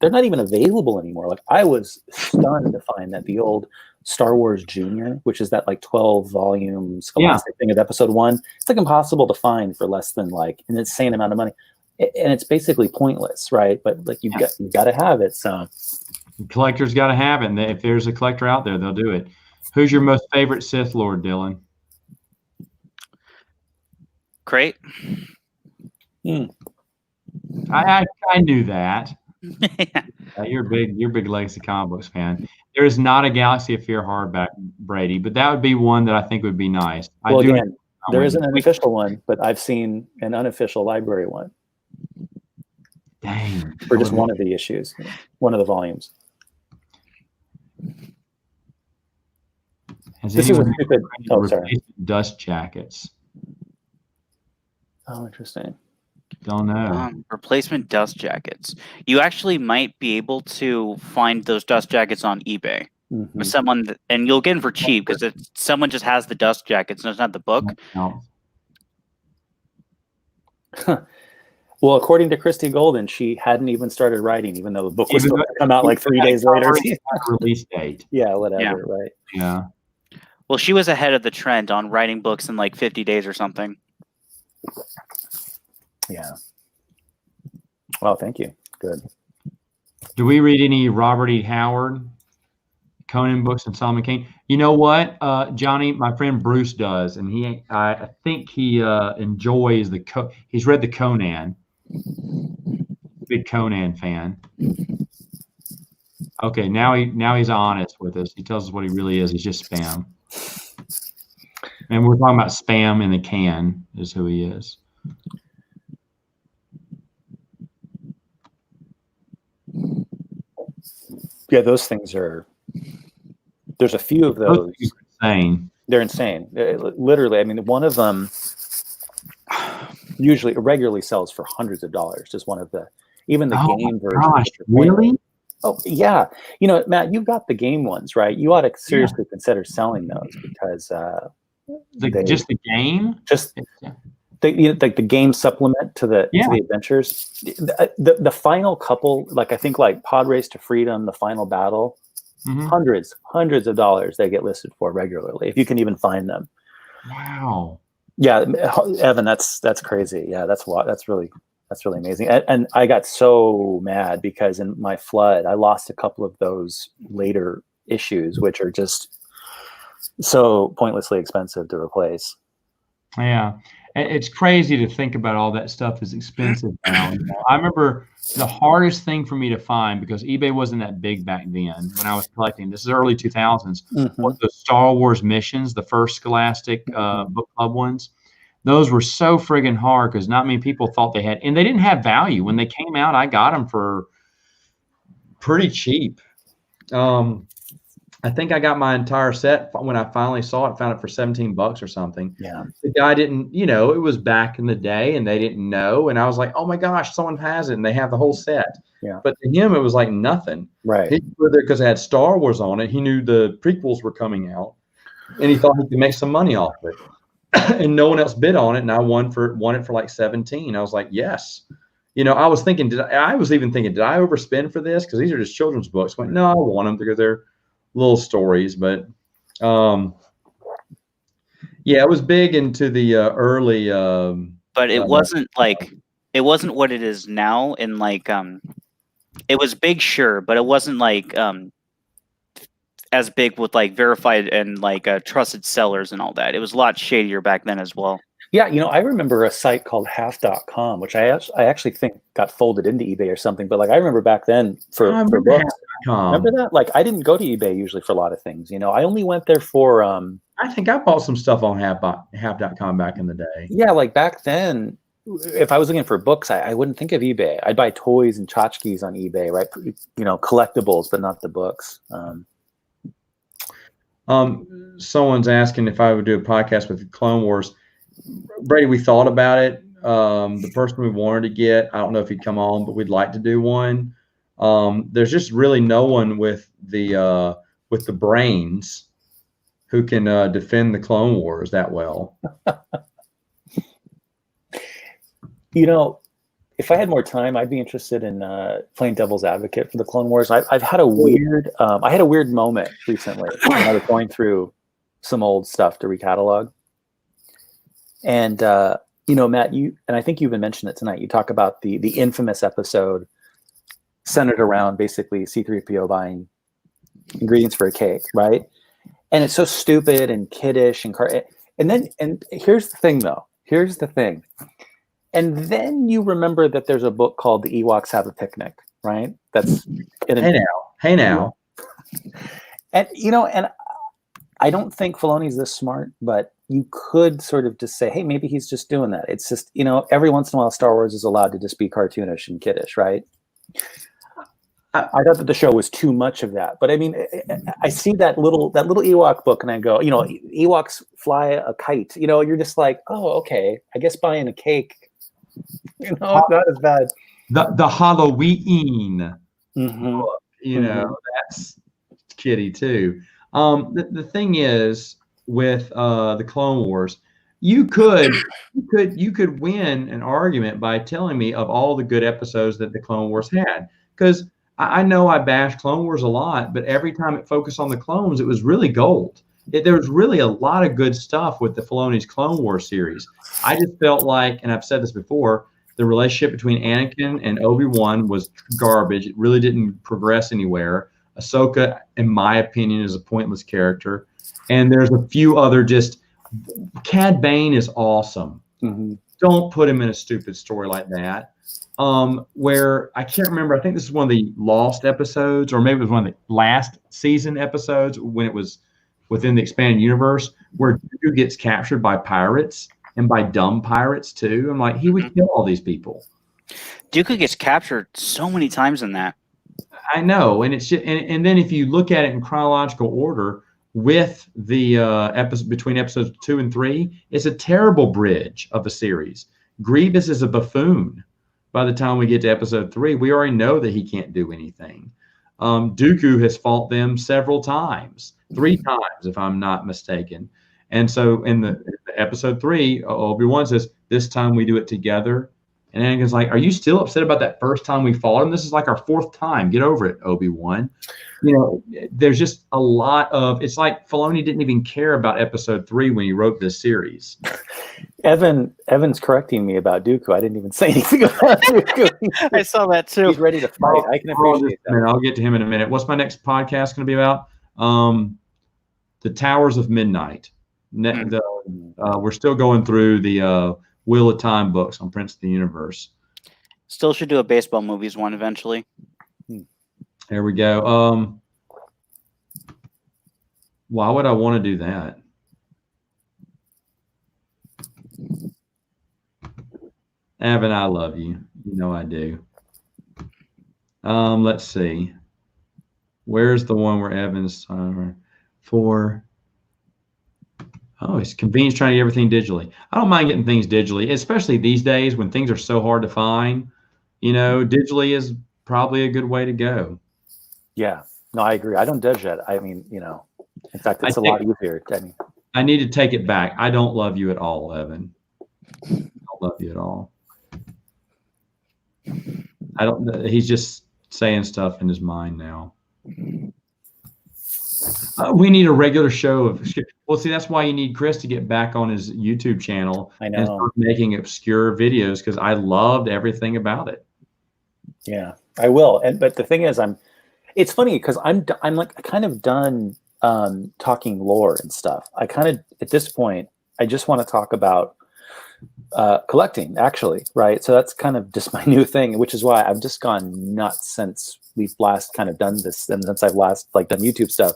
they're not even available anymore. Like, I was stunned to find that the old Star Wars Junior, which is that like 12-volume scholastic thing of Episode 1, it's like impossible to find for less than like an insane amount of money, and it's basically pointless, right? But like you've got to have it. So collectors got to have it, and if there's a collector out there, they'll do it. Who's your most favorite Sith Lord, Dylan? Crate. I knew that. You're a big Legacy comic books fan. There is not a Galaxy of Fear hardback, Brady, but that would be one that I think would be nice. Well, again, there isn't an official one, but I've seen an unofficial library one. Dang. For just one of the issues, one of the volumes. This is a stupid. Oh, sorry. Dust jackets. Oh, interesting. Don't know. Replacement dust jackets. You actually might be able to find those dust jackets on eBay. Mm-hmm. Or someone, and you'll get them for cheap because someone just has the dust jackets and it's not the book. No. Well, according to Christy Golden, she hadn't even started writing, even though the book was going to come out like 3 days later. Release date. Yeah, whatever, Yeah. right? Yeah. Well, she was ahead of the trend on writing books in like 50 days or something. Yeah. Well, thank you. Good. Do we read any Robert E. Howard, Conan books, and Solomon Kane? You know what, Johnny, my friend Bruce does, and I think he enjoys he's read the Conan. Big Conan fan. Okay, now he's honest with us. He tells us what he really is. He's just spam. And we're talking about spam in the can is who he is. Yeah, those things are. There's a few of those. Insane. They're insane. Literally, I mean, one of them regularly sells for hundreds of dollars. Just one of the even the game version. Gosh, really? Oh yeah. You know, Matt, you've got the game ones, right? You ought to seriously consider selling those because just the game. Just like the game supplement to the adventures. The final couple, like I think like Pod Race to Freedom, the final battle, hundreds of dollars they get listed for regularly, if you can even find them. Wow. Yeah, Evan, that's crazy. Yeah, that's really amazing. And I got so mad because in my flood, I lost a couple of those later issues, which are just so pointlessly expensive to replace. Yeah. It's crazy to think about all that stuff is expensive now. I remember the hardest thing for me to find, because eBay wasn't that big back then when I was collecting, this is early 2000s, was the Star Wars missions, the first Scholastic book club ones. Those were so friggin' hard because not many people thought they had, and they didn't have value. When they came out, I got them for pretty cheap. I think I got my entire set when I finally saw it, found it for $17 or something. Yeah. The guy didn't, it was back in the day and they didn't know. And I was like, oh my gosh, someone has it and they have the whole set. Yeah. But to him, it was like nothing. Right. He was there because it had Star Wars on it. He knew the prequels were coming out and he thought he could make some money off it. And no one else bid on it. And I won it for like 17. I was like, yes. I was thinking, did I overspend for this? Because these are just children's books. I went, no, I want them because they're little stories, but it was big into the early but it wasn't what it is now. And like it was big, sure, but it wasn't like as big with like verified and like trusted sellers and all that. It was a lot shadier back then as well. Yeah, I remember a site called half.com, which I actually think got folded into eBay or something. But like I remember back then for books. Remember that? Like I didn't go to eBay usually for a lot of things. I only went there for I think I bought some stuff on half.com back in the day. Yeah, like back then, if I was looking for books, I wouldn't think of eBay. I'd buy toys and tchotchkes on eBay, right? Collectibles, but not the books. Someone's asking if I would do a podcast with Clone Wars. Brady, we thought about it. The person we wanted to get, I don't know if he'd come on, but we'd like to do one. There's just really no one with the brains who can defend the Clone Wars that well. If I had more time, I'd be interested in playing devil's advocate for the Clone Wars. I've had a weird, moment recently when I was going through some old stuff to recatalog. And Matt, and I think you even mentioned it tonight. You talk about the infamous episode centered around basically C-3PO buying ingredients for a cake, right? And it's so stupid and kiddish and here's the thing, though. Here's the thing. And then you remember that there's a book called The Ewoks Have a Picnic, right? That's Hey now. And and I don't think Filoni's this smart, but you could sort of just say, hey, maybe he's just doing that. It's just, every once in a while Star Wars is allowed to just be cartoonish and kiddish, right? I thought that the show was too much of that. But I mean, I see that little Ewok book and I go, Ewoks fly a kite. You're just like, oh, okay. I guess buying a cake, it's not as bad. The Halloween book, that's kiddie too. The thing is with the Clone Wars, you could win an argument by telling me of all the good episodes that the Clone Wars had, because I know I bash Clone Wars a lot, but every time it focused on the clones, it was really gold. there was really a lot of good stuff with the Filoni's Clone Wars series. I just felt like, and I've said this before, the relationship between Anakin and Obi-Wan was garbage. It really didn't progress anywhere. Ahsoka, in my opinion, is a pointless character. And there's a few other just, Cad Bane is awesome. Mm-hmm. Don't put him in a stupid story like that. Where I can't remember, I think this is one of the lost episodes, or maybe it was one of the last season episodes when it was within the expanded universe, where Dooku gets captured by pirates and by dumb pirates too. I'm like, he would kill all these people. Dooku gets captured so many times in that. I know, and it's just, and then if you look at it in chronological order with the episode between episodes 2 and 3, it's a terrible bridge of the series. Grievous is a buffoon. By the time we get to episode 3, we already know that he can't do anything. Dooku has fought them several times, 3 times, if I'm not mistaken. And so in the episode 3, Obi-Wan says, "This time we do it together." And Anakin's like, "Are you still upset about that first time we fought him? This is like our 4th time. Get over it, Obi-Wan." You know, there's just a lot of, it's like Filoni didn't even care about episode 3 when he wrote this series. Evan's correcting me about Dooku. I didn't even say anything about Dooku. I saw that too. He's ready to fight. I can appreciate that. I'll get to him in a minute. What's my next podcast going to be about? The Towers of Midnight. We're still going through the Wheel of Time books on Prince of the Universe. Still should do a baseball movies one eventually. There we go. Why would I want to do that? Evan, I love you. You know I do. Let's see. Where's the one where Evan's for? Oh, it's convenient trying to get everything digitally. I don't mind getting things digitally, especially these days when things are so hard to find. You know, digitally is probably a good way to go. Yeah, no, I agree. I don't dodge that. I mean, you know, in fact, it's a lot easier. I need to take it back. I don't love you at all, Evan. I don't love you at all. I don't. He's just saying stuff in his mind now. We need a regular show of. Well, see, that's why you need Chris to get back on his YouTube channel and start making obscure videos, because I loved everything about it. Yeah, I will. But the thing is, it's funny because I'm like kind of done talking lore and stuff. I kind of, at this point, I just want to talk about collecting, actually, right? So that's kind of just my new thing, which is why I've just gone nuts since we've last kind of done this, and since I've last like done YouTube stuff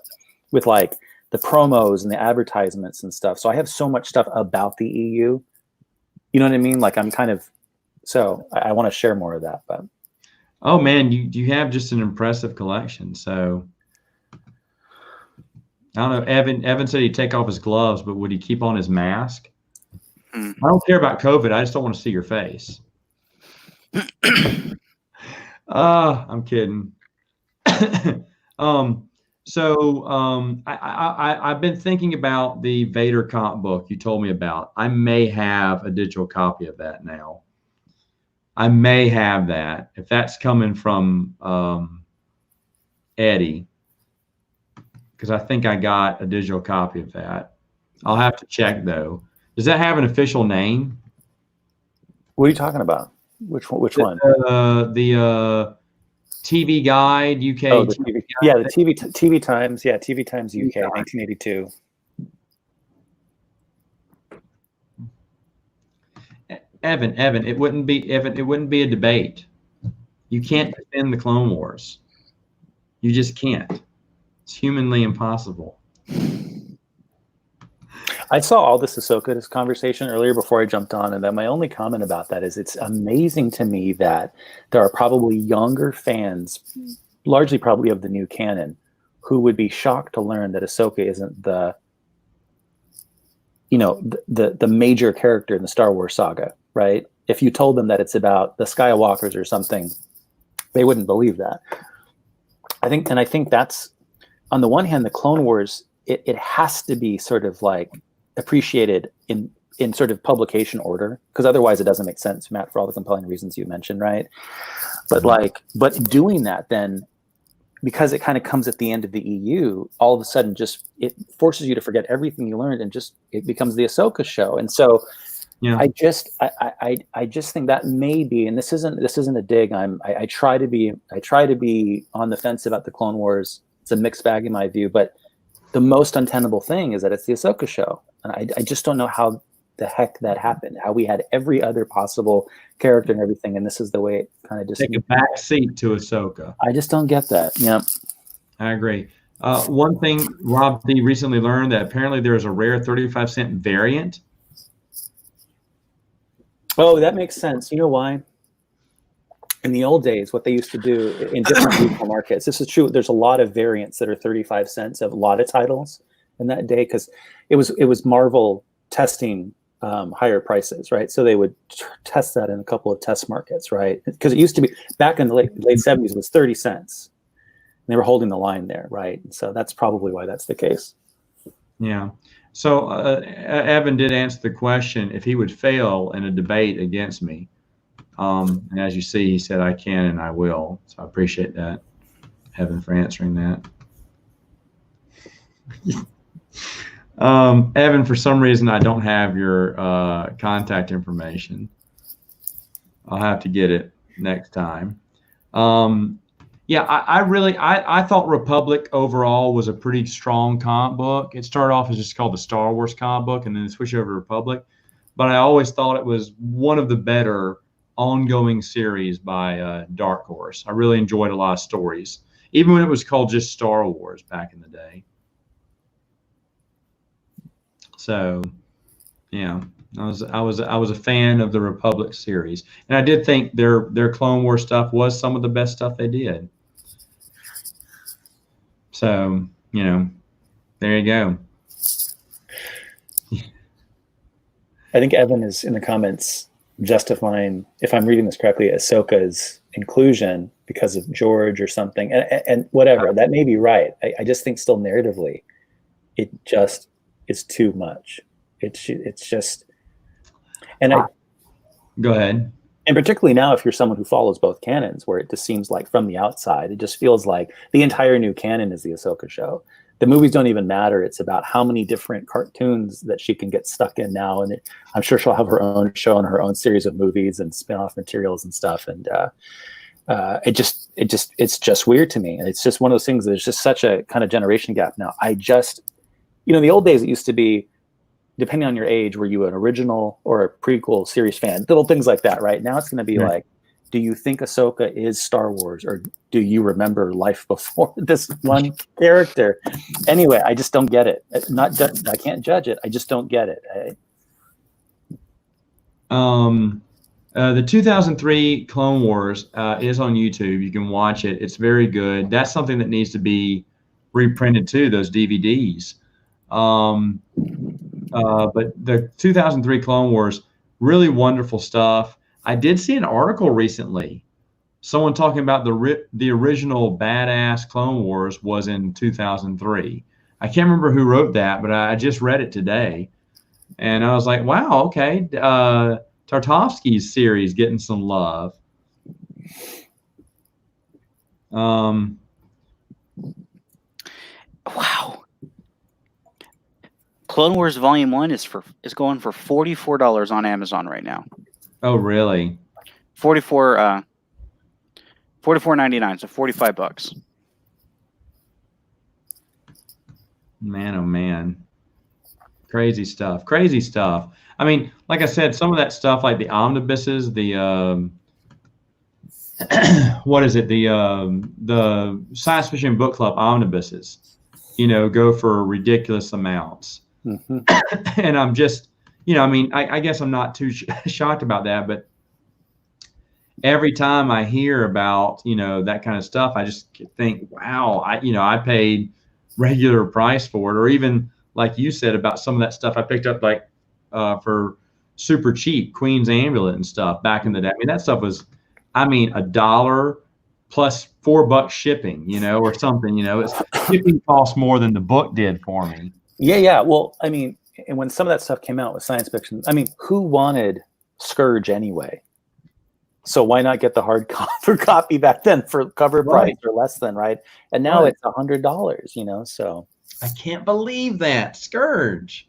with like the promos and the advertisements and stuff. So I have so much stuff about the EU. You know what I mean? Like I'm kind of, so I want to share more of that, but. Oh man, you have just an impressive collection. So I don't know. Evan said he'd take off his gloves, but would he keep on his mask? I don't care about COVID. I just don't want to see your face. I'm kidding. I've been thinking about the Vader comp book you told me about. I may have a digital copy of that now. I may have that if that's coming from Eddie, because I think I got a digital copy of that. I'll have to check though. Does that have an official name? What are you talking about? Which one? The TV Guide UK. Oh, the TV, yeah, the TV Times. Yeah, TV Times UK, 1982. Evan, it wouldn't be a debate. You can't defend the Clone Wars. You just can't. It's humanly impossible. I saw all this Ahsoka conversation earlier before I jumped on, and then my only comment about that is it's amazing to me that there are probably younger fans, largely probably of the new canon, who would be shocked to learn that Ahsoka isn't the major character in the Star Wars saga, right? If you told them that it's about the Skywalkers or something, they wouldn't believe that. I think that's, on the one hand, the Clone Wars, it has to be sort of like appreciated in sort of publication order, because otherwise it doesn't make sense, Matt, for all the compelling reasons you mentioned, right? But doing that then because it kind of comes at the end of the EU, all of a sudden just it forces you to forget everything you learned, and just it becomes the Ahsoka show. And so Yeah. I just think that may be, and this isn't a dig. I try to be on the fence about the Clone Wars. It's a mixed bag in my view, but the most untenable thing is that it's the Ahsoka show, and I just don't know how the heck that happened. How we had every other possible character and everything, and this is the way it kind of just Take a back seat to Ahsoka. I just don't get that. Yeah. I agree. One thing Rob D recently learned that apparently there is a rare 35-cent variant. Oh, that makes sense. You know why? In the old days, what they used to do in different retail markets, this is true. There's a lot of variants that are 35 cents of a lot of titles in that day, because it was Marvel testing higher prices, right? So they would test that in a couple of test markets, right? Because it used to be back in the late 70s, it was 30 cents. And they were holding the line there, right? And so that's probably why that's the case. Yeah. So Evan did answer the question if he would fail in a debate against me. And as you see, he said, I can and I will. So I appreciate that, Evan, for answering that. Evan, for some reason, I don't have your contact information. I'll have to get it next time. Yeah, I thought Republic overall was a pretty strong comic book. It started off as just called the Star Wars comic book, and then it switched over to Republic. But I always thought it was one of the better ongoing series by Dark Horse. I really enjoyed a lot of stories, even when it was called just Star Wars back in the day. So, yeah, I was a fan of the Republic series, and I did think their Clone Wars stuff was some of the best stuff they did. So, you know, there you go. I think Evan is in the comments justifying, if I'm reading this correctly, Ahsoka's inclusion because of George or something, and whatever. That may be right. I just think still narratively, it just is too much. It's just, and Go ahead. And particularly now, if you're someone who follows both canons, where it just seems like from the outside, it just feels like the entire new canon is the Ahsoka show. The movies don't even matter. It's about how many different cartoons that she can get stuck in now. And I'm sure she'll have her own show and her own series of movies and spin-off materials and stuff. And it's just weird to me. And it's just one of those things. There's just such a kind of generation gap now. In the old days, it used to be, depending on your age, were you an original or a prequel series fan? Little things like that, right? Now it's going to be like, do you think Ahsoka is Star Wars, or do you remember life before this one character? Anyway, I just don't get it. I can't judge it. I just don't get it. The 2003 Clone Wars is on YouTube. You can watch it. It's very good. That's something that needs to be reprinted too, those DVDs. But the 2003 Clone Wars, really wonderful stuff. I did see an article recently, someone talking about the original badass Clone Wars was in 2003. I can't remember who wrote that, but I just read it today, and I was like, wow, okay. Tartakovsky's series getting some love. Wow. Clone Wars Volume 1 is going for $44 on Amazon right now. Oh, really? $44.99, so $45. Man, oh man. Crazy stuff. Crazy stuff. I mean, like I said, some of that stuff like the omnibuses, the what is it? The Science Fiction Book Club omnibuses, go for ridiculous amounts. Mm-hmm. And I'm just, I mean, I guess I'm not too shocked about that, but every time I hear about, that kind of stuff, I just think, wow, I paid regular price for it. Or even like you said about some of that stuff I picked up like for super cheap, Queen's Amulet and stuff back in the day. I mean, that stuff was, $1 plus $4 shipping, or something, shipping costs more than the book did for me. Yeah. Well, I mean, and when some of that stuff came out with science fiction, who wanted Scourge anyway? So why not get the hardcover copy back then for cover price or less than, right? And now it's $100, you know, so. I can't believe that. Scourge,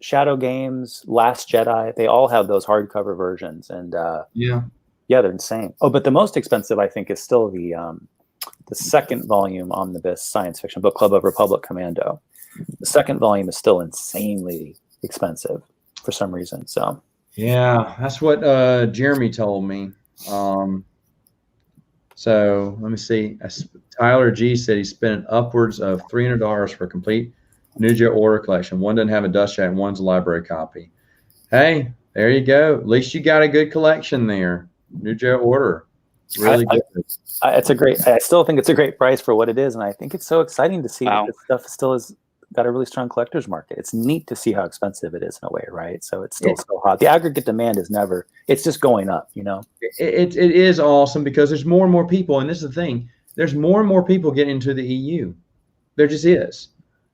Shadow Games, Last Jedi, they all have those hardcover versions. And yeah, they're insane. Oh, but the most expensive, I think, is still the second volume omnibus science fiction book club of Republic Commando. The second volume is still insanely expensive for some reason. So yeah, that's what Jeremy told me. So let me see. Tyler G said he spent upwards of $300 for a complete Nuja order collection. One doesn't have a dust jacket, one's a library copy. Hey, there you go. At least you got a good collection there. Nuja order. Really good. It's a great. I still think it's a great price for what it is, and I think it's so exciting to see that this stuff still has got a really strong collector's market. It's neat to see how expensive it is in a way, right? So it's still so hot. The aggregate demand is never. It's just going up, you know. It is awesome because there's more and more people, and this is the thing. There's more and more people getting into the EU. There just is.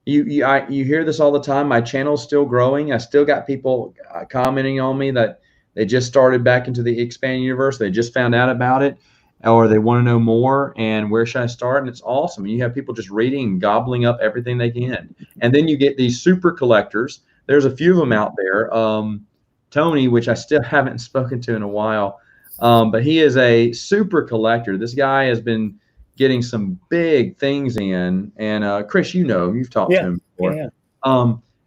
You hear this all the time. My channel's still growing. I still got people commenting on me that they just started back into the expanding universe. They just found out about it, or they want to know more. And where should I start? And it's awesome. You have people just reading and gobbling up everything they can. And then you get these super collectors. There's a few of them out there. Tony, which I still haven't spoken to in a while, but he is a super collector. This guy has been getting some big things in, and Chris, you know, you've talked to him before.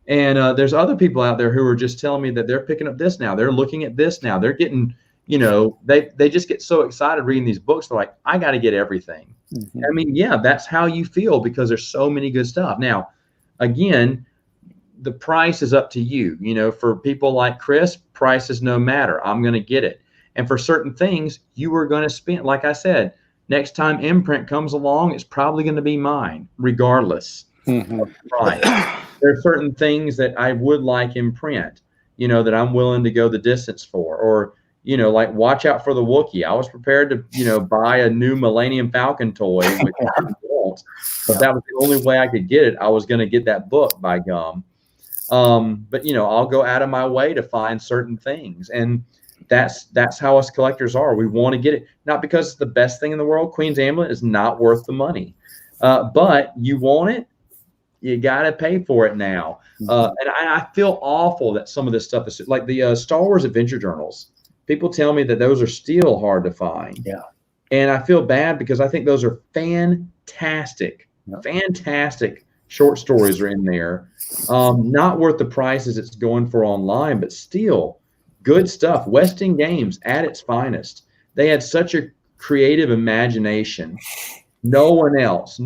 And there's other people out there who are just telling me that they're picking up this now. They're looking at this now. They're getting, you know, they just get so excited reading these books. They're like, I got to get everything. I mean, yeah, that's how you feel because there's so many good stuff. Now, again, the price is up to you. You know, for people like Chris, price is no matter. I'm going to get it. And for certain things, you are going to spend, like I said, next time imprint comes along, it's probably going to be mine, regardless of the price. There are certain things that I would like in print, you know, that I'm willing to go the distance for. Or, you know, like watch out for the Wookiee. I was prepared to, you know, buy a new Millennium Falcon toy, which I didn't want, but that was the only way I could get it. I was going to get that book, by gum. But, you know, I'll go out of my way to find certain things. And that's how us collectors are. We want to get it, not because it's the best thing in the world. Queen's Amulet is not worth the money, but you want it, you got to pay for it now. And I feel awful that some of this stuff is like the Star Wars Adventure Journals. People tell me that those are still hard to find. Yeah. And I feel bad because I think those are fantastic, fantastic short stories are in there. Not worth the prices it's going for online, but still good stuff. Westing Games at its finest. They had such a creative imagination. No one else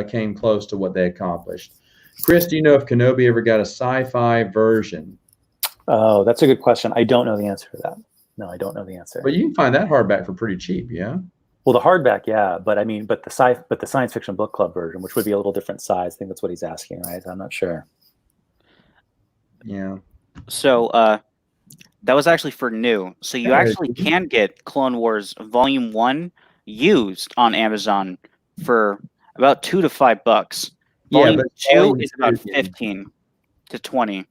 came close to what they accomplished. Chris, do you know if Kenobi ever got a sci-fi version? Oh, that's a good question. I don't know the answer to that. No, I don't know the answer. But you can find that hardback for pretty cheap, yeah? Well, the hardback, yeah, but I mean, but the science fiction book club version, which would be a little different size. I think that's what he's asking, right? I'm not sure. Yeah. So that was actually for new. So you actually can get Clone Wars Volume 1 used on Amazon for about $2 to $5. Volume 2 is about 15 to 20.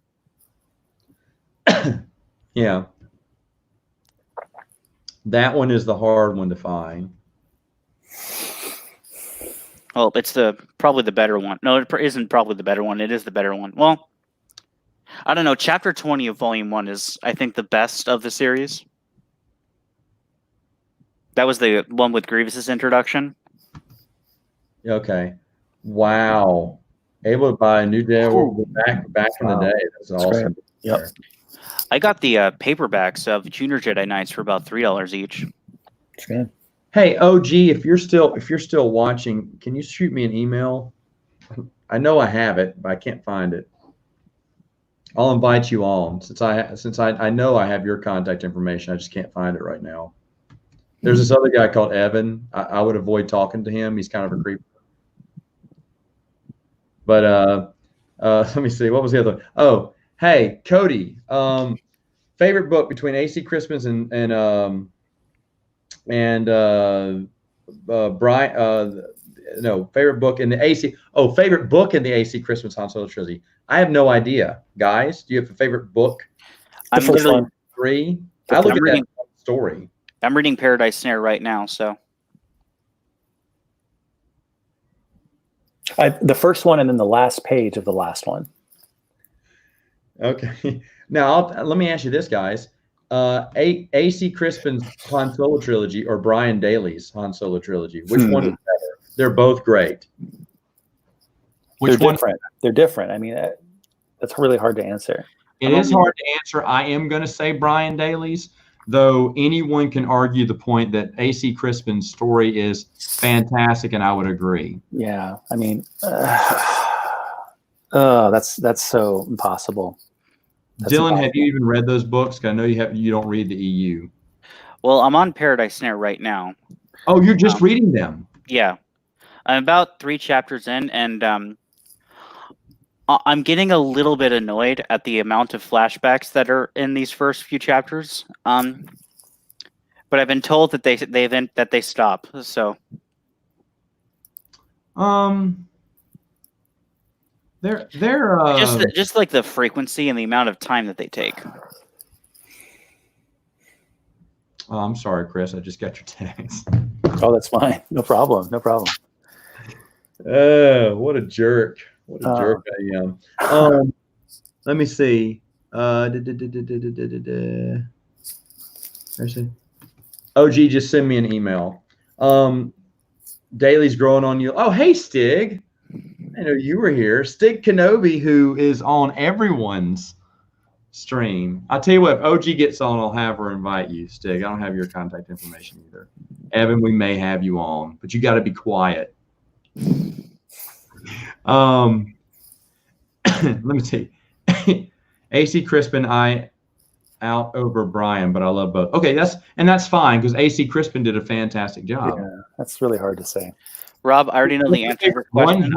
Yeah. That one is the hard one to find. Oh, it's probably the better one. No, it isn't probably the better one. It is the better one. Well, I don't know. Chapter 20 of Volume 1 is, I think, the best of the series. That was the one with Grievous's introduction. Okay. Wow. Able to buy a new day back in the day. That's awesome. Yep. I got the paperbacks of Junior Jedi Knights for about $3 each. That's good. Hey, OG, if you're still watching, can you shoot me an email? I know I have it, but I can't find it. I'll invite you on since I know I have your contact information. I just can't find it right now. There's this other guy called Evan. I would avoid talking to him. He's kind of a creep. But let me see. What was the other one? Oh, hey, Cody. Favorite book between AC Christmas and Brian. No, favorite book in the AC. Oh, favorite book in the AC Christmas Han Solo trilogy. I have no idea, guys. Do you have a favorite book? I'm literally 3. I look at that story. I'm reading Paradise Snare right now, so. The first one and then the last page of the last one. Okay. Now, let me ask you this, guys. A.C. Crispin's Han Solo trilogy or Brian Daly's Han Solo trilogy? Which one is better? They're both great. Which They're one? different. They're different. I mean, that's really hard to answer. It is hard to answer. I am going to say Brian Daly's, though anyone can argue the point that A.C. Crispin's story is fantastic, and I would agree. Yeah, I mean, that's so impossible. That's Dylan, impossible. have you even read those books? 'Cause I know you don't read the EU. Well, I'm on Paradise Snare right now. Oh, you're just reading them. Yeah. I'm about 3 chapters in, and I'm getting a little bit annoyed at the amount of flashbacks that are in these first few chapters. But I've been told that they stop. So They're just like the frequency and the amount of time that they take. Oh, I'm sorry, Chris. I just got your text. Oh, that's fine. No problem. No problem. What a jerk. What a jerk I am. Let me see. OG just send me an email. Daly's growing on you. Oh, hey, Stig. I know you were here. Stig Kenobi, who is on everyone's stream. I'll tell you what, if OG gets on, I'll have her invite you, Stig. I don't have your contact information either. Evan, we may have you on, but you got to be quiet. Let me see. AC Crispin, I out over Brian, but I love both. Okay, that's fine because AC Crispin did a fantastic job. Yeah, that's really hard to say. Rob, I already know the answer to your question.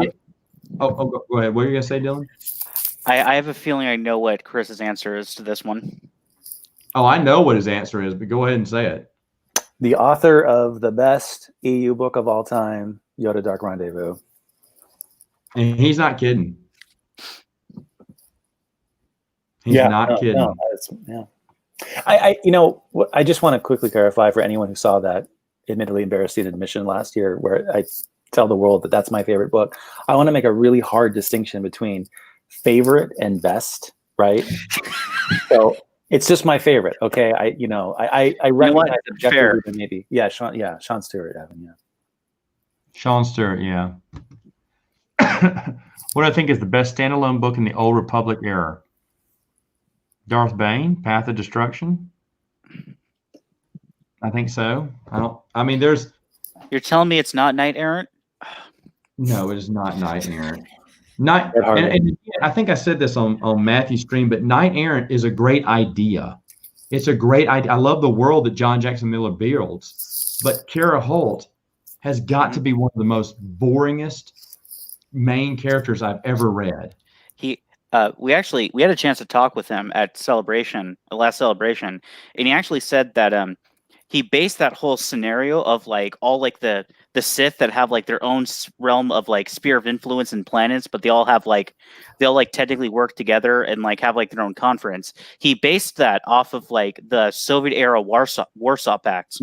Go ahead. What are you gonna say, Dylan? I have a feeling I know what Chris's answer is to this one. Oh, I know what his answer is, but go ahead and say it. The author of the best EU book of all time, Yoda Dark Rendezvous. And he's not kidding. He's not kidding. No, yeah. I just want to quickly clarify for anyone who saw that admittedly embarrassing admission last year where I tell the world that that's my favorite book. I want to make a really hard distinction between favorite and best, right? So it's just my favorite. Okay. I recognize fair. Maybe. Yeah. Sean Stewart, Evan. Yeah. Sean Stewart. Yeah. What I think is the best standalone book in the Old Republic era. Darth Bane, Path of Destruction. I think so. You're telling me it's not Knight Errant? No, it is not Knight Errant. And I think I said this on Matthew's stream, but Knight Errant is a great idea. It's a great idea. I love the world that John Jackson Miller builds, but Kara Holt has got to be one of the most boringest main characters I've ever read. We had a chance to talk with him at last celebration, and he actually said that he based that whole scenario of like all like the Sith that have like their own realm of like sphere of influence and planets, but they all technically work together and like have like their own conference. He based that off of like the Soviet era Warsaw Pact.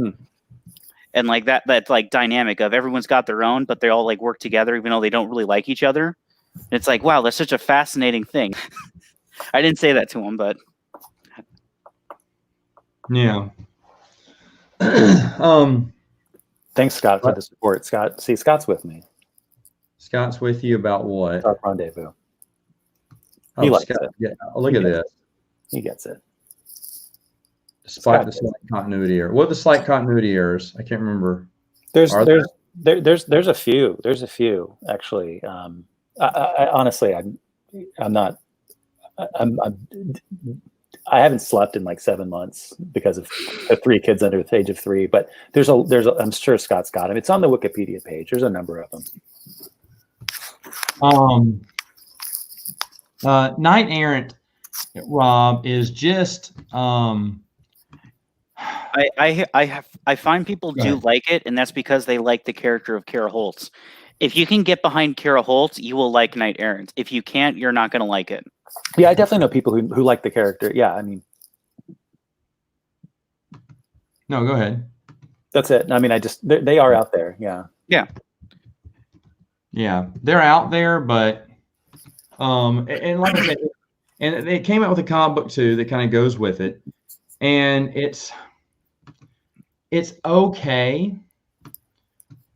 And like that like dynamic of everyone's got their own, but they all like work together even though they don't really like each other. It's like, wow, that's such a fascinating thing. I didn't say that to him, but yeah. Thanks, Scott, for the support. Scott, see, Scott's with me. Scott's with you about what? Dark Rendezvous. Oh, He likes Scott, it. yeah, look at this. He gets it. Despite the slight continuity error. What are the slight continuity errors? I can't remember. There's a few. There's a few actually. I honestly, I haven't slept in like 7 months because of 3 kids under the age of 3. But I'm sure Scott's got them. It's on the Wikipedia page. There's a number of them. Knight Errant, Rob, is just. I find people do like it, and that's because they like the character of Kara Holtz. If you can get behind Kara Holtz, you will like Knight Errant. If you can't, you're not going to like it. Yeah, I definitely know people who like the character. Yeah, I mean, No, go ahead. That's it. I mean, they are out there. Yeah. Yeah, they're out there, but and like I said, and they came out with a comic book too that kind of goes with it, and it's okay,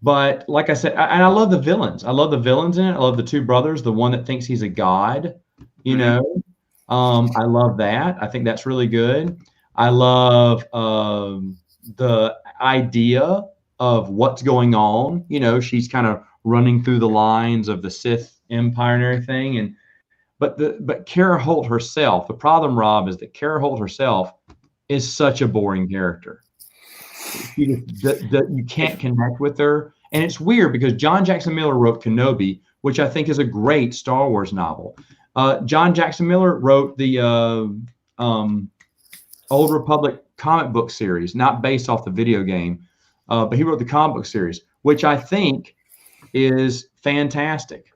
but like I said, and I love the villains. I love the villains in it. I love the two brothers, the one that thinks he's a god, you know. I love that. I think that's really good. I love the idea of what's going on. You know, she's kind of running through the lines of the Sith Empire and everything. But Kara Holt herself, the problem, Rob, is that Kara Holt herself is such a boring character. You can't connect with her. And it's weird because John Jackson Miller wrote Kenobi, which I think is a great Star Wars novel. John Jackson Miller wrote the Old Republic comic book series, not based off the video game, but he wrote the comic book series, which I think is fantastic.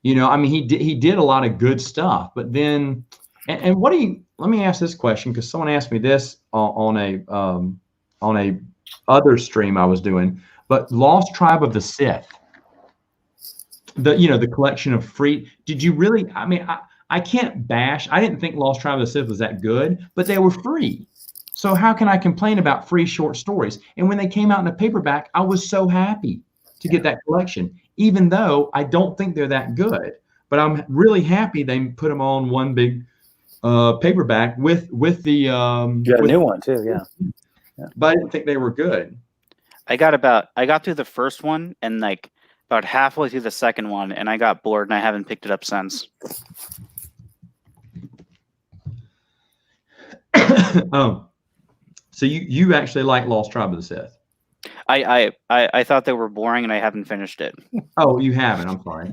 You know, I mean, he did a lot of good stuff, but then, and what do you? Let me ask this question because someone asked me this on a other stream I was doing. But Lost Tribe of the Sith, the collection of free. Did you really? I mean, I can't bash. I didn't think Lost Tribe of the Sith was that good, but they were free. So how can I complain about free short stories? And when they came out in a paperback, I was so happy to get that collection, even though I don't think they're that good. But I'm really happy they put them on one big paperback with the you got a new one too, yeah. But I didn't think they were good. I got through the first one and like about halfway through the second one, and I got bored and I haven't picked it up since. So you actually like Lost Tribe of the Sith? I thought they were boring and I haven't finished it. Oh, you haven't? I'm sorry.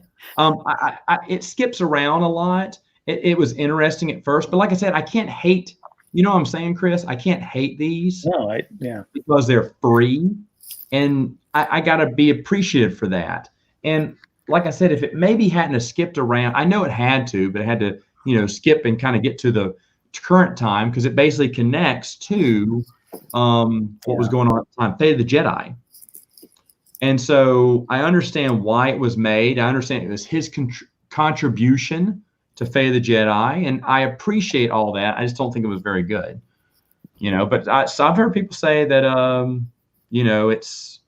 It skips around a lot. It was interesting at first, but like I said, I can't hate. You know what I'm saying, Chris? I can't hate these. No, because they're free, and I got to be appreciative for that. And like I said, if it maybe hadn't have skipped around, I know it had to, but it had to, skip and kind of get to the current time because it basically connects to what was going on at the time, Fate of the Jedi. And so I understand why it was made. I understand it was his contribution to Fate of the Jedi, and I appreciate all that. I just don't think it was very good, But I've heard people say that, it's,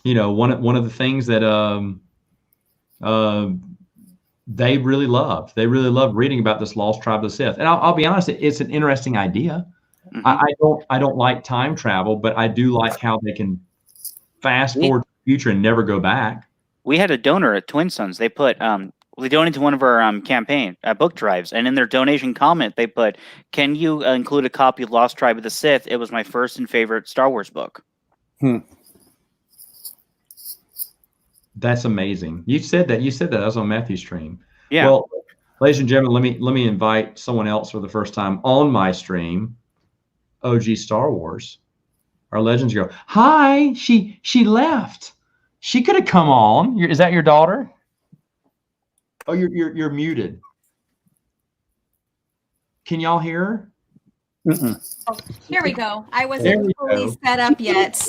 one of the things that they really loved. They really loved reading about this Lost Tribe of the Sith. And I'll be honest, it's an interesting idea. Mm-hmm. I don't like time travel, but I do like how they can fast forward to the future and never go back. We had a donor at Twin Sons. They put they donated to one of our campaign book drives, and in their donation comment, they put, "Can you include a copy of Lost Tribe of the Sith? It was my first and favorite Star Wars book." That's amazing. You said that. That was on Matthew's stream. Yeah. Well, ladies and gentlemen, let me invite someone else for the first time on my stream. OG Star Wars, our Legends girl. Hi. She left. She could have come on. Is that your daughter? Oh, you're muted. Can y'all hear her? Oh, here we go. I wasn't fully set up yet.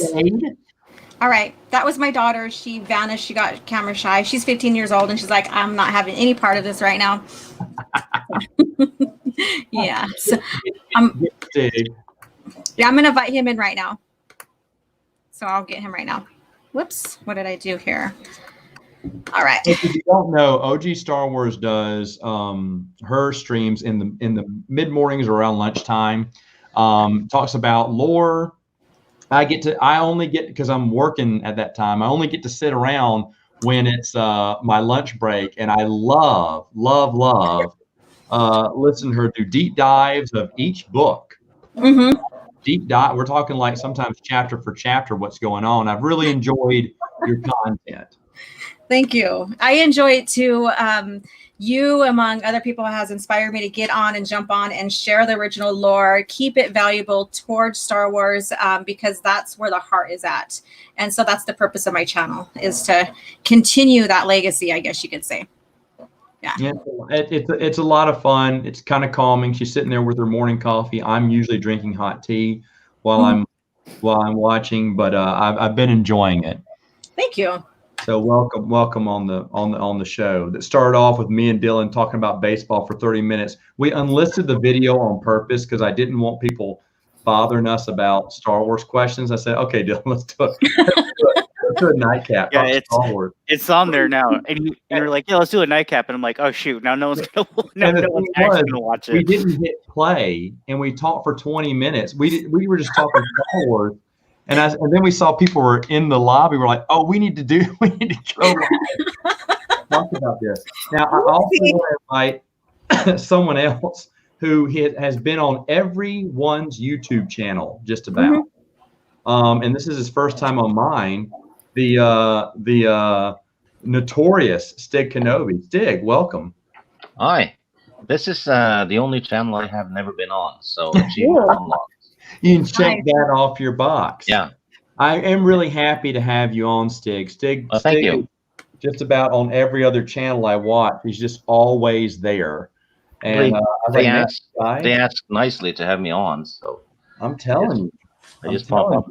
All right. That was my daughter. She vanished. She got camera shy. She's 15 years old, and she's like, I'm not having any part of this right now. Yeah. So, I'm going to invite him in right now. So I'll get him right now. Whoops. What did I do here? All right. If you don't know, OG Star Wars does her streams in the mid mornings or around lunchtime. Talks about lore. I only get because I'm working at that time. I only get to sit around when it's my lunch break, and I love listen to her do deep dives of each book. Mm-hmm. Deep dive. We're talking like sometimes chapter for chapter what's going on. I've really enjoyed your content. Thank you. I enjoy it too. You, among other people, has inspired me to get on and jump on and share the original lore, keep it valuable towards Star Wars, because that's where the heart is at. And so that's the purpose of my channel, is to continue that legacy, I guess you could say. Yeah. It's a lot of fun. It's kind of calming. She's sitting there with her morning coffee. I'm usually drinking hot tea. while I'm watching, but I've been enjoying it. Thank you. So welcome on the show. That started off with me and Dylan talking about baseball for 30 minutes. We unlisted the video on purpose because I didn't want people bothering us about Star Wars questions. I said, okay, Dylan, let's do it. Let's do a nightcap. Yeah, Star Wars. it's on there now, and you're like, yeah, let's do a nightcap, and I'm like, oh shoot, now no one's gonna watch it. We didn't hit play, and we talked for 20 minutes. We were just talking Star Wars. And then we saw people were in the lobby. We're like, oh, we need to go talk about this. Now, I also want to invite someone else who has been on everyone's YouTube channel, just about. And this is his first time on mine. The notorious Stig Kenobi. Stig, welcome. Hi. This is the only channel I have never been on. So achievement unlocked. You can check that off your box. Yeah. I am really happy to have you on, Stig. Stig, thank you. Just about on every other channel I watch, he's just always there. And they asked nicely to have me on, so I'm telling you. I just pop up.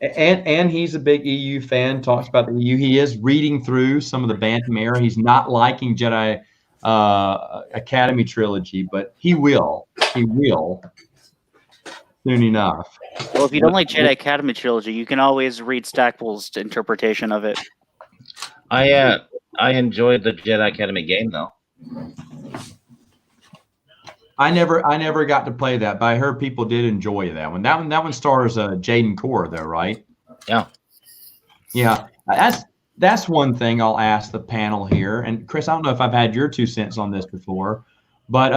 And he's a big EU fan. Talks about the EU. He is reading through some of the Bantam era. He's not liking Jedi Academy trilogy, but he will. He will. Soon enough. Well, if you don't like Jedi Academy trilogy, you can always read Stackpole's interpretation of it. I enjoyed the Jedi Academy game though. I never got to play that, but I heard people did enjoy that one. That one stars Jaden Core though, right? Yeah. Yeah. That's one thing I'll ask the panel here. And Chris, I don't know if I've had your 2 cents on this before, but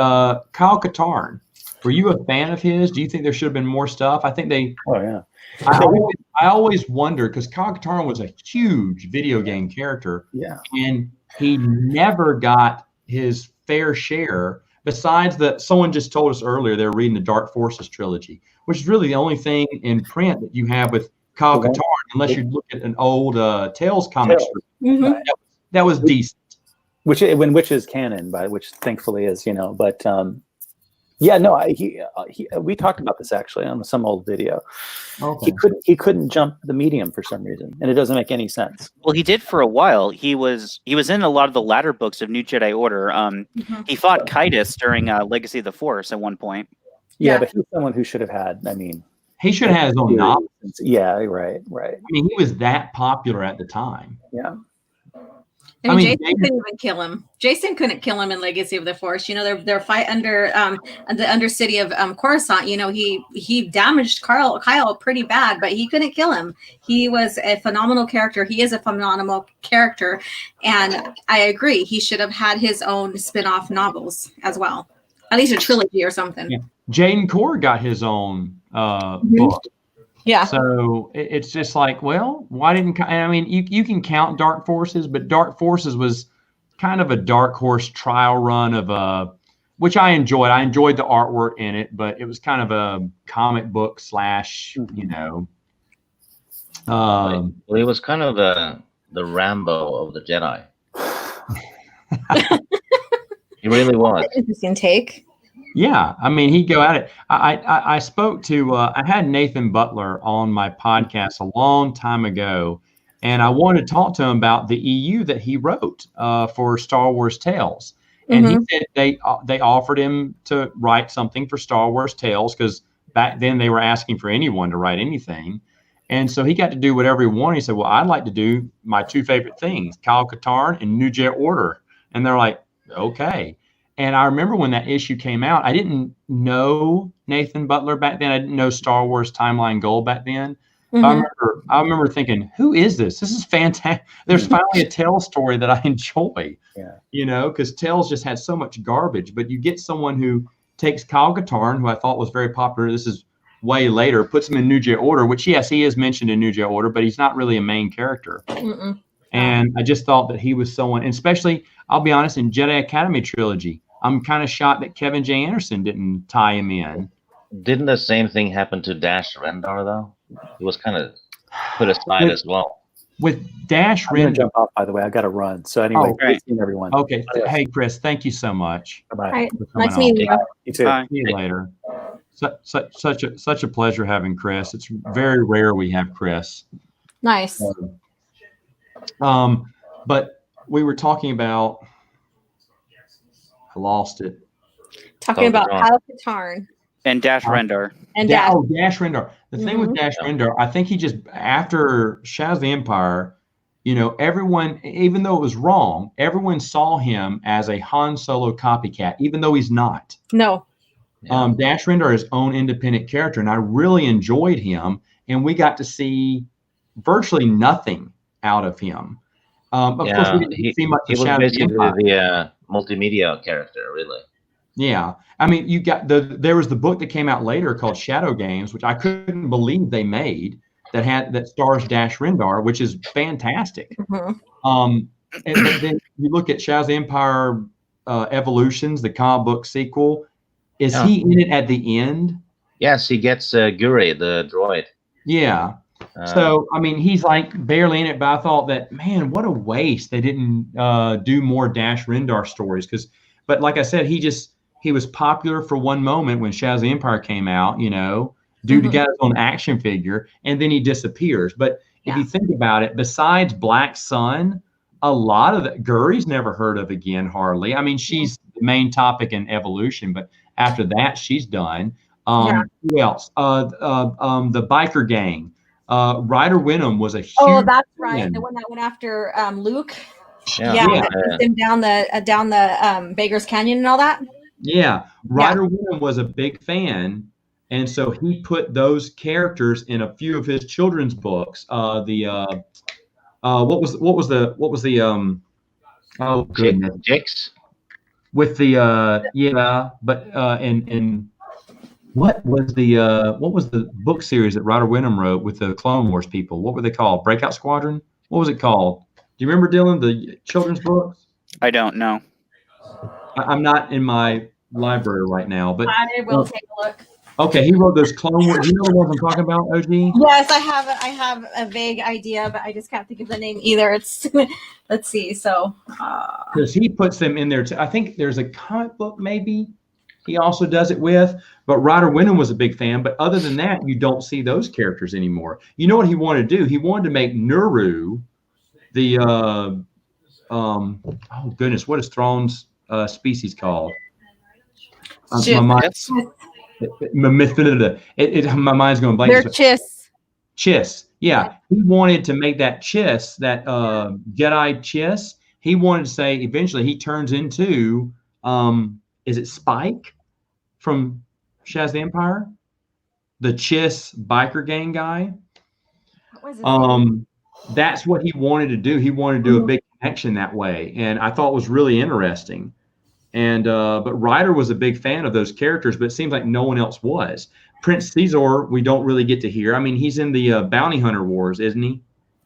Kyle Katarn. Were you a fan of his? Do you think there should have been more stuff? I think they. Oh yeah. I always wondered because Kyle Katarn was a huge video game character. Yeah. And he never got his fair share. Besides that, someone just told us earlier they're reading the Dark Forces trilogy, which is really the only thing in print that you have with Kyle Katarn, unless you look at an old Tales comic strip. That was decent. Which is canon, which thankfully is, but. Yeah, no, we talked about this actually on some old video. Okay. He couldn't jump the medium for some reason, and it doesn't make any sense. Well, he did for a while. He was in a lot of the latter books of New Jedi Order. He fought Kaitis during Legacy of the Force at one point. Yeah, but he's someone who should have had. I mean, he should have had his own novel. Yeah, right. I mean, he was that popular at the time. Yeah. I mean, Jason couldn't even kill him. Jason couldn't kill him in Legacy of the Force. Their fight under the undercity of Coruscant. He damaged Kyle pretty bad, but he couldn't kill him. He was a phenomenal character. He is a phenomenal character, and I agree. He should have had his own spin-off novels as well, at least a trilogy or something. Yeah. Jaden Core got his own book. Yeah. So it's just like, well, why didn't I mean you can count Dark Forces, but Dark Forces was kind of a dark horse trial run of which I enjoyed. I enjoyed the artwork in it, but it was kind of a comic book / well, he was kind of the Rambo of the Jedi. He really was. Interesting take. Yeah, I mean, he'd go at it. I spoke to, I had Nathan Butler on my podcast a long time ago, and I wanted to talk to him about the EU that he wrote for Star Wars Tales. And he said they offered him to write something for Star Wars Tales because back then they were asking for anyone to write anything. And so he got to do whatever he wanted. He said, well, I'd like to do my 2 favorite things, Kyle Katarn and New Jedi Order. And they're like, okay. And I remember when that issue came out, I didn't know Nathan Butler back then. I didn't know Star Wars Timeline Gold back then. I remember thinking, who is this? This is fantastic. There's finally a Tales story that I enjoy. Yeah. Because Tales just had so much garbage. But you get someone who takes Kyle Katarn, who I thought was very popular. This is way later, puts him in New Jedi Order, which, yes, he is mentioned in New Jedi Order, but he's not really a main character. And I just thought that he was someone, and especially, I'll be honest, in Jedi Academy trilogy, I'm kind of shocked that Kevin J. Anderson didn't tie him in. Didn't the same thing happen to Dash Rendar, though? He was kind of put aside as well. With Dash Rendar. I'm going to jump off, by the way. I got to run. So anyway, great seeing everyone. Okay. Hey, Chris, thank you so much. Bye-bye. Right. Nice meeting you. You too. See you later. Such a pleasure having Chris. It's very rare we have Chris. Nice. But we were talking about. I lost it. Talking about Kyle Katarn and Dash Rendar. and Dash. Oh, Dash Rendar. The thing with Dash Rendar, I think he just, after Shadows of the Empire, you know, everyone, even though it was wrong, everyone saw him as a Han Solo copycat, even though he's not. No. Dash Rendar is his own independent character, and I really enjoyed him, and we got to see virtually nothing out of him. Of course, we didn't see much of Shadows of the Empire. The multimedia character, really. Yeah, I mean, you got there was the book that came out later called Shadow Games, which I couldn't believe they made, that stars Dash Rendar, which is fantastic. And then you look at Shadows of the Empire Evolutions, the comic book sequel. Is he in it at the end? Yes, he gets Guri, the droid. Yeah. So, I mean, he's like barely in it, but I thought that, man, what a waste. They didn't do more Dash Rendar stories. But like I said, he was popular for one moment when Shadows of the Empire came out, you know, due to get his own action figure, and then he disappears. But if you think about it, besides Black Sun, a lot of Guri's never heard of again, hardly. I mean, she's the main topic in Evolution, but after that, she's done. Who else? The biker gang. Ryder Wenham was a huge that's right. Fan. The one that went after Luke. Yeah. Him down the Beggar's Canyon and all that. Yeah, Ryder Wenham was a big fan, and so he put those characters in a few of his children's books. What was the oh goodness, Jix? With the and what was the book series that Ryder Wenham wrote with the Clone Wars people? What were they called? Breakout Squadron? What was it called? Do you remember, Dylan, the children's books? I don't know. I'm not in my library right now, but I will take a look. Okay, he wrote those Clone Wars. Do you know the ones I'm talking about, OG? Yes, I have a vague idea, but I just can't think of the name either. It's let's see. So because he puts them in there too. I think there's a comic book maybe he also does it with, but Ryder Wenham was a big fan. But other than that, you don't see those characters anymore. You know what he wanted to do? He wanted to make Nuru the oh goodness, what is Thrawn's species called? My mind's going blank. They're Chiss. Chiss. Yeah. He wanted to make that Chiss, that Jedi Chiss. He wanted to say eventually he turns into is it Spike from Shadows of the Empire? The Chiss biker gang guy. What was his name? That's what he wanted to do. He wanted to do a big connection that way. And I thought it was really interesting. And but Ryder was a big fan of those characters, but it seems like no one else was. Prince Caesar, we don't really get to hear. I mean, he's in the Bounty Hunter Wars, isn't he?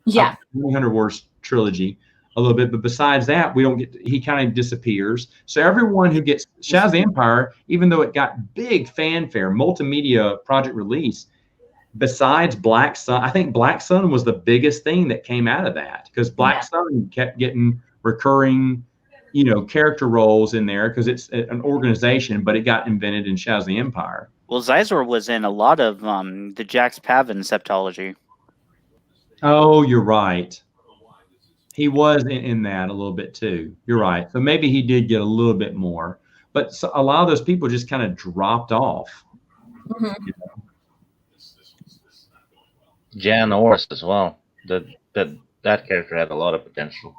Yeah. Bounty Hunter Wars trilogy a little bit, but besides that, we don't get. He kind of disappears. So everyone who gets Shadows of the Empire, even though it got big fanfare, multimedia project release, besides Black Sun, I think Black Sun was the biggest thing that came out of that because Black Sun kept getting recurring, character roles in there because it's an organization, but it got invented in Shadows of the Empire. Well, Zizor was in a lot of the Jax Pavin septology. Oh, you're right. He was in that a little bit too. You're right. So maybe he did get a little bit more, but a lot of those people just kind of dropped off. Mm-hmm. Jan Ors as well. That character had a lot of potential.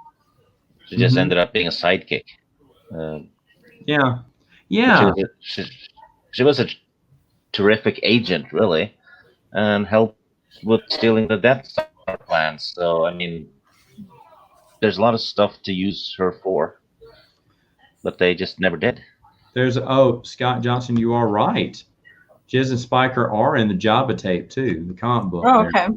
She just ended up being a sidekick. Yeah. She was a terrific agent, really, and helped with stealing the Death Star plans. So, I mean, there's a lot of stuff to use her for, but they just never did. Scott Johnson, you are right. Jiz and Spiker are in the Jabba tape too, the comic book. Oh, okay.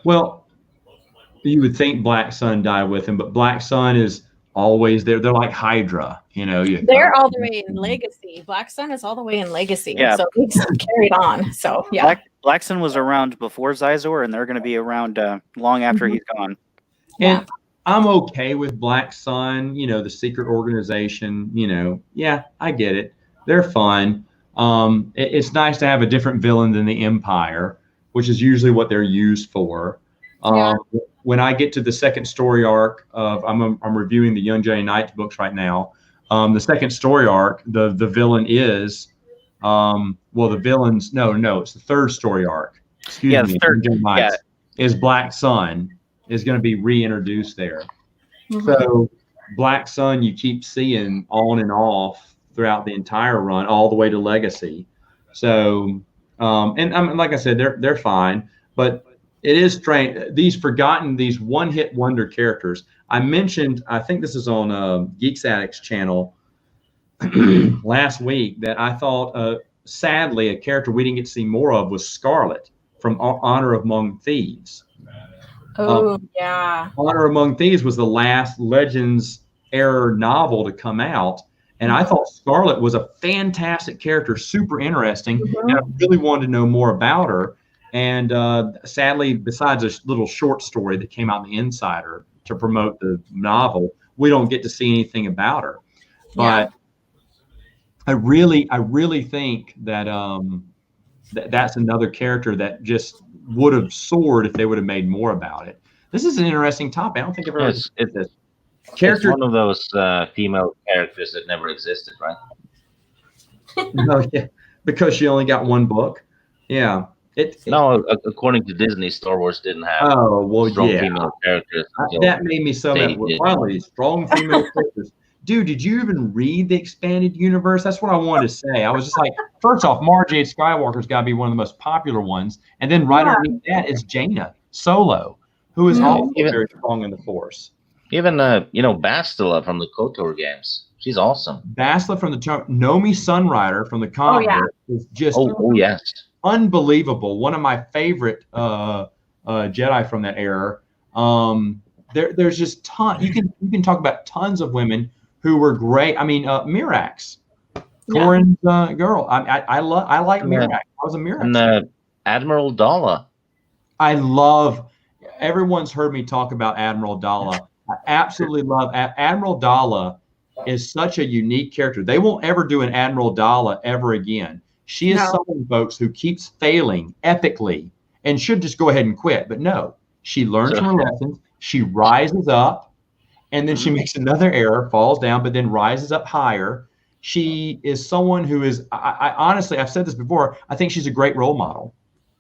Well, you would think Black Sun died with him, but Black Sun is always there. They're like Hydra, They're all the way in Legacy. Black Sun is all the way in Legacy. Yeah. So it's carried on. So yeah. Black Sun was around before Zizor, and they're going to be around long after he's gone. And I'm okay with Black Sun, the secret organization, yeah, I get it. They're fun. It's nice to have a different villain than the Empire, which is usually what they're used for. When I get to the second story arc of, I'm reviewing the Young Jedi Knights books right now. The second story arc, the villain is, the villain's, no, it's the third story arc. Excuse me, third, Young Jedi Knights is Black Sun is going to be reintroduced there. Mm-hmm. So Black Sun, you keep seeing on and off throughout the entire run, all the way to Legacy. So, and like I said, they're fine, but it is strange. These one-hit wonder characters. I mentioned, I think this is on Geeks Addict's channel last week, that I thought, sadly, a character we didn't get to see more of was Scarlet from Honor Among Thieves. Yeah. Honor Among Thieves was the last Legends era novel to come out. And I thought Scarlet was a fantastic character, super interesting. And I really wanted to know more about her. And sadly, besides a little short story that came out in the Insider to promote the novel, we don't get to see anything about her. But I really think that that's another character that just would have soared if they would have made more about it. This is an interesting topic. I don't think I've ever It's character. one of those female characters that never existed, right? No, yeah, because she only got one book. Yeah. No, according to Disney, Star Wars didn't have strong female characters. That made me so mad. Finally, strong female characters. Dude, did you even read the expanded universe? That's what I wanted to say. I was just like, first off, Mara Jade Skywalker's got to be one of the most popular ones. And then right underneath that is Jaina Solo, who is also very strong in the Force. Even, Bastila from the KOTOR games. She's awesome. Bastila from the Nomi Sunrider from the comic is just yes, unbelievable. One of my favorite Jedi from that era. There's just tons. You can talk about tons of women who were great. I mean, Mirax, Corin's girl. I like Mirax. I was a Mirax. And Admiral Dala. I love. Everyone's heard me talk about Admiral Dala. I absolutely love Admiral Dala. Is such a unique character. They won't ever do an Admiral Dala ever again. She is someone, folks, who keeps failing epically and should just go ahead and quit. But no, she learns from her lessons. She rises up, and then she makes another error, falls down, but then rises up higher. She is someone who is, I honestly, I've said this before, I think she's a great role model.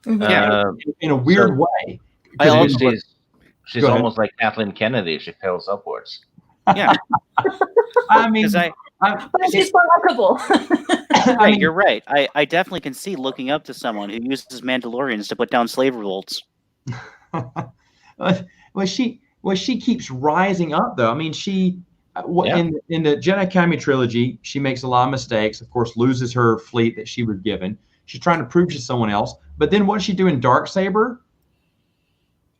In a weird way. She's almost like Kathleen Kennedy. She fails upwards. Yeah. I mean, but she's likable. Right, you're right. I definitely can see looking up to someone who uses Mandalorians to put down slave revolts. Well, she keeps rising up, though. I mean, in the Jedi Academy trilogy, she makes a lot of mistakes. Of course, loses her fleet that she was given. She's trying to prove she's someone else. But then what does she do in Darksaber?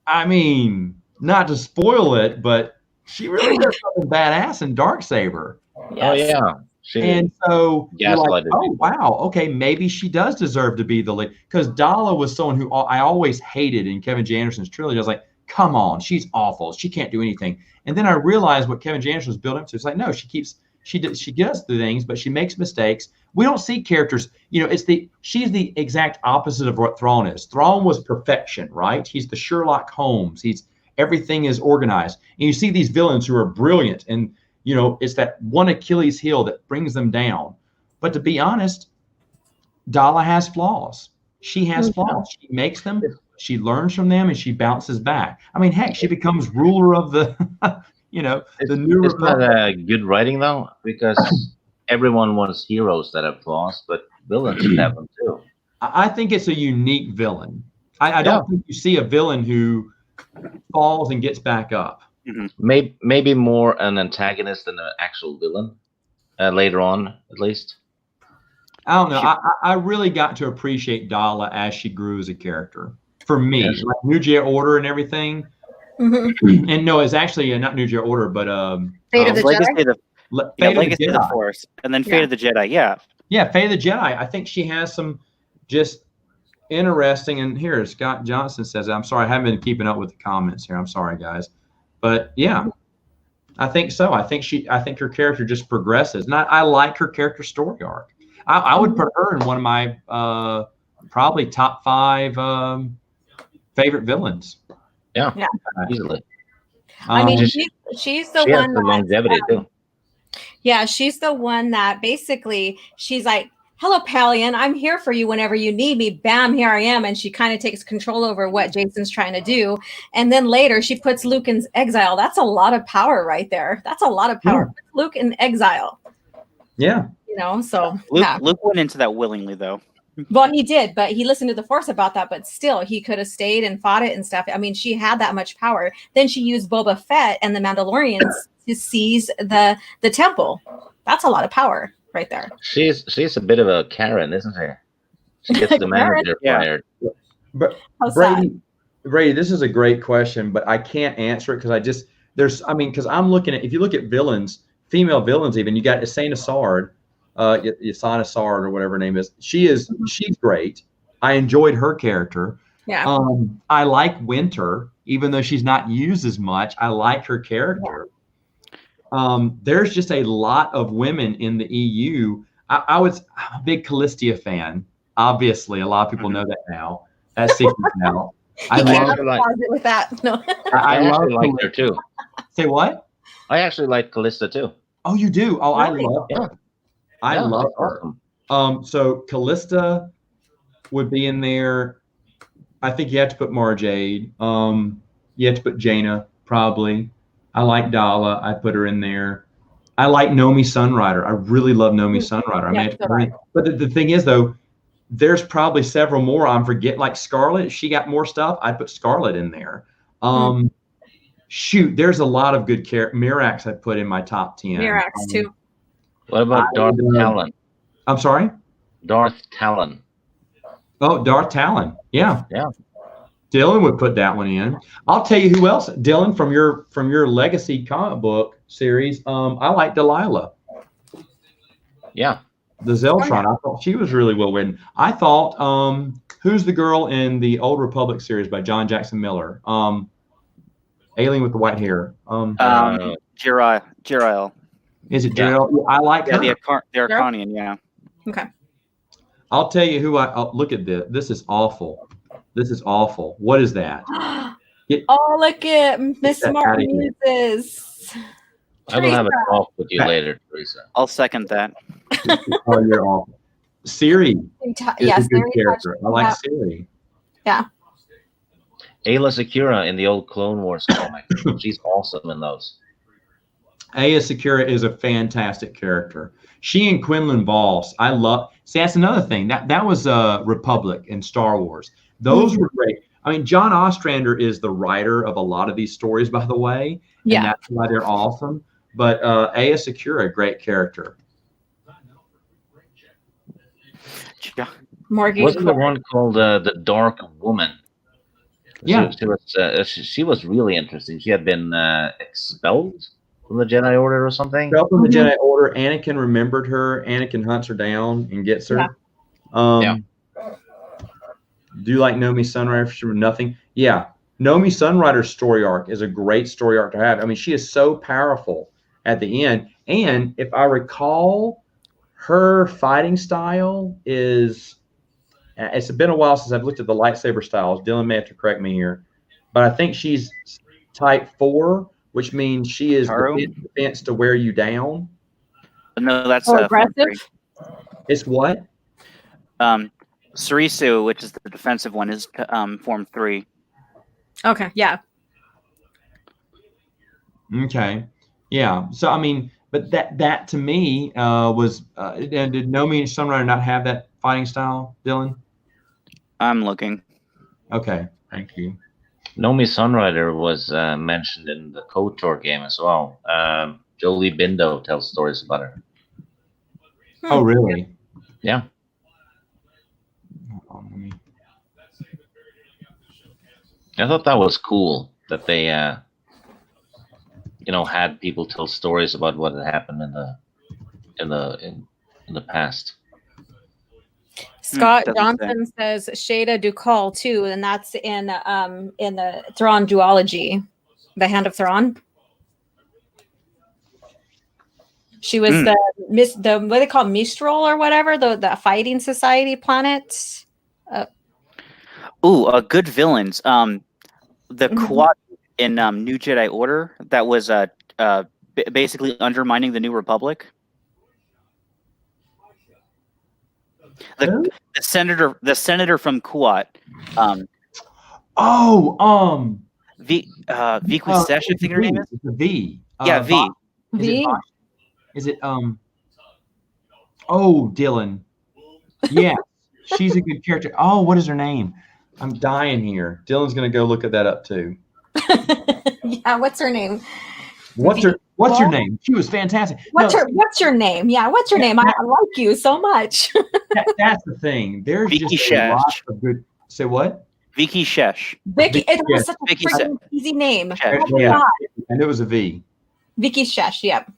I mean, not to spoil it, but she really does something badass in Darksaber. Yes. Oh yeah. And so you're like, people. Wow, okay, maybe she does deserve to be the lead. Because Dala was someone who I always hated in Kevin J. Anderson's trilogy. I was like, come on, she's awful. She can't do anything. And then I realized what Kevin J. Anderson was building up to. It's like, no, she does the things, but she makes mistakes. We don't see characters, she's the exact opposite of what Thrawn is. Thrawn was perfection, right? He's the Sherlock Holmes. Everything is organized. And you see these villains who are brilliant, and it's that one Achilles heel that brings them down. But to be honest, Dala has flaws. She has flaws. She makes them, she learns from them, and she bounces back. I mean, heck, she becomes ruler of the, the new It's republic. not good writing, though, because everyone wants heroes that have flaws, but villains should have them, too. I think it's a unique villain. I don't think you see a villain who falls and gets back up. Maybe more an antagonist than an actual villain later on, at least. I don't know. I really got to appreciate Dala as she grew as a character. For me, like New Jedi Order and everything. And no, it's actually not New Jedi Order, but Fate of the Legacy Jedi. Legacy of the Force, and then Fate of the Jedi. Yeah, Fate of the Jedi. I think she has some just interesting. And here, Scott Johnson says, "I'm sorry, I haven't been keeping up with the comments here. I'm sorry, guys." But yeah, I think so. I think her character just progresses, and I like her character story arc. I would put her in one of my probably top 5 favorite villains. Yeah, Yeah. easily. I mean, Just- she's the She has one the that, longevity too. yeah, she's the one that basically she's like, hello, Palion, I'm here for you whenever you need me. Bam, here I am. And she kind of takes control over what Jason's trying to do. And then later she puts Luke in exile. That's a lot of power right there. That's a lot of power. Yeah. Luke in exile. Yeah. You know, so Luke went into that willingly though. Well, he did, but he listened to the Force about that. But still, he could have stayed and fought it and stuff. I mean, she had that much power. Then she used Boba Fett and the Mandalorians to seize the temple. That's a lot of power right there. She's a bit of a Karen, isn't she? She gets the manager fired. But How's Brady, this is a great question, but I can't answer it because because I'm looking at, if you look at villains, female villains, even you got Ysanna Sard, Ysanna Sard or whatever her name is. She's great. I enjoyed her character. Yeah. I like Winter, even though she's not used as much. I like her character. There's just a lot of women in the EU. I'm a big Callistia fan. Obviously, a lot of people know that now. That's secret now. I love with that. No. I actually like her too. Say what? I actually like Callista too. Oh, you do? Oh, Really? I love her. I love her. Awesome. So Callista would be in there. I think you have to put Mara Jade. You have to put Jaina, probably. I like Dala. I put her in there. I like Nomi Sunrider. I really love Nomi Sunrider. But the thing is, though, there's probably several more I'm forgetting. Like Scarlet, she got more stuff. I'd put Scarlet in there. Shoot, there's a lot of good characters. Mirax I put in my top 10. Mirax too. What about Darth Talon? I'm sorry? Darth Talon. Oh, Darth Talon. Yeah. Yeah. Dylan would put that one in. I'll tell you who else. Dylan, from your Legacy comic book series, I like Delilah. Yeah. The Zeltron. I thought she was really well written. I thought, who's the girl in the Old Republic series by John Jackson Miller? Alien with the white hair. Jirael. Is it Jirael? I like her. The Arcanian, yeah. Okay. I'll tell you who look at this. This is awful. This is awful. What is that? Oh, look at Miss Martin Muses. I will have a talk with you later, Teresa. I'll second that. Oh, you're awful. Siri is a good character. I like Siri. Yeah. Ayla Secura in the old Clone Wars comic. She's awesome in those. Ayla Secura is a fantastic character. She and Quinlan Voss, I love. See, that's another thing. That was Republic and Star Wars. Those were great. I mean, John Ostrander is the writer of a lot of these stories, by the way. And that's why they're awesome. But Ayla Secura, great character. Morgan Wasn't the one called the Dark Woman? Yeah. She was really interesting. She had been expelled from the Jedi Order or something. Expelled from the Jedi Order. Anakin remembered her. Anakin hunts her down and gets her. Do you like Nomi Sunrider for nothing? Yeah. Nomi Sunrider's story arc is a great story arc to have. I mean, she is so powerful at the end. And if I recall, her fighting style is, it's been a while since I've looked at the lightsaber styles. Dylan may have to correct me here, but I think she's type 4, which means she is defense to wear you down. No, that's aggressive. It's what? Sarisu, which is the defensive one, is form 3. Okay, yeah. Okay. Yeah. So, I mean, but that to me was, did Nomi Sunrider not have that fighting style, Dylan? I'm looking. Okay. Thank you. Nomi Sunrider was mentioned in the KOTOR game as well. Jolie Bindo tells stories about her. Oh, really? Yeah. I thought that was cool that they, had people tell stories about what had happened in the past. Scott Johnson says Shada Dukal too, and that's in the Thrawn duology, the Hand of Thrawn. She was the what they call Mistral or whatever, the fighting society planet. Good villains. The Quad in New Jedi Order that was basically undermining the New Republic. The senator from Kuat. Vikusesh, I think her name is. It's a V. Yeah, V. Is it Oh, Dylan. Yeah, she's a good character. Oh, what is her name? I'm dying here. Dylan's gonna go look at that up too. Yeah, what's her name? What's your name? She was fantastic. What's your name? Yeah, what's your name? I like you so much. That's the thing. There's Vicky just a Shesh. lot of good. Say what? Vicky Shesh. Vicky. It was such a Vicky freaking easy name. Shesh. Oh my Yeah. God. And it was a V. Vicky Shesh. Yep.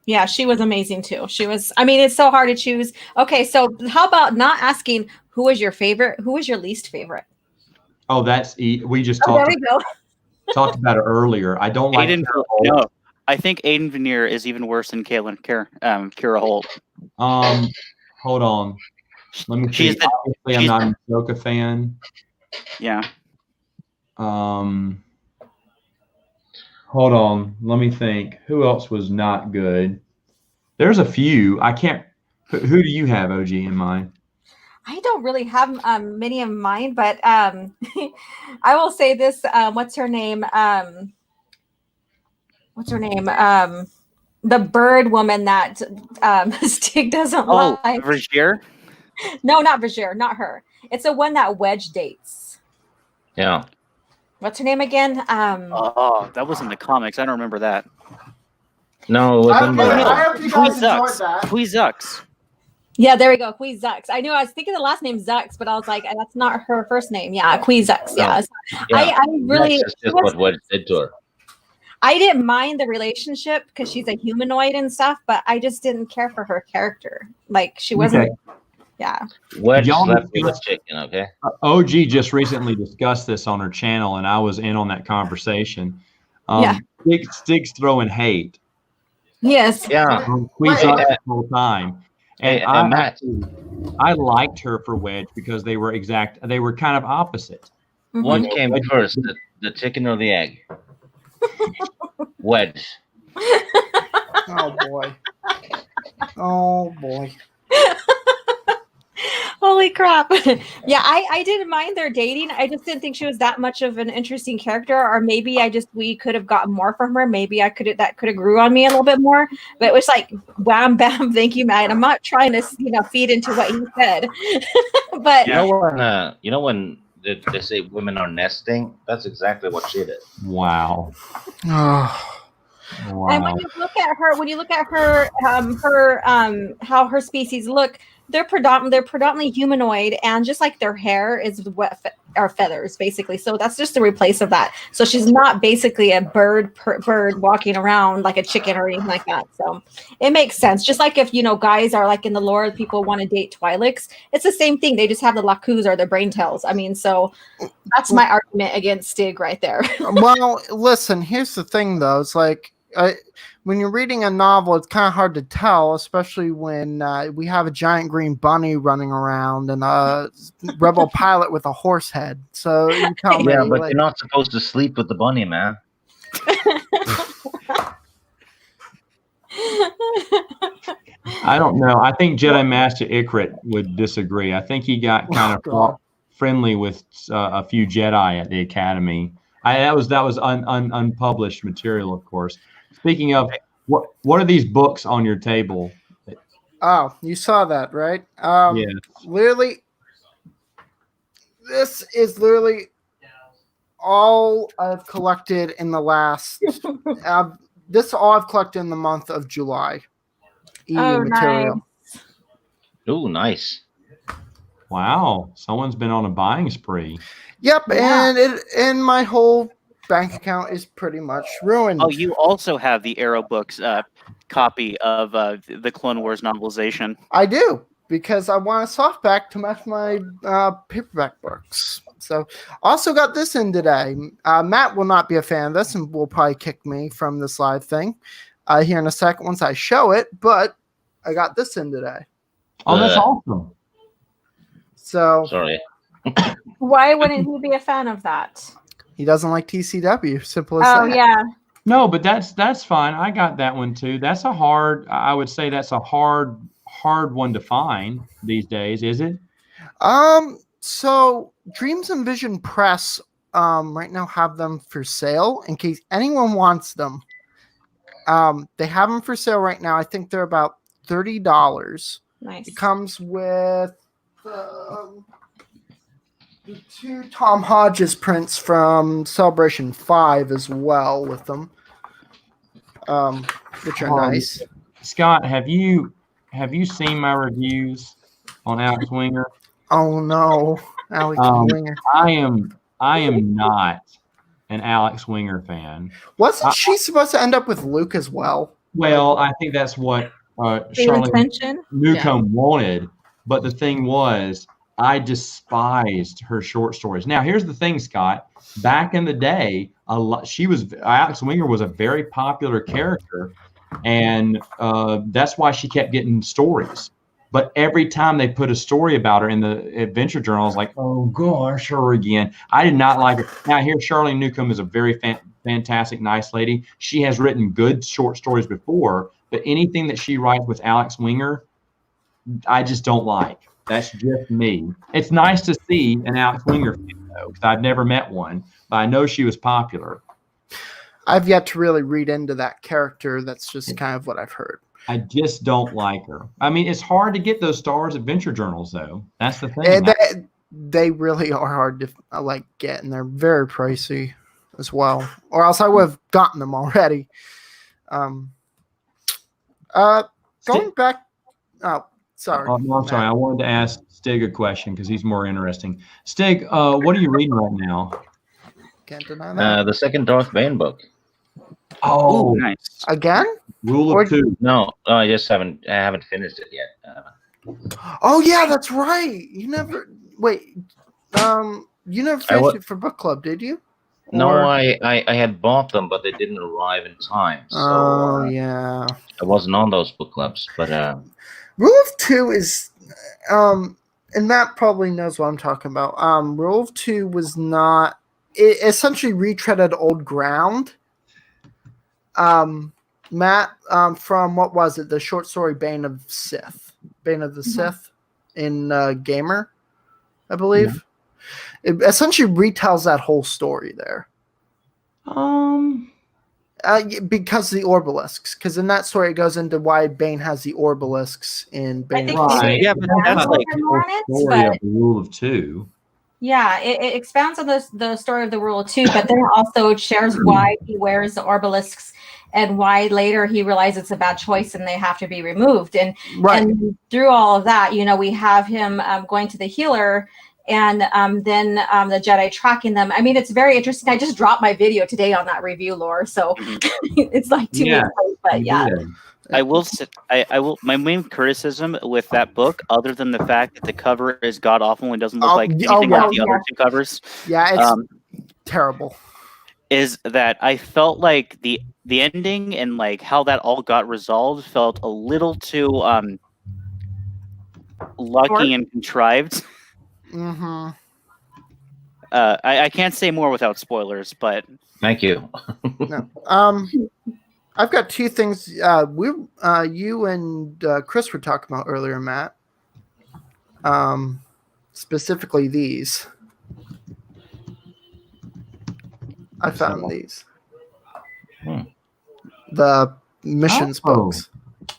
Yeah, she was amazing too. She was. I mean, it's so hard to choose. Okay, so how about not asking who was your favorite? Who was your least favorite? Oh, we just There we go. talked about it earlier. I don't like Aiden. Kara Holt. No, I think Aiden Veneer is even worse than Kira Holt. Hold on. Let me see. Obviously, I'm not an Ahsoka fan. Yeah. Hold on. Let me think. Who else was not good? There's a few. I can't. Who do you have, OG, in mind? I don't really have many in mind, but I will say this. What's her name? The bird woman that Stig doesn't like. Vergier? No, not Vergier. Not her. It's the one that Wedge dates. Yeah. What's her name again? That was in the comics. I don't remember that. No, it was in I hope you guys enjoyed that. Zux. Yeah, there we go. Queen Zux. I knew I was thinking the last name Zux, but I was like, that's not her first name. Yeah, Queen Zux. Yeah. I really. That's just what Wedge did to her. I didn't mind the relationship because she's a humanoid and stuff, but I just didn't care for her character. Like she wasn't. Okay. Yeah. Wedge slept with a chicken. Okay. OG just recently discussed this on her channel, and I was in on that conversation. Stig's throwing hate. Yes. Yeah. Queen's up the whole time. And Matt. I liked her for Wedge because they were kind of opposite. Mm-hmm. What came first, the chicken or the egg? Wedge. Oh boy. Oh boy. Holy crap. Yeah, I didn't mind their dating. I just didn't think she was that much of an interesting character, or maybe we could have gotten more from her. Maybe that could have grew on me a little bit more. But it was like wham bam, thank you, Matt. I'm not trying to feed into what he said. But you know when they say women are nesting, that's exactly what she did. Wow. Wow. And when you look at her, how her species look, they're predominantly humanoid, and just like their hair is are feathers, basically. So that's just a replace of that. So she's not basically a bird walking around like a chicken or anything like that. So it makes sense. Just like if guys are like in the lore, people want to date Twi'leks. It's the same thing. They just have the Lakus or the brain tails. I mean, so that's my argument against Stig right there. Well, listen. Here's the thing, though. It's like. When you're reading a novel, it's kind of hard to tell, especially when we have a giant green bunny running around and a rebel pilot with a horse head. So you tell me. Yeah, but you're not supposed to sleep with the bunny, man. I don't know. I think Jedi Master Ikrit would disagree. I think he got kind of friendly with a few Jedi at the Academy. That was unpublished material, of course. Speaking of, what are these books on your table? Oh, you saw that, right? Yeah. Literally, this is literally all I've collected in the last. This is all I've collected in the month of July. Material. Nice. Oh, nice. Wow, someone's been on a buying spree. Yep, yeah. And my whole bank account is pretty much ruined. Oh, you also have the Arrow Books copy of the Clone Wars novelization. I do, because I want a softback to match my paperback books. So also got this in today. Matt will not be a fan of this and will probably kick me from this live thing. here in a second once I show it, but I got this in today. Oh, that's awesome. So Sorry. Why wouldn't he be a fan of that? he doesn't like TCW. Simple as Oh that. yeah. No, but that's fine. I got that one too. That's a hard. I would say that's a hard one to find these days. Is it? So Dreams and Vision Press right now have them for sale in case anyone wants them. They have them for sale right now. I think they're about $30. Nice. It comes with the 2 Tom Hodges prints from Celebration 5 as well with them, which are nice. Scott, have you seen my reviews on Alex Winger? Oh no, Alex Winger. I am not an Alex Winger fan. Wasn't she supposed to end up with Luke as well? Well, I think that's what Charlene Newcomb wanted. But the thing was, I despised her short stories. Now, here's the thing, Scott. Back in the day, Alex Winger was a very popular character, and that's why she kept getting stories. But every time they put a story about her in the Adventure Journal, I was like, oh, gosh, her again. I did not like her. Now, here, Charlene Newcomb is a very fantastic, nice lady. She has written good short stories before, but anything that she writes with Alex Winger, I just don't like. That's just me. It's nice to see an Alex Winger fan, though, because I've never met one, but I know she was popular. I've yet to really read into that character. That's just kind of what I've heard. I just don't like her. I mean, it's hard to get those Stars Adventure Journals, though. That's the thing. They really are hard to get, and they're very pricey as well. Or else I would have gotten them already. Going back. Oh, sorry. Oh, no, I'm sorry. I wanted to ask Stig a question because he's more interesting. Stig, what are you reading right now? Can't deny that. The second Darth Bane book. Oh, nice. Again? Rule of Two. No, I haven't finished it yet. Oh yeah, that's right. You never finished it for book club, did you? No, I had bought them, but they didn't arrive in time. So yeah, I wasn't on those book clubs. But Rule of Two is, and Matt probably knows what I'm talking about. Rule of Two was not. It essentially retreaded old ground. Matt, from what was it? The short story Bane of the Sith in Gamer, I believe. Yeah. It essentially retells that whole story there. Because the obelisks. Because in that story, it goes into why Bane has the obelisks in Bane. Right. Yeah, but that's like the story of the Rule of Two. Yeah, it expounds on the story of the Rule of Two, but then also shares why he wears the obelisks and why later he realizes it's a bad choice and they have to be removed. And through all of that, we have him going to the healer and then the Jedi tracking them. I mean, it's very interesting. I just dropped my video today on that review, lore, so it's like 2 weeks late, but yeah. I will. My main criticism with that book, other than the fact that the cover is god awful and doesn't look like anything like the other two covers, it's terrible, is that I felt like the ending and like how that all got resolved felt a little too lucky and contrived. Mm-hmm. I can't say more without spoilers, but thank you. No. I've got 2 things you and Chris were talking about earlier, Matt. Specifically these. I found these. The missions books.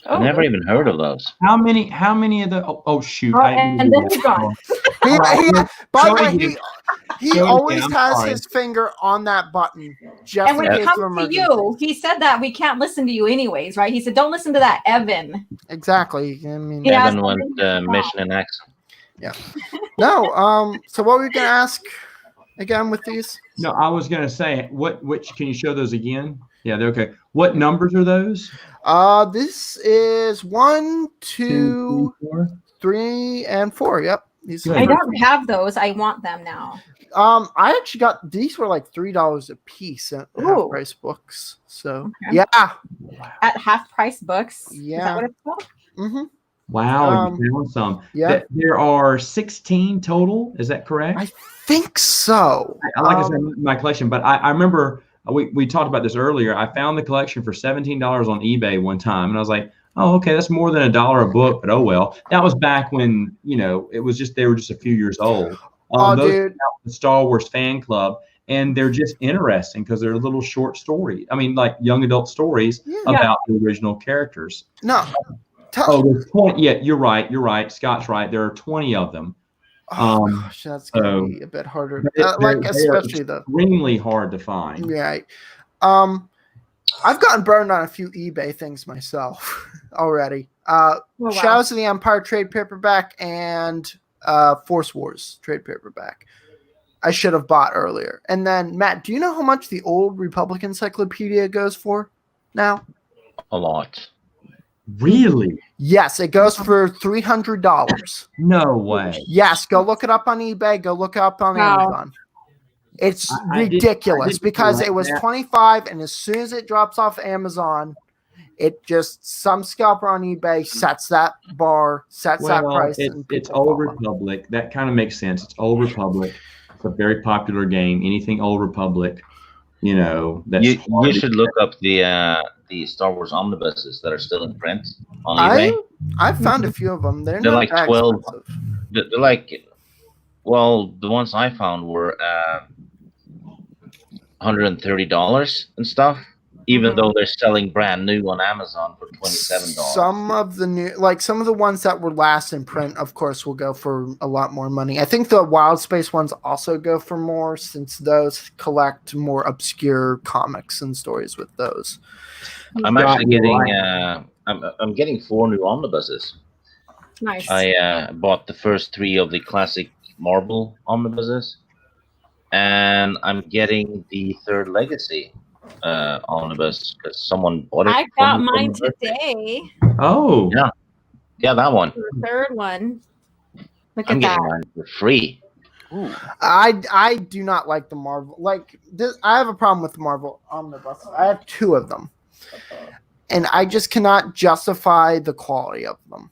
I never even heard of those. How many of the? Oh shoot! And then he's gone. By the way, he always has his finger on that button. And when it comes to you, he said that we can't listen to you anyways, right? He said, "Don't listen to that, Evan." Exactly. I mean, Evan went mission in X. Yeah. No. So what were we gonna ask again with these? No, I was gonna say which can you show those again? Yeah, they're okay. What numbers are those? This is 1, 2, 3, and 4. Yep. I don't have those. I want them now. I actually got these were like $3 a piece at half price books. So yeah, at half price books. Yeah, is that what it's called? Mm-hmm. Wow, you found some. Yeah, there are 16 total. Is that correct? I think so. Like I said, my collection, but I remember we talked about this earlier. I found the collection for $17 on eBay one time, and I was like, oh, okay, that's more than $1 a book, but oh well. That was back when it was just they were just a few years old. Those dude, the Star Wars fan club, and they're just interesting because they're little short stories. I mean, like young adult stories about the original characters. No. There's 20. Yeah, you're right. You're right. Scott's right. There are 20 of them. Gosh, that's gonna be a bit harder. Especially the extremely hard to find. Right. I've gotten burned on a few eBay things myself already. Shadows of the Empire trade paperback and Force Wars trade paperback. I should have bought earlier. And then Matt, do you know how much the Old Republic Encyclopedia goes for now? A lot. Really? Yes, it goes for $300. No way. Yes, go look it up on eBay. Go look it up on Amazon. It's ridiculous because it was $25, and as soon as it drops off Amazon, it just some scalper on eBay sets that bar, sets that price. It's Old Republic. That kind of makes sense. It's Old Republic. It's a very popular game. Anything Old Republic, that's you should look up the Star Wars omnibuses that are still in print on eBay. I've found a few of them. They're like not 12. expensive. They're like, well, the ones I found were $130 and stuff. Even though they're selling brand new on Amazon for $27. Some of the ones that were last in print, of course, will go for a lot more money. I think the Wild Space ones also go for more since those collect more obscure comics and stories with those. I'm actually getting I'm getting 4 new omnibuses. Nice. I bought the first 3 of the classic Marvel omnibuses, and I'm getting the 3rd Legacy omnibus because someone bought it. I got mine today. Oh, yeah, that one. The 3rd one. Look I'm at getting that. mine for free. Ooh. I do not like the Marvel. Like this, I have a problem with the Marvel omnibus. I have 2 of them, and I just cannot justify the quality of them.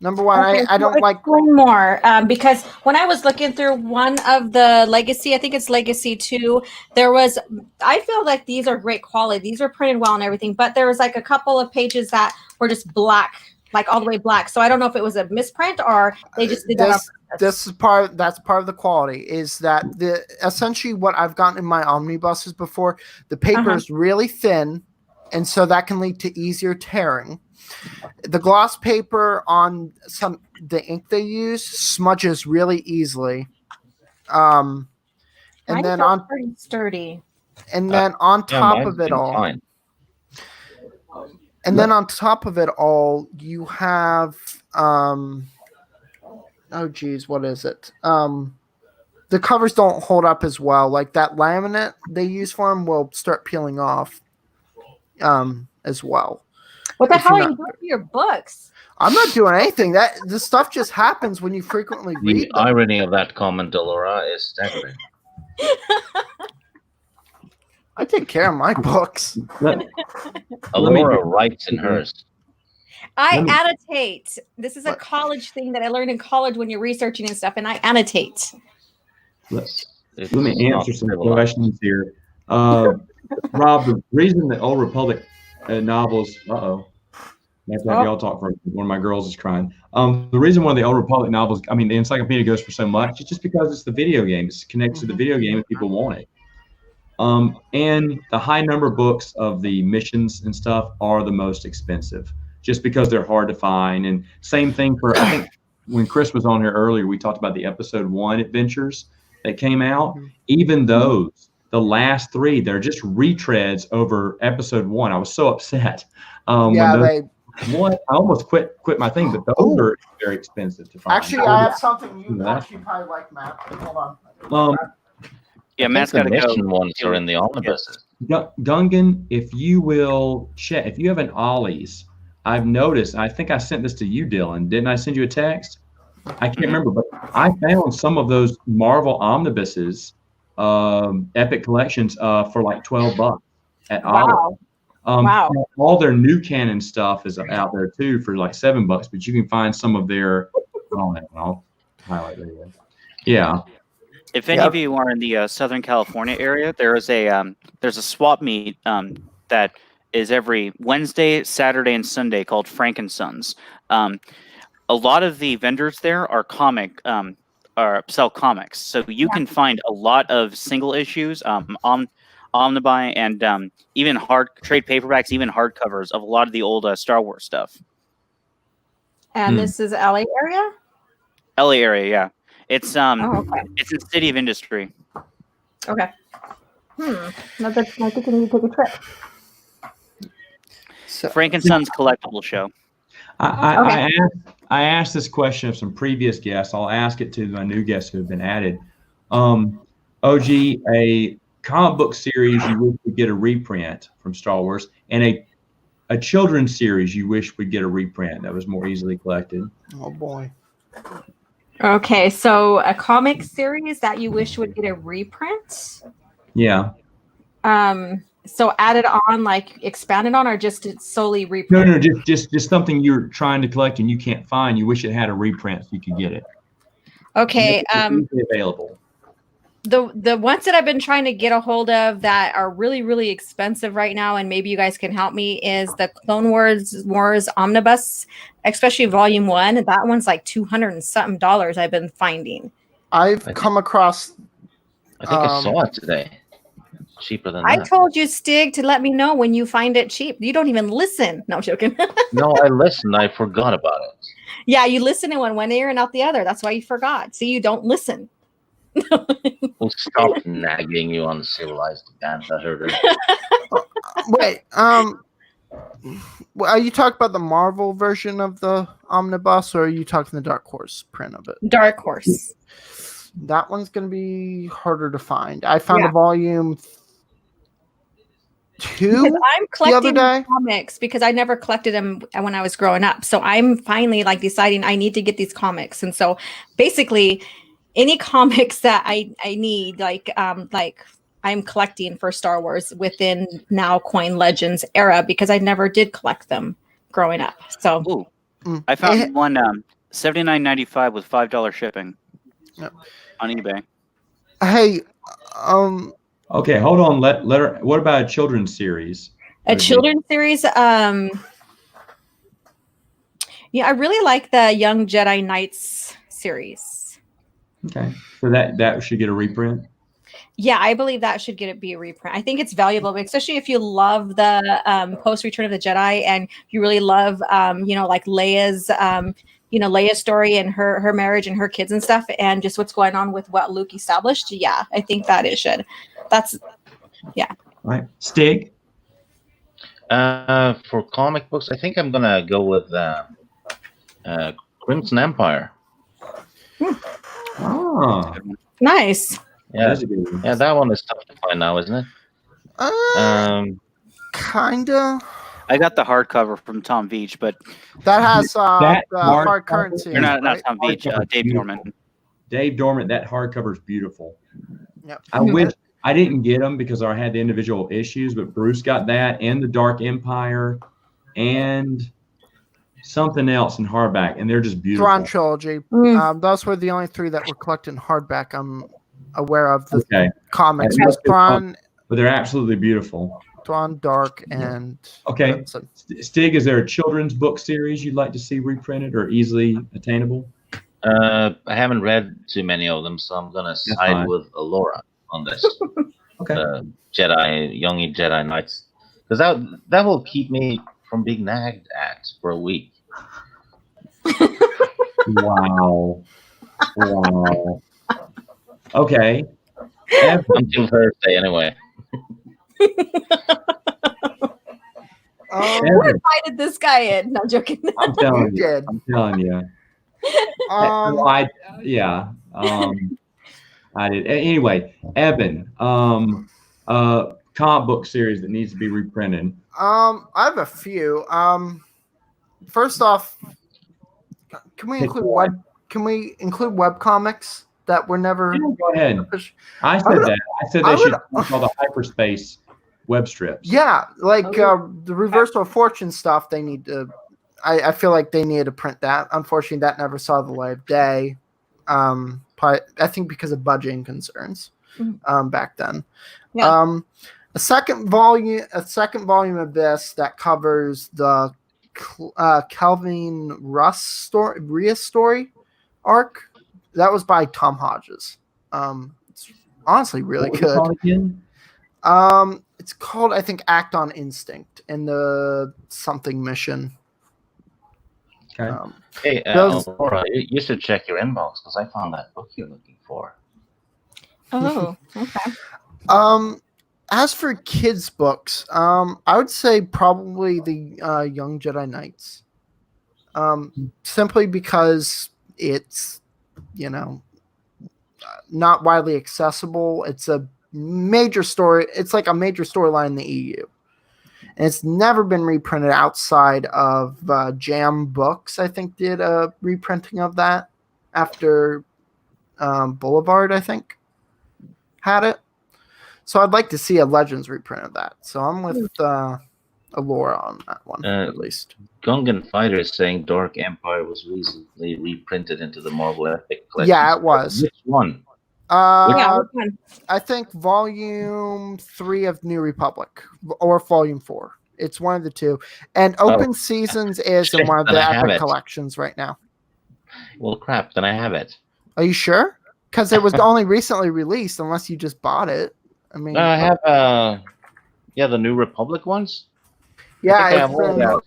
Number one, I don't like one more because when I was looking through one of the Legacy, I think it's Legacy 2, I feel like these are great quality. These are printed well and everything, but there was like a couple of pages that were just black, like all the way black. So I don't know if it was a misprint or they just did that. That's part of the quality is that essentially what I've gotten in my omnibuses before, the paper is really thin, and so that can lead to easier tearing. The gloss paper on the ink they use smudges really easily. And mine then pretty sturdy. And then on top of it all, on top of it all, you have oh geez, what is it? The covers don't hold up as well. Like that laminate they use for them will start peeling off as well. What the hell are you doing to your books? I'm not doing anything. The stuff just happens when you frequently read them. The irony of that comment, Delora, is staggering. I take care of my books. Alora writes in hers. I annotate. This is a college thing that I learned in college when you're researching and stuff, and I annotate. Let me answer some questions here. Rob, the reason that Old Republic novels, maybe y'all talk for one of my girls is crying. The reason one of the Old Republic novels, I mean, the encyclopedia goes for so much, it's just because it's the video game. It's connected to the video game and people want it. And the high number books of the missions and stuff are the most expensive just because they're hard to find. And same thing for, I think when Chris was on here earlier, we talked about the episode 1 adventures that came out. Even those, the last 3, they're just retreads over episode 1. I was so upset. I almost quit my thing, but those are very expensive to find. Actually, I have something you actually probably like, Matt. Hold on. Yeah, Matt's got to go. The ones are in the omnibuses. Gungan, if you will check, if you have an Ollie's, I've noticed, I think I sent this to you, Dylan. Didn't I send you a text? I can't remember, but I found some of those Marvel omnibuses, Epic Collections, for like $12 at Wow. Wow. All their new Canon stuff is out there too for like $7, but you can find some of their. I'll highlight there. Yeah. If any of you are in the Southern California area, there's a swap meet that is every Wednesday, Saturday, and Sunday called Frank and Sons. A lot of the vendors there are sell comics, so you can find a lot of single issues, omnibuy, and even hard trade paperbacks, even hardcovers of a lot of the old Star Wars stuff. And this is LA area? LA area, yeah. It's okay. It's a city of industry. Okay. I think we need to take a trip. So, Frank and Sons collectible show. I asked this question of some previous guests. I'll ask it to my new guests who have been added. OG, a comic book series you wish would get a reprint from Star Wars, and a children's series you wish would get a reprint that was more easily collected. oh boy. Okay, so a comic series that you wish would get a reprint? Yeah. So added on, like expanded on, or just solely reprint? No, just something you're trying to collect and you can't find. You wish it had a reprint so you could get it. Okay. It's available. The ones that I've been trying to get a hold of that are really, really expensive right now, and maybe you guys can help me, is the Clone Wars Omnibus, especially Volume 1. That one's like $200 and something I've been finding. I've come across. I think I saw it today. Cheaper than I that. told you, Stig, to let me know when you find it cheap. You don't even listen. No, I'm joking. No, I listened. I forgot about it. Yeah, you listen in one ear and out the other. That's why you forgot. See, you don't listen. We'll stop nagging you on the civilized band. I heard it. Wait, are you talking about the Marvel version of the omnibus, or are you talking the Dark Horse print of it? Dark Horse. That one's going to be harder to find. I found a volume 2 I'm collecting the other day. comics because I never collected them when I was growing up. So I'm finally like deciding I need to get these comics. And so basically any comics that I need, like I'm collecting for Star Wars within now Coin Legends era, because I never did collect them growing up. So I found one $79.95 with $5 shipping on eBay. Hey, okay, hold on. Let her. What about a children's series? A children's series. Yeah, I really like the Young Jedi Knights series. Okay, so that should get a reprint. Yeah, I believe that should be a reprint. I think it's valuable, especially if you love the post Return of the Jedi and you really love, like Leia's, Leia's story and her marriage and her kids and stuff, and just what's going on with what Luke established. Yeah, I think that it should. That's, yeah. All right, Stig. For comic books, I think I'm gonna go with Crimson Empire. Oh, nice. Yeah, that one is tough to find now, isn't it? Kinda. I got the hardcover from Tom Veach, but that has that the hard currency. You're not Tom Veach, Dave Dorman. Dave Dorman, that hardcover is beautiful. Yep. I wish I didn't get them because I had the individual issues, but Bruce got that and the Dark Empire and something else in hardback, and they're just beautiful. Thrawn trilogy. Those were the only 3 that were collected in hardback. I'm aware of the comics. Was Thrawn, but they're absolutely beautiful. Thrawn, Dark, and okay. Stig, is there a children's book series you'd like to see reprinted or easily attainable? I haven't read too many of them, so I'm gonna side with Alora on this. Okay. Young Jedi Knights, because that will keep me from being nagged at for a week. Wow. Okay. Until Thursday, anyway. Who invited this guy in? No, I'm joking. I'm telling you. I did. Anyway, Evan, comic book series that needs to be reprinted. I have a few. First off, can we include can we include webcomics that were never? Yeah, go ahead. I said that. I said they should be called the hyperspace web strips. Yeah, like the Reversal of Fortune stuff. They need to. I feel like they needed to print that. Unfortunately, that never saw the light of day. I think because of budgeting concerns back then. Yeah. A second volume of this that covers the Calvin Russ Rias story arc. That was by Tom Hodges. It's honestly really What was it good. called again? It's called, I think, Act on Instinct in the something mission. Okay. Hey, Laura, you should check your inbox because I found that book you're looking for. Oh, okay. As for kids' books, I would say probably the Young Jedi Knights. Simply because it's, not widely accessible. It's a major story. It's like a major storyline in the EU. And it's never been reprinted outside of Jam Books, I think, did a reprinting of that after Boulevard, I think, had it. So I'd like to see a Legends reprint of that. So I'm with Allura on that one, at least. Gungan Fighter is saying Dark Empire was recently reprinted into the Marvel Epic collection. Yeah, it was. Which one? I think Volume 3 of New Republic or Volume 4. It's one of the two. And Open Seasons is in one of the Epic collections right now. Well, crap, then I have it. Are you sure? Because it was only recently released, unless you just bought it. I mean, I have the New Republic ones. Yeah, the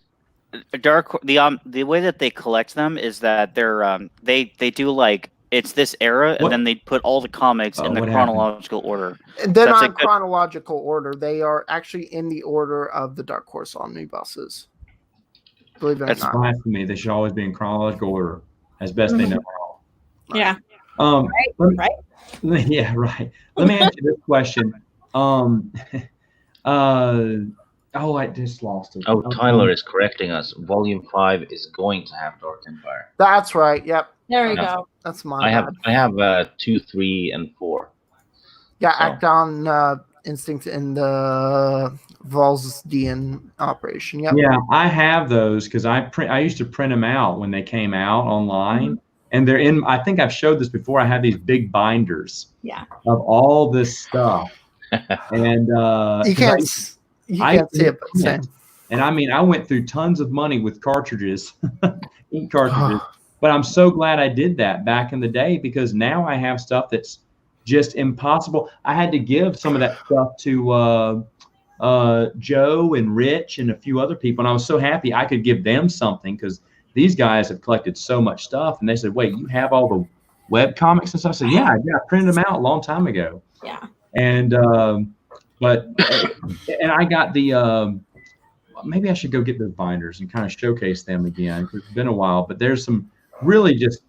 way that they collect them is that they're they do like it's this era, and then they put all the comics in the chronological order. They're not in chronological order. They are actually in the order of the Dark Horse omnibuses. Believe it or not. That's blasphemy. They should always be in chronological order, as best they know how. Yeah. Right. Yeah, right. Let me ask you this question. I just lost it. Oh, Tyler is correcting us. Volume 5 is going to have Dark Empire. That's right. Yep. There we go. That's mine. I have 2, 3, and 4. Yeah, Act on Instinct in the Volsdian operation. Yep. Yeah, I have those because I used to print them out when they came out online. And they're in, I think I've showed this before. I have these big binders of all this stuff. And you can't see it, but same. And I mean, I went through tons of money with cartridges, ink cartridges. But I'm so glad I did that back in the day, because now I have stuff that's just impossible. I had to give some of that stuff to Joe and Rich and a few other people. And I was so happy I could give them something, because these guys have collected so much stuff. And they said, wait, you have all the web comics and stuff? I said, yeah, I printed them out a long time ago. Yeah. And and I got the maybe I should go get those binders and kind of showcase them again, because it's been a while. But there's some really, just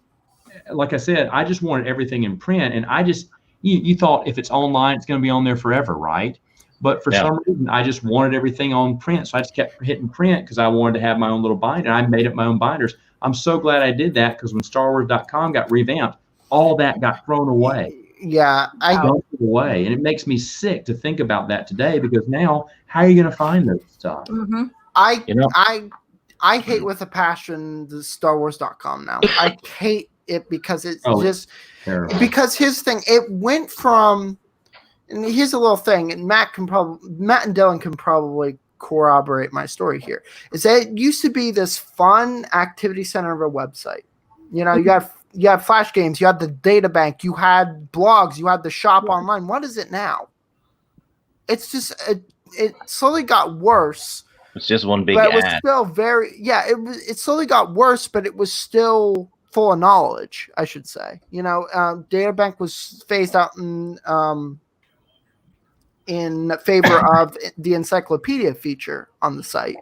like I said, I just wanted everything in print. And I just, you thought if it's online, it's going to be on there forever, right? But for some reason, I just wanted everything on print. So I just kept hitting print because I wanted to have my own little binder. I made up my own binders. I'm so glad I did that, because when StarWars.com got revamped, all that got thrown away. Yeah, away, and it makes me sick to think about that today, because now how are you going to find those stuff? I hate with a passion the StarWars.com now. I hate it because it's just terrible. Because his thing, it went from, and here's a little thing, and Matt and Dylan can probably corroborate my story here, is that it used to be this fun activity center of a website. You had Flash games, you had the data bank, you had blogs, you had the shop online. What is it now? It's just it slowly got worse. It's just one big but it was ad. still it slowly got worse, but it was still full of knowledge, I should say. Data bank was phased out in favor of the encyclopedia feature on the site,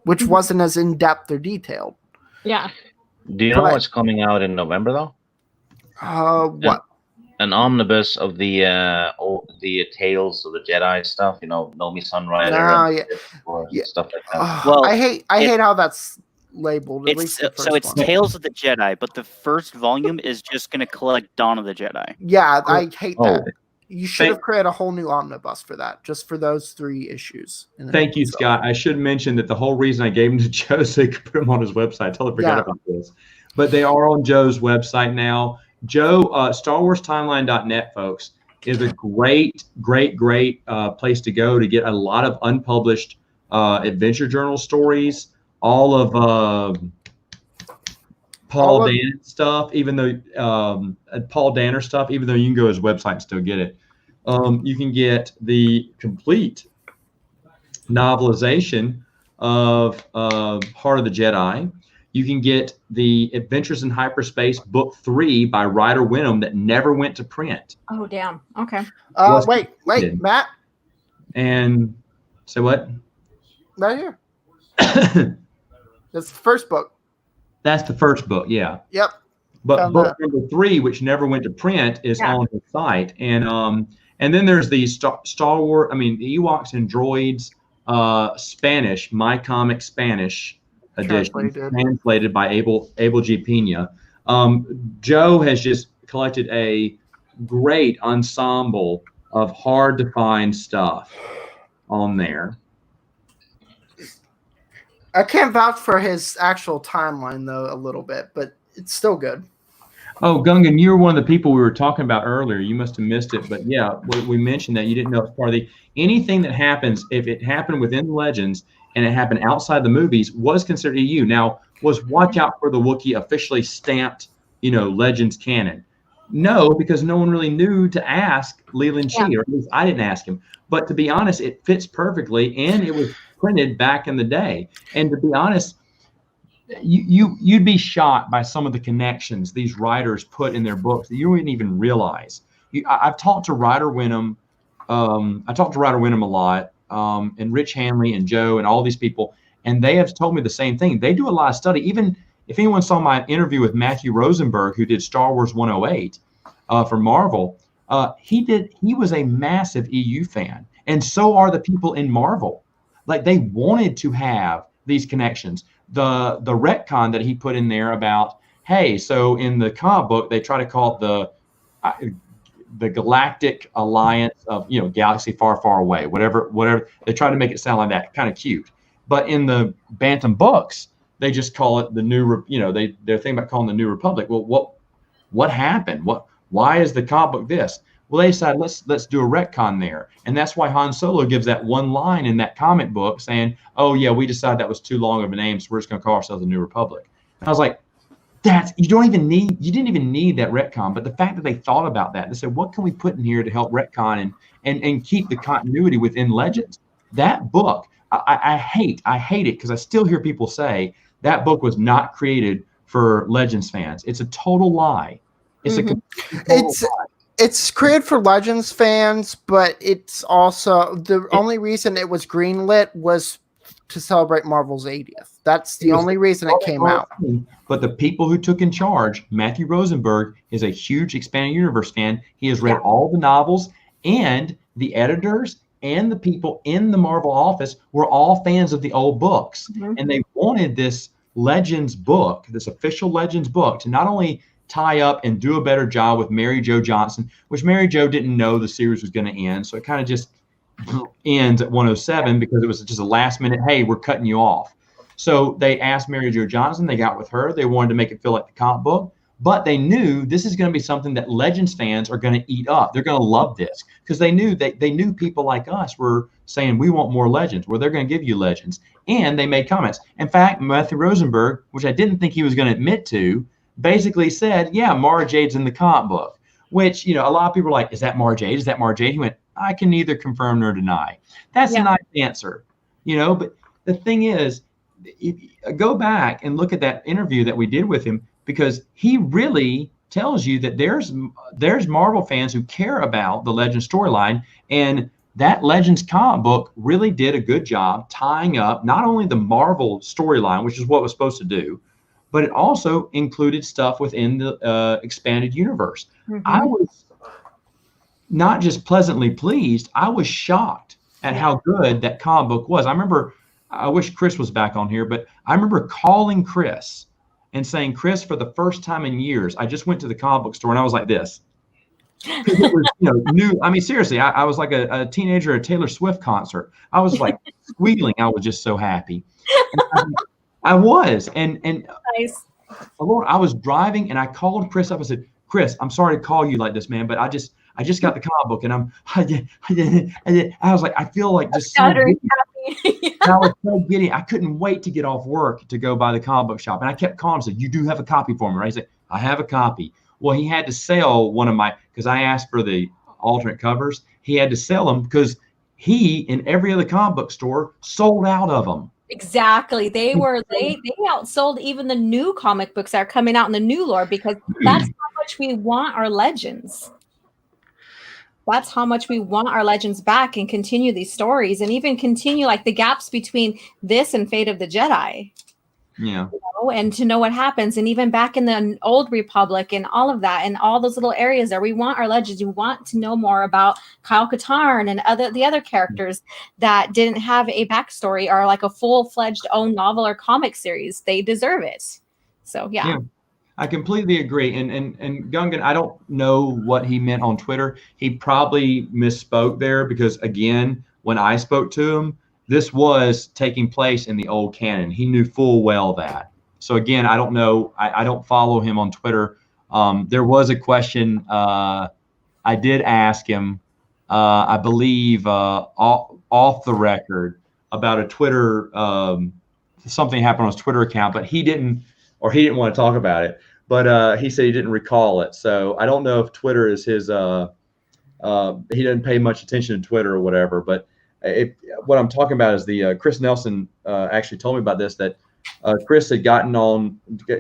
which wasn't as in-depth or detailed. Yeah. Do you know what's coming out in November, though? What? An omnibus of the Tales of the Jedi stuff. Nomi Sunrider, stuff like that. Well, I hate how that's labeled. At least the first so it's one. Tales of the Jedi, but the first volume is just going to collect Dawn of the Jedi. Yeah, I hate that. Oh. You should have created a whole new omnibus for that, just for those 3 issues. Thank you, Scott. I should mention that the whole reason I gave them to Joe so he could put them on his website. I totally forgot about this. But they are on Joe's website now. Joe, StarWarsTimeline.net, folks, is a great place to go to get a lot of unpublished adventure journal stories, all of Paul Danner stuff, even though Paul Danner stuff, even though you can go to his website and still get it. You can get the complete novelization of Heart of the Jedi. You can get the Adventures in Hyperspace Book 3 by Ryder Wenham that never went to print. Oh, damn. Okay. Wait, Matt. And say what? Right here. That's the first book. That's the first book, yeah. Yep. But book number 3, which never went to print, is on the site. And then there's the Star Wars, the Ewoks and Droids Spanish, My Comic Spanish edition, translated by Abel G. Pena. Joe has just collected a great ensemble of hard to find stuff on there. I can't vouch for his actual timeline though a little bit, but it's still good. Oh, Gungan, you were one of the people we were talking about earlier. You must have missed it, but yeah, we mentioned that you didn't know it's part of the anything that happens. If it happened within Legends and it happened outside the movies, was considered EU. Now, was watch out for the Wookiee officially stamped, Legends canon? No, because no one really knew to ask Leland Shee, or at least I didn't ask him. But to be honest, it fits perfectly, and it was printed back in the day. And to be honest, you'd be shocked by some of the connections these writers put in their books that you wouldn't even realize. I've talked to Ryder Wenham. I talked to Ryder Wenham a lot, and Rich Hanley and Joe and all these people, and they have told me the same thing. They do a lot of study. Even if anyone saw my interview with Matthew Rosenberg, who did Star Wars 108 for Marvel, he was a massive EU fan, and so are the people in Marvel. Like, they wanted to have these connections. The retcon that he put in there about, hey, so in the comic book they try to call it the Galactic Alliance of Galaxy Far, Far Away, whatever they try to make it sound like that, kind of cute. But in the Bantam books, they just call it the new, they're thinking about calling the New Republic. Well, what happened? Why is the comic book this? Well, they decided let's do a retcon there, and that's why Han Solo gives that one line in that comic book saying, "Oh yeah, we decided that was too long of a name, so we're just going to call ourselves the New Republic." And I was like, you didn't even need that retcon, but the fact that they thought about that, they said, what can we put in here to help retcon and keep the continuity within Legends? That book, I hate it because I still hear people say that book was not created for Legends fans. It's a total lie. It's a total lie. It's created for Legends fans, but it's also the only reason it was greenlit was to celebrate Marvel's 80th. That's the only reason it came out. But the people who took in charge, Matthew Rosenberg, is a huge Expanded Universe fan. He has read all the novels, and the editors and the people in the Marvel office were all fans of the old books. Mm-hmm. And they wanted this Legends book, this official Legends book, to not only tie up and do a better job with Mary Jo Johnson, which Mary Jo didn't know the series was going to end. So it kind of just ends at 107 because it was just a last minute, hey, we're cutting you off. So they asked Mary Jo Johnson, they got with her, they wanted to make it feel like the comic book, but they knew this is going to be something that Legends fans are going to eat up. They're going to love this because they knew people like us were saying, we want more Legends. Well, they're going to give you Legends. And they made comments. In fact, Matthew Rosenberg, which I didn't think he was going to admit to, basically said, yeah, Mara Jade's in the comic book, which, a lot of people are like, is that Mara Jade? Is that Mara Jade? He went, I can neither confirm nor deny. That's a nice answer, but the thing is, go back and look at that interview that we did with him, because he really tells you that there's Marvel fans who care about the Legends storyline, and that Legends comic book really did a good job tying up not only the Marvel storyline, which is what it was supposed to do, but it also included stuff within the Expanded Universe. Mm-hmm. I was not just pleasantly pleased, I was shocked at how good that comic book was. I remember I wish Chris was back on here, but I remember calling Chris and saying, Chris, for the first time in years, I just went to the comic book store and I was like this. It was, new. I mean, seriously, I was like a teenager at a Taylor Swift concert. I was like squealing. I was just so happy. I was. And Nice. Lord, I was driving and I called Chris up and said, Chris, I'm sorry to call you like this, man, but I just got the comic book and I was like, I feel like just so Stuttering, giddy. I was so giddy. I couldn't wait to get off work to go by the comic book shop. And I kept calling and said, you do have a copy for me, right? He said, I have a copy. Well, he had to sell one of my, because I asked for the alternate covers. He had to sell them because he and every other comic book store sold out of them. Exactly. They outsold even the new comic books that are coming out in the new lore, because that's how much we want our legends. That's how much we want our legends back and continue these stories and even continue like the gaps between this and Fate of the Jedi. Yeah. And to know what happens, and even back in the old Republic and all of that, and all those little areas there, we want our legends. We want to know more about Kyle Katarn and the other characters that didn't have a backstory or like a full-fledged own novel or comic series. They deserve it. So yeah. I completely agree. And Gungan, I don't know what he meant on Twitter. He probably misspoke there because, again, when I spoke to him, this was taking place in the old canon. He knew full well that. So, again, I don't know. I don't follow him on Twitter. There was a question I did ask him, I believe, off the record about a Twitter, something happened on his Twitter account, but he didn't want to talk about it. But he said he didn't recall it. So I don't know if Twitter is his, he doesn't pay much attention to Twitter or whatever. But what I'm talking about is the Chris Nelson actually told me about this, that Chris had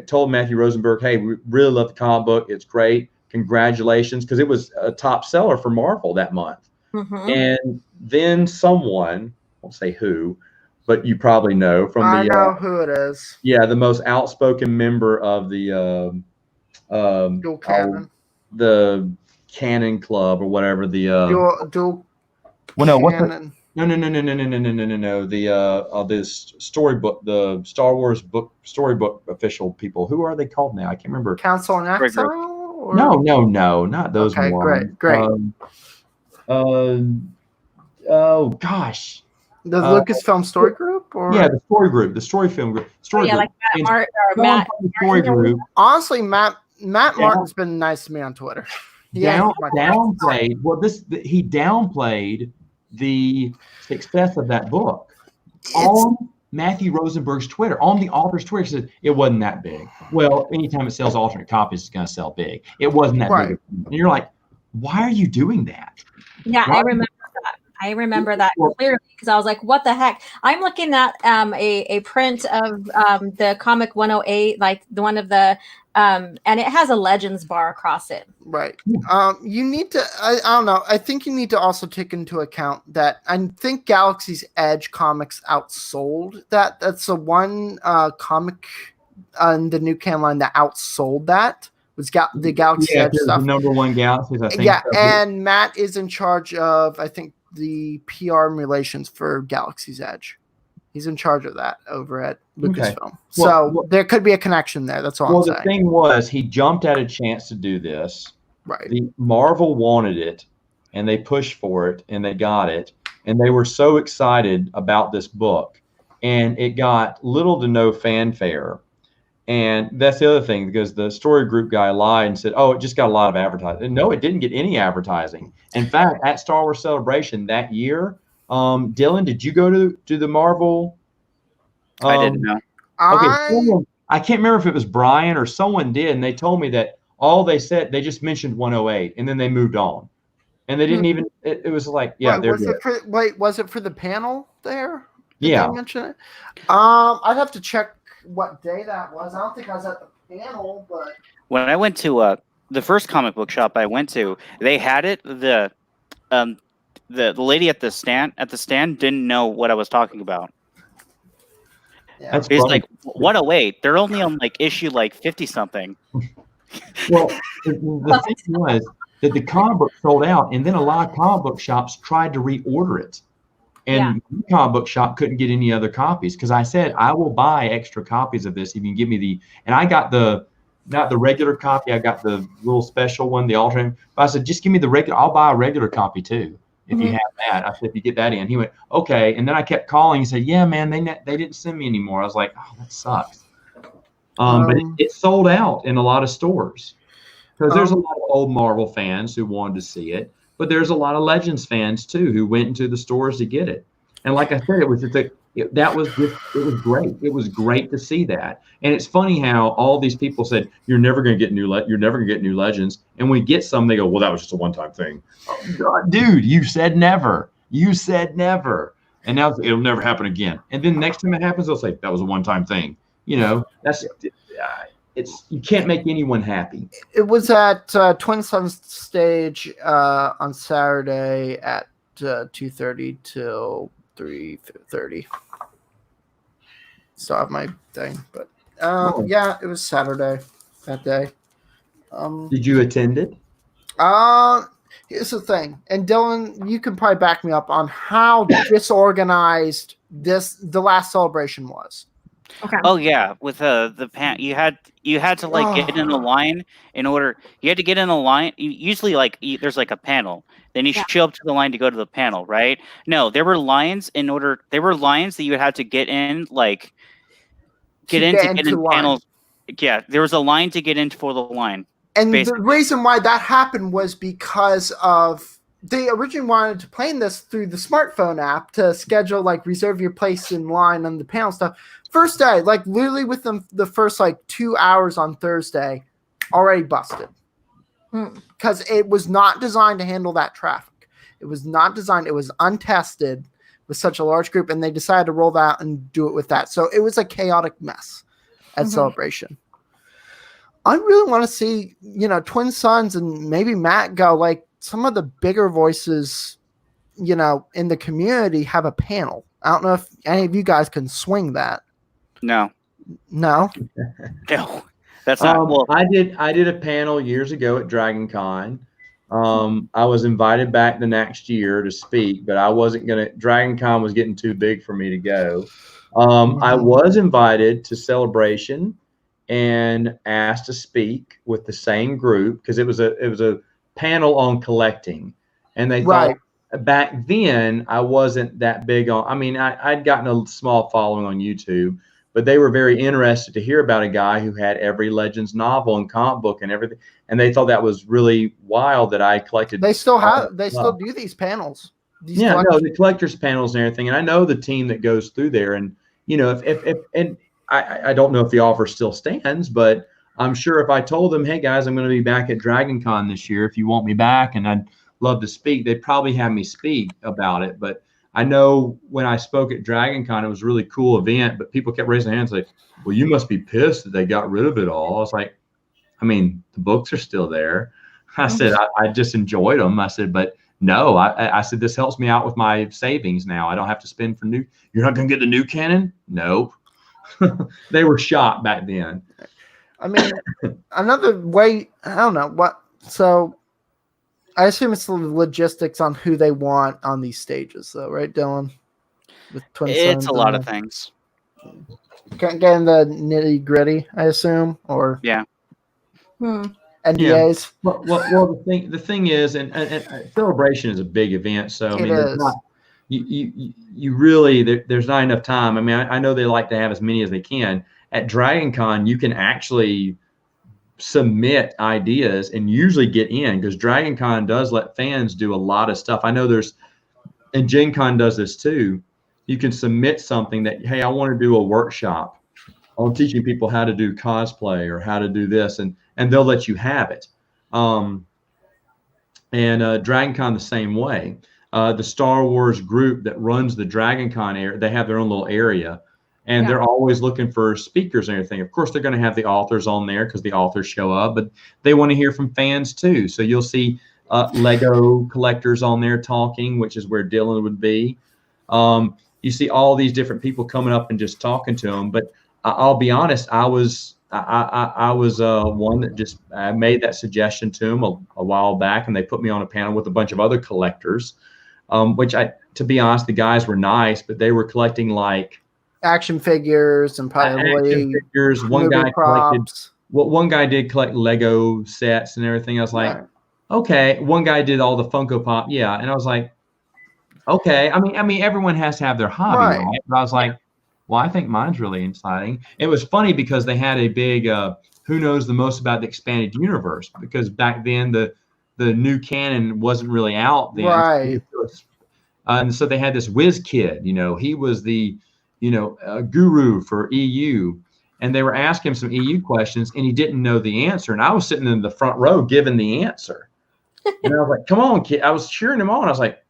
told Matthew Rosenberg, hey, we really love the comic book. It's great. Congratulations. Because it was a top seller for Marvel that month. Mm-hmm. And then someone, I won't say who, but you probably know from I know who it is. Yeah, the most outspoken member of the Dual Canon, the Canon Club or whatever the dual. Well, no, Canon. No. The storybook, the Star Wars book storybook official people. Who are they called now? I can't remember. Council and Exile? Or? No, not those ones. Great. Oh gosh. The Lucasfilm Story Group? Or? Yeah, the Story Group, the Story Film Group. Like Matt Story Group. Honestly, Matt Martin's been nice to me on Twitter. He downplayed the success of that book on Matthew Rosenberg's Twitter, on the author's Twitter. He said it wasn't that big. Well, anytime it sells alternate copies, it's going to sell big. It wasn't that big. And you're like, why are you doing that? Yeah, I remember that clearly because I was like, what the heck? I'm looking at a print of the comic 108, like the one of the and it has a Legends bar across it. Right. You need to, I don't know. I think you need to also take into account that I think Galaxy's Edge comics outsold that. That's the one comic in the new canon line that outsold that. Was the Galaxy's Edge stuff. The number one Galaxies, I think. Yeah, and Matt is in charge of, I think, the PR and relations for Galaxy's Edge. He's in charge of that over at Lucasfilm. Okay. So there could be a connection there. That's all I'm saying. Well, the thing was, he jumped at a chance to do this. Right. Marvel wanted it, and they pushed for it, and they got it. And they were so excited about this book. And it got little to no fanfare. And that's the other thing, because the story group guy lied and said, oh, it just got a lot of advertising. And no, it didn't get any advertising. In fact, at Star Wars Celebration that year, Dylan, did you go to the Marvel? I didn't know. Okay, I can't remember if it was Brian or someone did, and they told me that all they said, they just mentioned 108, and then they moved on. And they didn't even, it was like, yeah. Was it for the panel there? Did they mention it? I'd have to check what day that was. I don't think I was at the panel, but when I went to the first comic book shop I went to, they had it. The lady at the stand didn't know what I was talking about. Yeah. It's like, what a wait. They're only on like issue like 50 something. Well, the thing was that the comic book sold out, and then a lot of comic book shops tried to reorder it. And the comic book shop couldn't get any other copies because I said, I will buy extra copies of this if you can give me and I got not the regular copy, I got the little special one, the alternate. But I said, just give me the regular, I'll buy a regular copy too if you have that. I said, if you get that in. He went, okay. And then I kept calling. He said, yeah, man, they didn't send me anymore. I was like, oh, that sucks. But it sold out in a lot of stores because there's a lot of old Marvel fans who wanted to see it. But there's a lot of Legends fans too who went into the stores to get it. And like I said, it was great. It was great to see that. And it's funny how all these people said, you're never going to get new Legends. And when we get some, they go, well, that was just a one-time thing. Oh, God, dude, you said never. You said never. And now it'll never happen again. And then next time it happens, they'll say that was a one-time thing. You know, you can't make anyone happy. It was at Twin Suns stage on Saturday at 2:30 till 3:30. Still have my thing, but yeah, it was Saturday that day. Did you attend it? Here's the thing, and Dylan, you can probably back me up on how disorganized the last celebration was. Okay. Oh yeah, with the you had to like get in a line in order. You had to get in a line. Usually, there's like a panel. Then you show up to the line to go to the panel, right? No, there were lines There were lines that you would have to get in, get in panels. Yeah, there was a line to get in for the line. And basically, the reason why that happened was because of they originally wanted to plan this through the smartphone app to schedule reserve your place in line on the panel stuff. First day, literally within the first 2 hours on Thursday, already busted. Because it was not designed to handle that traffic. It was not designed. It was untested with such a large group, and they decided to roll that out and do it with that. So it was a chaotic mess at Celebration. I really want to see, Twin Suns and maybe Matt go some of the bigger voices, in the community have a panel. I don't know if any of you guys can swing that. No. No. That's not well. I did a panel years ago at Dragon Con. I was invited back the next year to speak, but I wasn't Dragon Con was getting too big for me to go. I was invited to Celebration and asked to speak with the same group because it was a panel on collecting, and they thought back then I wasn't that big on. I mean, I'd gotten a small following on YouTube, but they were very interested to hear about a guy who had every Legends novel and comic book and everything, and they thought that was really wild that I collected. They still still do these panels. The collectors panels and everything, and I know the team that goes through there, and if I don't know if the offer still stands, but I'm sure if I told them, hey guys, I'm going to be back at Dragon Con this year, if you want me back and I'd love to speak, they'd probably have me speak about it. But I know when I spoke at Dragon Con, it was a really cool event, but people kept raising their hands like, well, you must be pissed that they got rid of it all. I was like, I mean, the books are still there. I said, I just enjoyed them. I said, but no, I said, this helps me out with my savings now. I don't have to spend for new. You're not going to get the new Canon? Nope. They were shocked back then. I mean, another way, I don't know what. So I assume it's the logistics on who they want on these stages, though, right, Dylan? It's a lot of things. Can't get in the nitty gritty, I assume, or yeah. NDAs. Yeah. Well, the thing is, and Celebration is a big event, so I mean, there's not, you really there's not enough time. I mean, I know they like to have as many as they can. At Dragon Con, you can actually submit ideas and usually get in because Dragon Con does let fans do a lot of stuff. I know and Gen Con does this too. You can submit something that, hey, I want to do a workshop on teaching people how to do cosplay or how to do this, and they'll let you have it. And Dragon Con the same way. The Star Wars group that runs the Dragon Con area, they have their own little area. And they're always looking for speakers and everything. Of course, they're going to have the authors on there because the authors show up, but they want to hear from fans too. So you'll see Lego collectors on there talking, which is where Dylan would be. You see all these different people coming up and just talking to them. But I'll be honest, I was one that just made that suggestion to them a while back, and they put me on a panel with a bunch of other collectors. which to be honest, the guys were nice, but they were collecting like action figures and probably action figures. One movie guy collected. props. One guy did collect Lego sets and everything. I was like, Right. okay. One guy did all the Funko Pop, yeah, and I was like, okay. I mean, everyone has to have their hobby, right? But I was like, well, I think mine's really exciting. It was funny because they had a big who knows the most about the expanded universe, because back then the new canon wasn't really out then. Right. And so they had this whiz kid, he was the, guru for EU. And they were asking him some EU questions and he didn't know the answer. And I was sitting in the front row giving the answer. And I was like, come on, kid. I was cheering him on. I was like,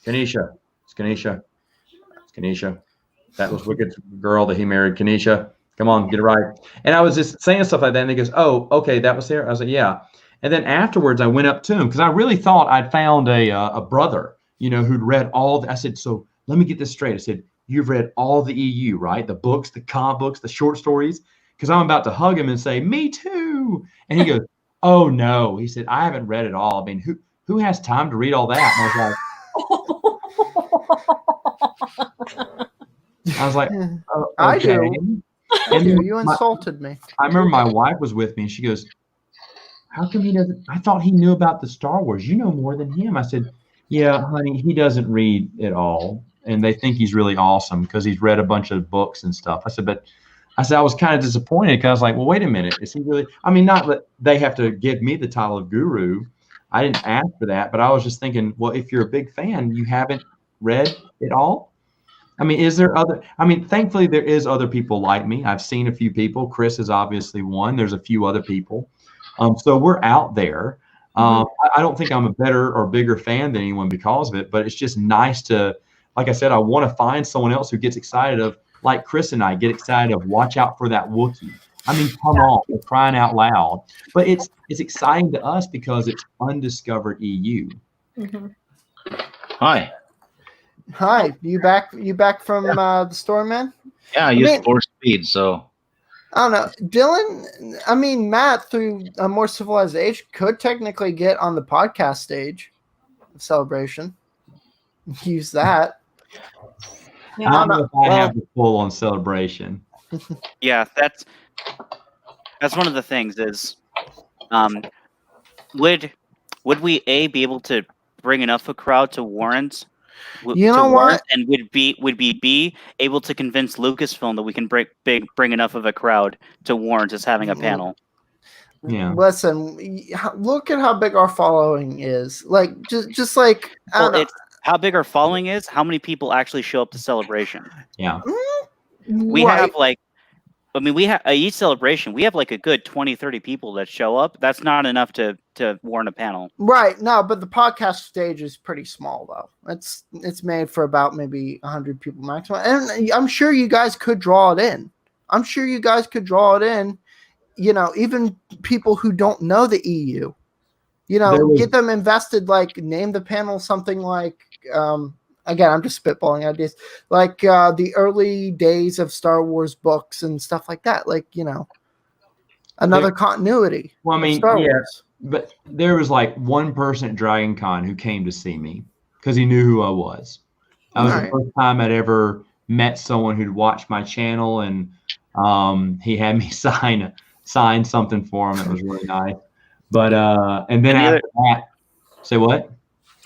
Kanisha, it's Kanisha. It's Kanisha. That was Wicked's girl that he married, Kanisha. Come on, get it right. And I was just saying stuff like that. And he goes, oh, okay, that was there. I was like, yeah. And then afterwards I went up to him because I really thought I'd found a brother, who'd read I said, so let me get this straight. I said, you've read all the EU, right? The books, the comic books, the short stories. Because I'm about to hug him and say, me too. And he goes, oh no. He said, I haven't read it all. I mean, who has time to read all that? And I was like, oh, okay. I do. And you insulted me. I remember my wife was with me and she goes, how come he doesn't? I thought he knew about the Star Wars. You know more than him. I said, yeah, honey, he doesn't read it all. And they think he's really awesome because he's read a bunch of books and stuff. I said, I was kind of disappointed because I was like, well, wait a minute. Is he really? I mean, not that they have to give me the title of guru. I didn't ask for that, but I was just thinking, well, if you're a big fan, you haven't read it all. I mean, thankfully there is other people like me. I've seen a few people. Chris is obviously one. There's a few other people. So we're out there. I don't think I'm a better or bigger fan than anyone because of it, but it's just nice to, like I said, I want to find someone else who gets excited like Chris and I get excited of watch out for that Wookiee. I mean, come on, we're crying out loud. But it's exciting to us because it's undiscovered EU. Mm-hmm. Hi. You back from the store, man? Yeah, I use 4 speed, so. I don't know. Dylan, I mean, Matt, through a more civilized age, could technically get on the podcast stage of Celebration. Use that. I don't know if I have the full on Celebration. Yeah, that's one of the things is, would we be able to bring enough a crowd to warrant? You know what? And would be able to convince Lucasfilm that we can bring enough of a crowd to warrant us having a panel? Yeah. Listen, look at how big our following is. Like just like it's how big our following is. How many people actually show up to Celebration? Yeah. We have we have each Celebration. We have like a good 20, 30 people that show up. That's not enough to warrant a panel. Right. No, but the podcast stage is pretty small though. It's made for about maybe 100 people maximum. And I'm sure you guys could draw it in. Even people who don't know the EU. Get them invested, like name the panel something like again, I'm just spitballing ideas, like the early days of Star Wars books and stuff like that. Like, another continuity. Well, I mean, Star Wars. But there was like one person at Dragon Con who came to see me because he knew who I was. That was the first time I'd ever met someone who'd watched my channel, and he had me sign something for him. It was really nice. But and then after that, say what?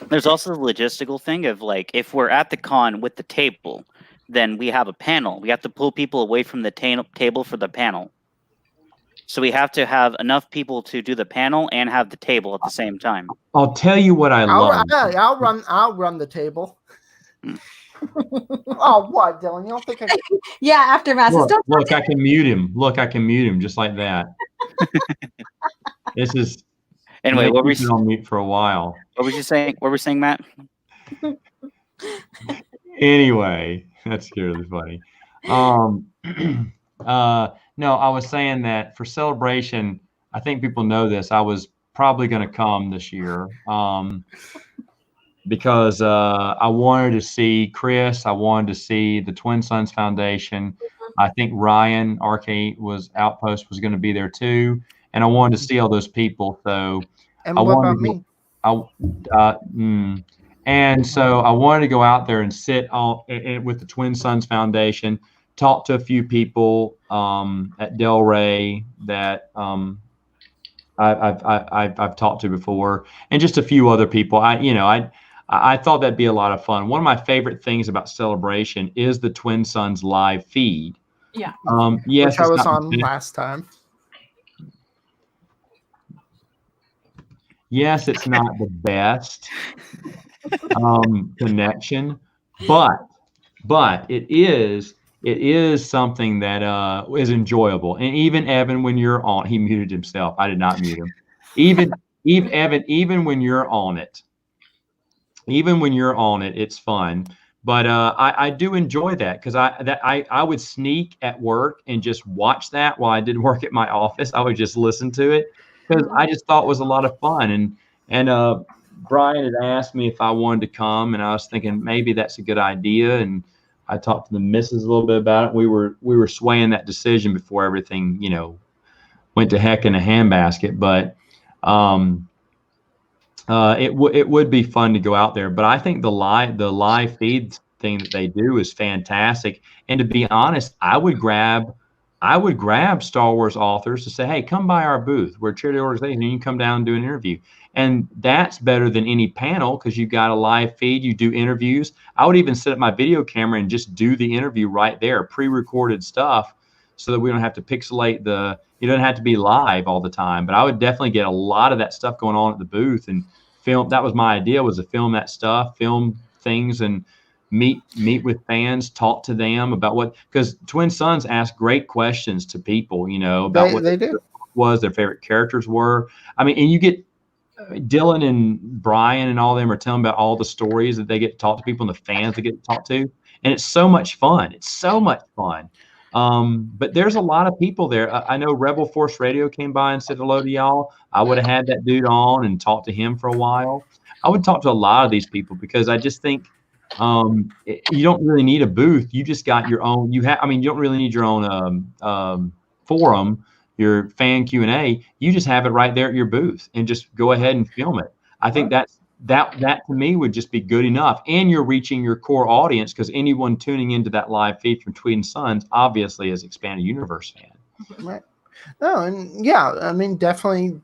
There's also the logistical thing of like, if we're at the con with the table, then we have a panel. We have to pull people away from the table for the panel. So we have to have enough people to do the panel and have the table at the same time. I'll tell you what I love. I'll run the table. Oh, what, Dylan? You don't think I can? Yeah, after Mass. Look, I can mute him. Just like that. This is anyway. What were we on mute for a while? What was you saying? What were we saying, Matt? Anyway, that's really funny. No, I was saying that for Celebration, I think people know this. I was probably going to come this year because I wanted to see Chris. I wanted to see the Twin Sons Foundation. I think Ryan Arcade Outpost was going to be there too, and I wanted to see all those people. So and what about me? And so I wanted to go out there and sit with the Twin Sons Foundation, talk to a few people at Delray that I've talked to before, and just a few other people. I thought that'd be a lot of fun. One of my favorite things about Celebration is the Twin Sons live feed. Yeah. Yes, which I was on last time. Yes, it's not the best connection, but it is something that is enjoyable. And even Evan, when you're on, he muted himself. I did not mute him. Even Evan, even when you're on it, it's fun. But I do enjoy that because I would sneak at work and just watch that while I did work at my office. I would just listen to it because I just thought it was a lot of fun. And Brian had asked me if I wanted to come, and I was thinking maybe that's a good idea. And I talked to the missus a little bit about it. We were swaying that decision before everything, went to heck in a handbasket. But it would be fun to go out there. But I think the live feed thing that they do is fantastic. And to be honest, I would grab Star Wars authors to say, hey, come by our booth. We're a charity organization. You can come down and do an interview. And that's better than any panel because you've got a live feed. You do interviews. I would even set up my video camera and just do the interview right there, pre-recorded stuff, so that we don't have to pixelate you don't have to be live all the time. But I would definitely get a lot of that stuff going on at the booth and film. That was my idea, was to film that stuff, film things, and meet with fans, talk to them about because Twin Sons ask great questions to people, about what they do. Was their favorite characters were. I mean, and you get Dylan and Brian and all of them are telling about all the stories that they get to talk to people and the fans they get to talk to. And it's so much fun. But there's a lot of people there. I know Rebel Force Radio came by and said hello to y'all. I would have had that dude on and talked to him for a while. I would talk to a lot of these people because I just think you don't really need a booth. You just got your own. You don't really need your own forum, your fan Q&A. You just have it right there at your booth and just go ahead and film it. I think that to me would just be good enough. And you're reaching your core audience because anyone tuning into that live feed from Twin Sons obviously is Expanded Universe fan. Right. No, and yeah, I mean, definitely,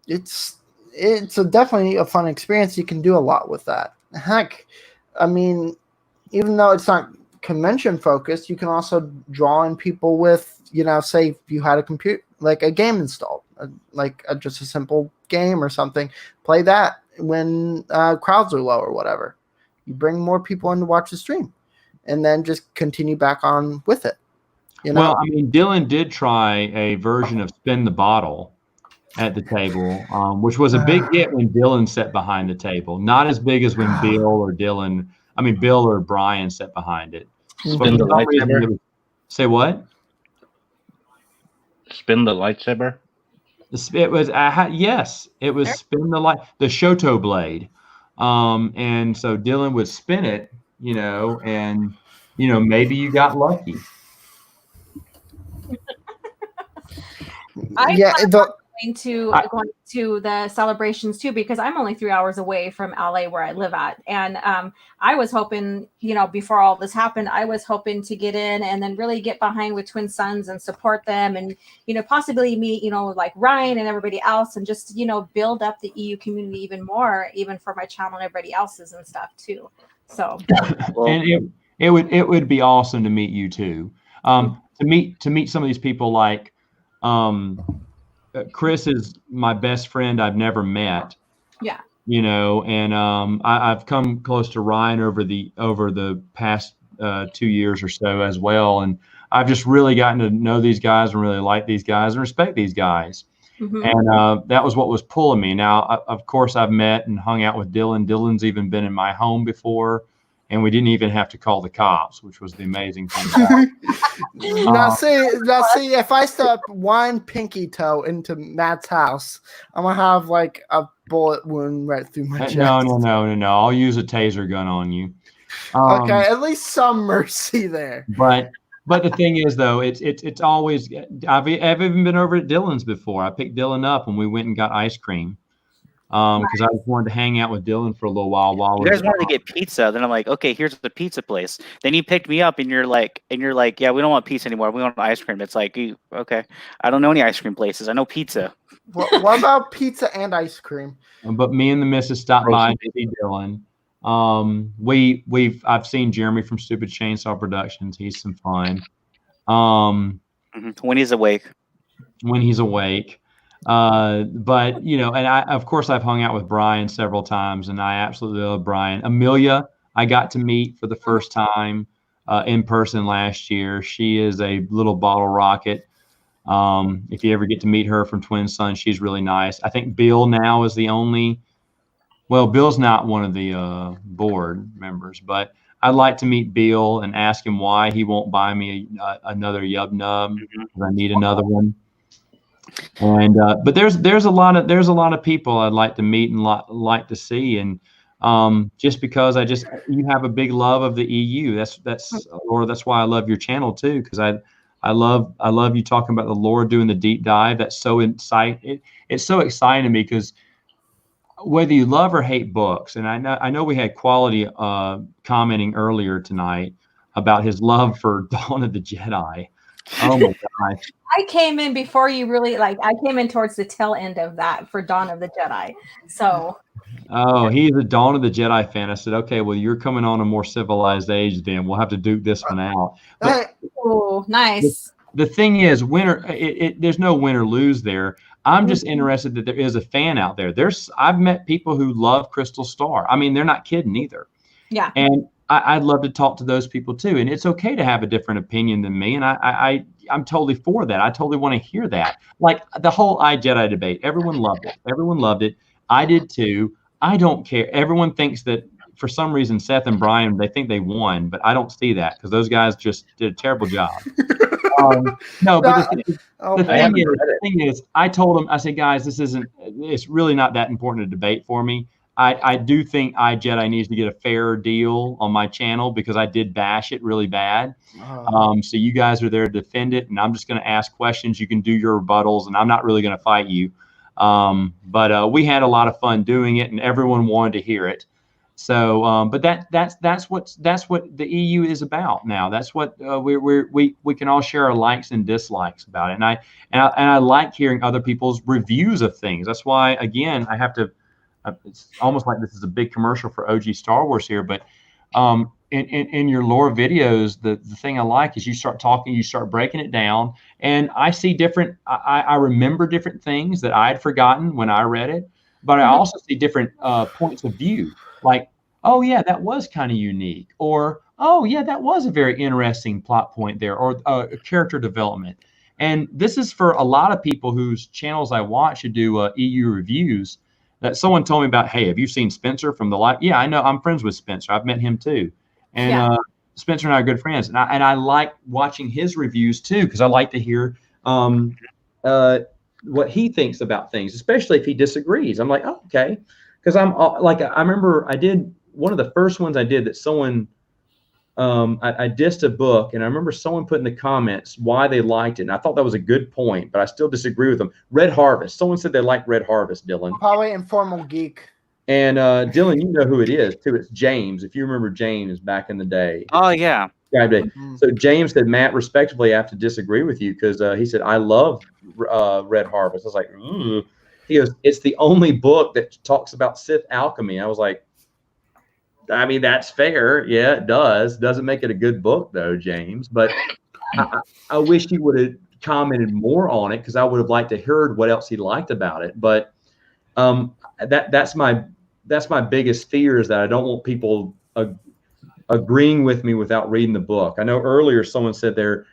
it's definitely a fun experience. You can do a lot with that. Heck, I mean, even though it's not convention focused, you can also draw in people with, say if you had a computer, like a game installed, just a simple game or something, play that when crowds are low or whatever. You bring more people in to watch the stream and then just continue back on with it. Well, I mean, Dylan did try a version of Spin the Bottle at the table, which was a big hit when Dylan sat behind the table. Not as big as when Bill or Brian sat behind it. Spin the lightsaber. Say what? Spin the lightsaber. It was yes. It was spin the Shoto blade, and so Dylan would spin it, and maybe you got lucky. Going to the celebrations too, because I'm only 3 hours away from LA where I live at, and I was hoping, before all this happened, I was hoping to get in and then really get behind with Twin Sons and support them, and possibly meet like Ryan and everybody else, and just build up the EU community even more, even for my channel and everybody else's and stuff too. So, and it would be awesome to meet you too. To meet some of these people like. Chris is my best friend I've never met. Yeah. And I've come close to Ryan over the past 2 years or so as well. And I've just really gotten to know these guys and really like these guys and respect these guys. Mm-hmm. And that was what was pulling me. Now, of course, I've met and hung out with Dylan. Dylan's even been in my home before. And we didn't even have to call the cops, which was the amazing thing. Now see, if I step one pinky toe into Matt's house, I'm gonna have like a bullet wound right through my chest. No. I'll use a taser gun on you. Okay, at least some mercy there. But the thing is, though, it's always. I've even been over at Dylan's before. I picked Dylan up and we went and got ice cream. because I just wanted to hang out with Dylan for a little while. You guys wanted to get pizza, then I'm like, okay, here's the pizza place. Then you picked me up, and you're like, yeah, we don't want pizza anymore. We want ice cream. It's like, okay, I don't know any ice cream places. I know pizza. What about pizza and ice cream? But me and the missus stopped by to see Dylan. I've seen Jeremy from Stupid Chainsaw Productions. He's some fun. When he's awake. But you know, and of course I've hung out with Brian several times, and I absolutely love Brian. Amelia, I got to meet for the first time in person last year. She is a little bottle rocket. If you ever get to meet her from Twin Sons, she's really nice. I think Bill now is the only. Well, Bill's not one of the board members, but I'd like to meet Bill and ask him why he won't buy me another Yub Nub. I need another one. And but there's a lot of people I'd like to meet and like to see, and just because you have a big love of the EU. That's why I love your channel too, because I love you talking about the lore, doing the deep dive. That's so it's so exciting to me, because whether you love or hate books, and I know we had Quality commenting earlier tonight about his love for Dawn of the Jedi. Oh my gosh. I came in before you really I came in towards the tail end of that for Dawn of the Jedi. So. Oh, he's a Dawn of the Jedi fan. I said, okay, well, you're coming on a more civilized age then. We'll have to duke this one out. Oh, nice. The thing is, there's no win or lose there. I'm just interested that there is a fan out there. I've met people who love Crystal Star. I mean, they're not kidding either. Yeah. And I'd love to talk to those people too. And it's okay to have a different opinion than me. And I'm totally for that. I totally want to hear that. Like the whole iJedi debate, everyone loved it. Everyone loved it. I did too. I don't care. Everyone thinks that for some reason, Seth and Brian, they think they won, but I don't see that, because those guys just did a terrible job. No, but the thing is, I told them, I said, guys, it's really not that important a debate for me. I do think iJedi needs to get a fair deal on my channel, because I did bash it really bad. So you guys are there to defend it, and I'm just going to ask questions. You can do your rebuttals, and I'm not really going to fight you. But we had a lot of fun doing it, and everyone wanted to hear it. So, but that's what the EU is about now. That's what we can all share our likes and dislikes about it. And I like hearing other people's reviews of things. That's why, again, I have to. It's almost like this is a big commercial for OG Star Wars here, but in your lore videos, the thing I like is you start talking, you start breaking it down, and I see different. I remember different things that I had forgotten when I read it, but I also see different points of view. Like, oh yeah, that was kind of unique, or oh yeah, that was a very interesting plot point there, or character development. And this is for a lot of people whose channels I watch who do EU reviews. That someone told me about, hey, have you seen Spencer from the live? Yeah, I know. I'm friends with Spencer. I've met him too. And Spencer and I are good friends. And I like watching his reviews too, because I like to hear what he thinks about things, especially if he disagrees. I'm like, oh, okay. Because I remember I did one of the first ones I did that someone, I dissed a book, and I remember someone put in the comments why they liked it. And I thought that was a good point, but I still disagree with them. Red Harvest. Someone said they liked Red Harvest, Dylan. Probably Informal Geek. And Dylan, you know who it is too. It's James. If you remember James back in the day. Oh, yeah. So James said, Matt, respectively, I have to disagree with you, because he said, I love Red Harvest. I was like, ooh. He goes, it's the only book that talks about Sith alchemy. I was like, I mean, that's fair. Yeah, it does. Doesn't make it a good book, though, James. But I wish he would have commented more on it, because I would have liked to heard what else he liked about it. But that's my biggest fear, is that I don't want people agreeing with me without reading the book. I know earlier someone said they're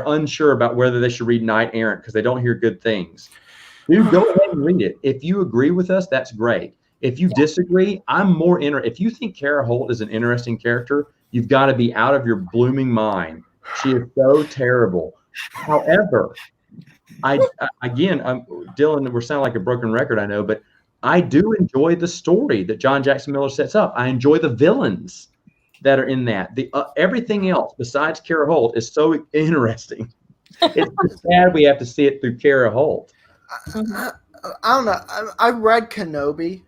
unsure about whether they should read Knight Errant because they don't hear good things. Dude, go ahead and read it. If you agree with us, that's great. If you disagree, I'm more interested. If you think Kara Holt is an interesting character, you've got to be out of your blooming mind. She is so terrible. However, Dylan, we're sounding like a broken record, I know, but I do enjoy the story that John Jackson Miller sets up. I enjoy the villains that are in that. Everything else besides Kara Holt is so interesting. It's sad we have to see it through Kara Holt. I don't know. I read Kenobi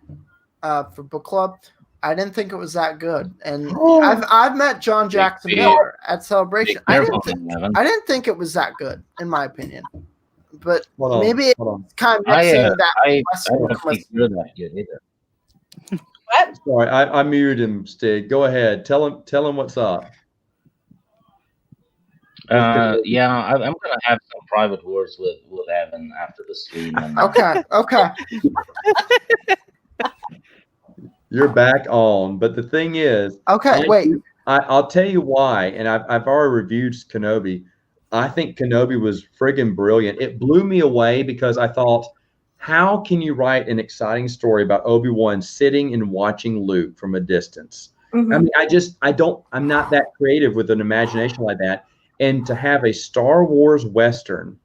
for book club. I didn't think it was that good, and I've met John Jackson Miller at Celebration. I didn't think it was that good, in my opinion. But maybe it's kind of mixing that. I don't think you're that good either. What? Sorry, I muted him, Stig. Go ahead. Tell him what's up. Yeah, I'm gonna have some private words with Evan after the stream. And, Okay. You're back on, but the thing is, wait. I'll tell you why, and I've already reviewed Kenobi. I think Kenobi was friggin' brilliant. It blew me away because I thought, how can you write an exciting story about Obi-Wan sitting and watching Luke from a distance? Mm-hmm. I mean, I'm not that creative with an imagination like that. And to have a Star Wars Western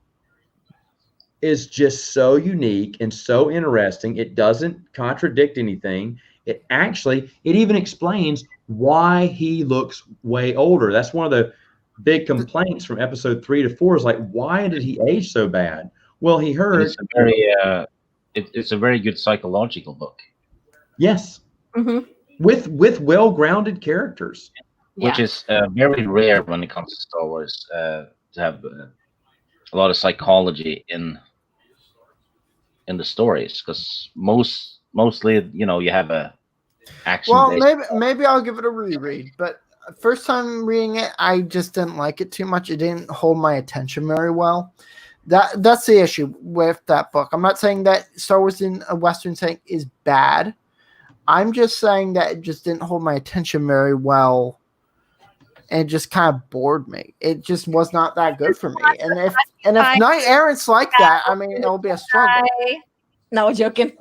is just so unique and so interesting. It doesn't contradict anything. It even explains why he looks way older. That's one of the big complaints from episode 3 to 4 is like, why did he age so bad? Well, he heard it's a very good psychological book. Yes. Mm-hmm. With well-grounded characters. Which is very rare when it comes to Star Wars, to have a lot of psychology in the stories, because mostly you have a action. Well, maybe I'll give it a reread, but first time reading it, I just didn't like it too much. It didn't hold my attention very well. That's the issue with that book. I'm not saying that Star Wars in a Western setting is bad. I'm just saying that it just didn't hold my attention very well. And it just kind of bored me. It just was not that good for me. And if Knight Errant's like that, I mean, it'll be a struggle. No, joking.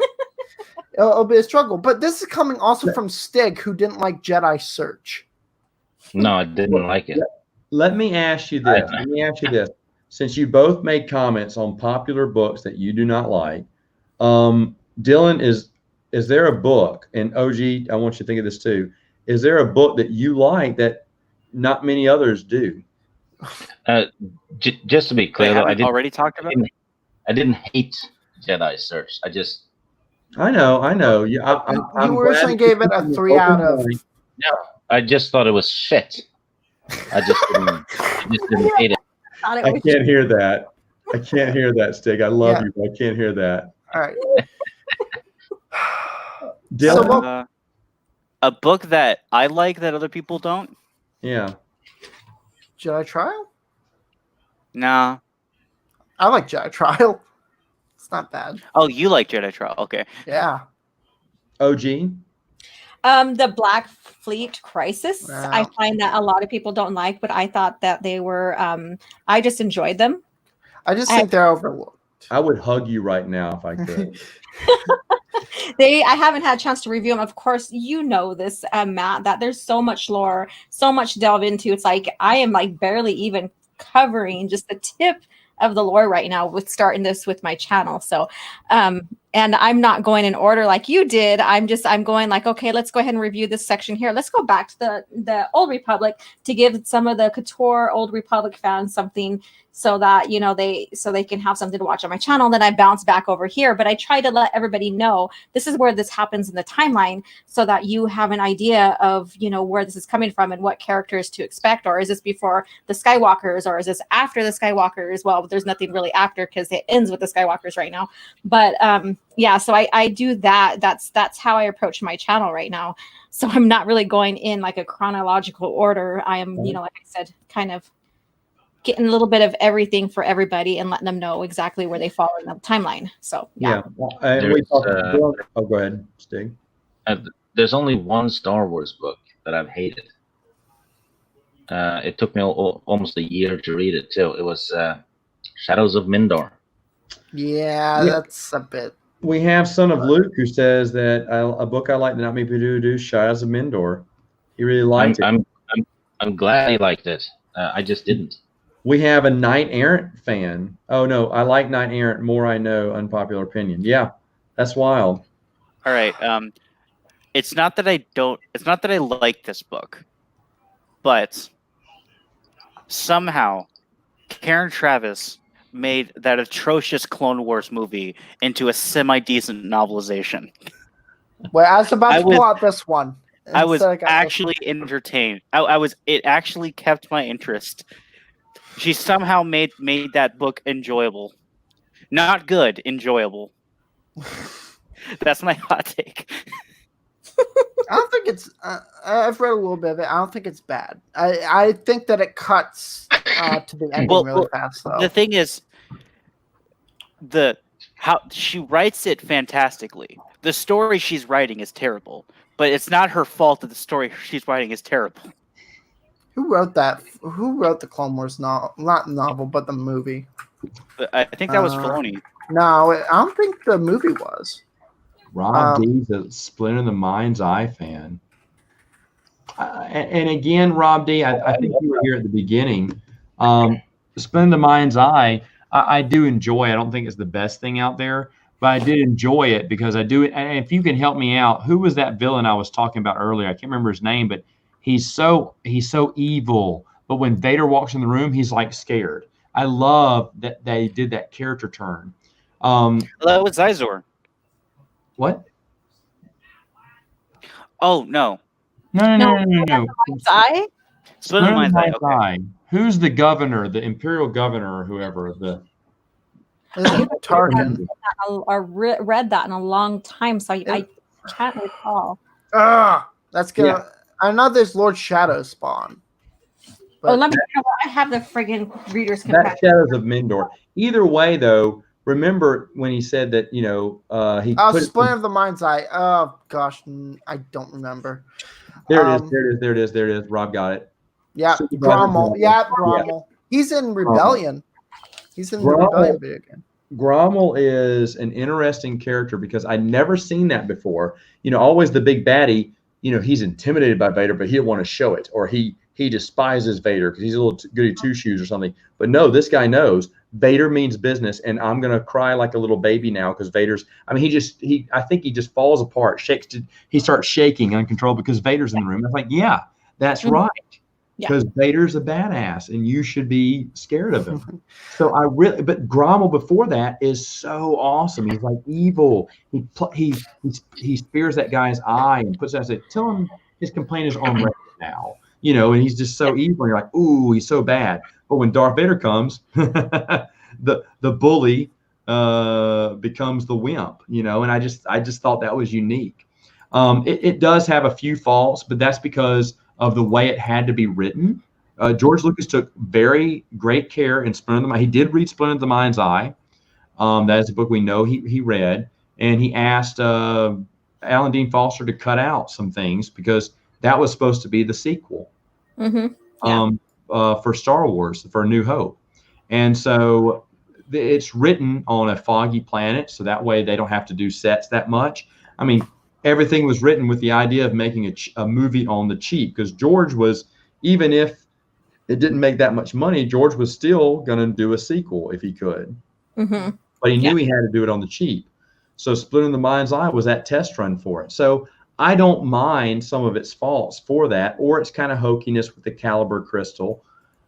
It'll be a struggle. But this is coming also from Stig, who didn't like Jedi Search. No, I didn't like it. Let me ask you this. Since you both made comments on popular books that you do not like, Dylan, is there a book, and OG, I want you to think of this too, is there a book that you like that not many others do? Just to be clear, though, I didn't hate Jedi Search. I know. You originally gave it a 3 out of. No, I just thought it was shit. I just didn't hate it. I can't hear that. I can't hear that, Stig. I love you, but I can't hear that. All right. Dylan, a book that I like that other people don't. Yeah. Jedi Trial? Nah. I like Jedi Trial. It's not bad. Oh, you like Jedi Trial? Okay. Yeah. OG? The Black Fleet Crisis. Wow. I find that a lot of people don't like, but I thought that they were. I just enjoyed them. I just think they're overlooked. I would hug you right now if I could. I haven't had a chance to review them. Of course, you know this, Matt, that there's so much lore, so much to delve into. It's like I am like barely even covering just the tip of the lore right now with starting this with my channel. So, and I'm not going in order like you did. I'm going like, okay, let's go ahead and review this section here. Let's go back to the Old Republic to give some of the Couture Old Republic fans something so that, they can have something to watch on my channel. Then I bounce back over here, but I try to let everybody know this is where this happens in the timeline so that you have an idea of, where this is coming from and what characters to expect. Or is this before the Skywalkers, or is this after the Skywalkers? Well, there's nothing really after because it ends with the Skywalkers right now. But, yeah, so I do that. That's how I approach my channel right now. So I'm not really going in like a chronological order. I am, like I said, kind of getting a little bit of everything for everybody and letting them know exactly where they fall in the timeline. So yeah. Go ahead, Stig. There's only one Star Wars book that I've hated. It took me almost a year to read it too. It was Shadows of Mindor. Yeah, that's a bit. We have Son of Luke who says that a book I like that not many people do Shadows of Mindor. He really liked it. I'm glad he liked it. I just didn't. We have a Knight Errant fan. Oh no, I like Knight Errant more. I know, unpopular opinion. Yeah, that's wild. All right. It's not that I like this book, but somehow Karen Travis made that atrocious Clone Wars movie into a semi-decent novelization. Well, I was about I to was- pull out this one. I was Instead, got this actually entertained. It actually kept my interest. She somehow made that book enjoyable. Not good, enjoyable. That's my hot take. I don't think it's. I've read a little bit of it. I don't think it's bad. I think that it cuts to the ending really fast, though. The thing is, how she writes it fantastically. The story she's writing is terrible, but it's not her fault that the story she's writing is terrible. Who wrote that? Who wrote the Clone Wars novel? Not novel, but the movie. I think that was Filoni. No, I don't think the movie was. Rob D's a Splinter in the Mind's Eye fan. And again, Rob D, I think you were here at the beginning. Splinter in the Mind's Eye, I do enjoy. I don't think it's the best thing out there, but I did enjoy it because I do. And if you can help me out, who was that villain I was talking about earlier? I can't remember his name, but he's so evil. But when Vader walks in the room, he's like scared. I love that they did that character turn. That was Zizor. What? Oh no. No. Mind's Eye? Splinter in the Mind's Eye. Okay. Eye. Who's the governor, the imperial governor, or whoever? Tarkin. I read that in a long time, so I can't recall. That's good. Yeah. I know there's Lord Shadow Spawn. Let me. I have the friggin' reader's compassion. That's Shadows of Mindor. Either way, though, remember when he said that he Splinter of the Mind's Eye. Oh gosh, I don't remember. There it is. Rob got it. Yeah, Grommel. Yeah, Grommel. Yeah. He's in Rebellion. He's in the Rebellion video game. Grommel is an interesting character because I'd never seen that before. Always the big baddie. He's intimidated by Vader, but he didn't want to show it, or he despises Vader because he's a little goody two shoes or something. But no, this guy knows Vader means business, and I'm gonna cry like a little baby now because Vader's. I mean, I think he just falls apart, he starts shaking uncontrollable because Vader's in the room. I was like, yeah, that's right, because Vader's a badass, and you should be scared of him. But Grommel before that is so awesome. He's like evil. He spears that guy's eye and puts it out and says, tell him his complaint is on record now. And he's just so evil. And you're like, ooh, he's so bad. But when Darth Vader comes, the bully becomes the wimp. And I just thought that was unique. It does have a few faults, but that's because of the way it had to be written. George Lucas took very great care in Splinter of the Mind. He did read Splinter of the Mind's Eye. That is a book we know he read, and he asked Alan Dean Foster to cut out some things because that was supposed to be the sequel for Star Wars, for A New Hope. And so it's written on a foggy planet, so that way they don't have to do sets that much. I mean, everything was written with the idea of making a movie on the cheap, because George was, even if it didn't make that much money, George was still going to do a sequel if he could. But he knew he had to do it on the cheap. So Splinter in the Mind's Eye was that test run for it. So I don't mind some of its faults for that, or its kind of hokiness with the Caliber crystal.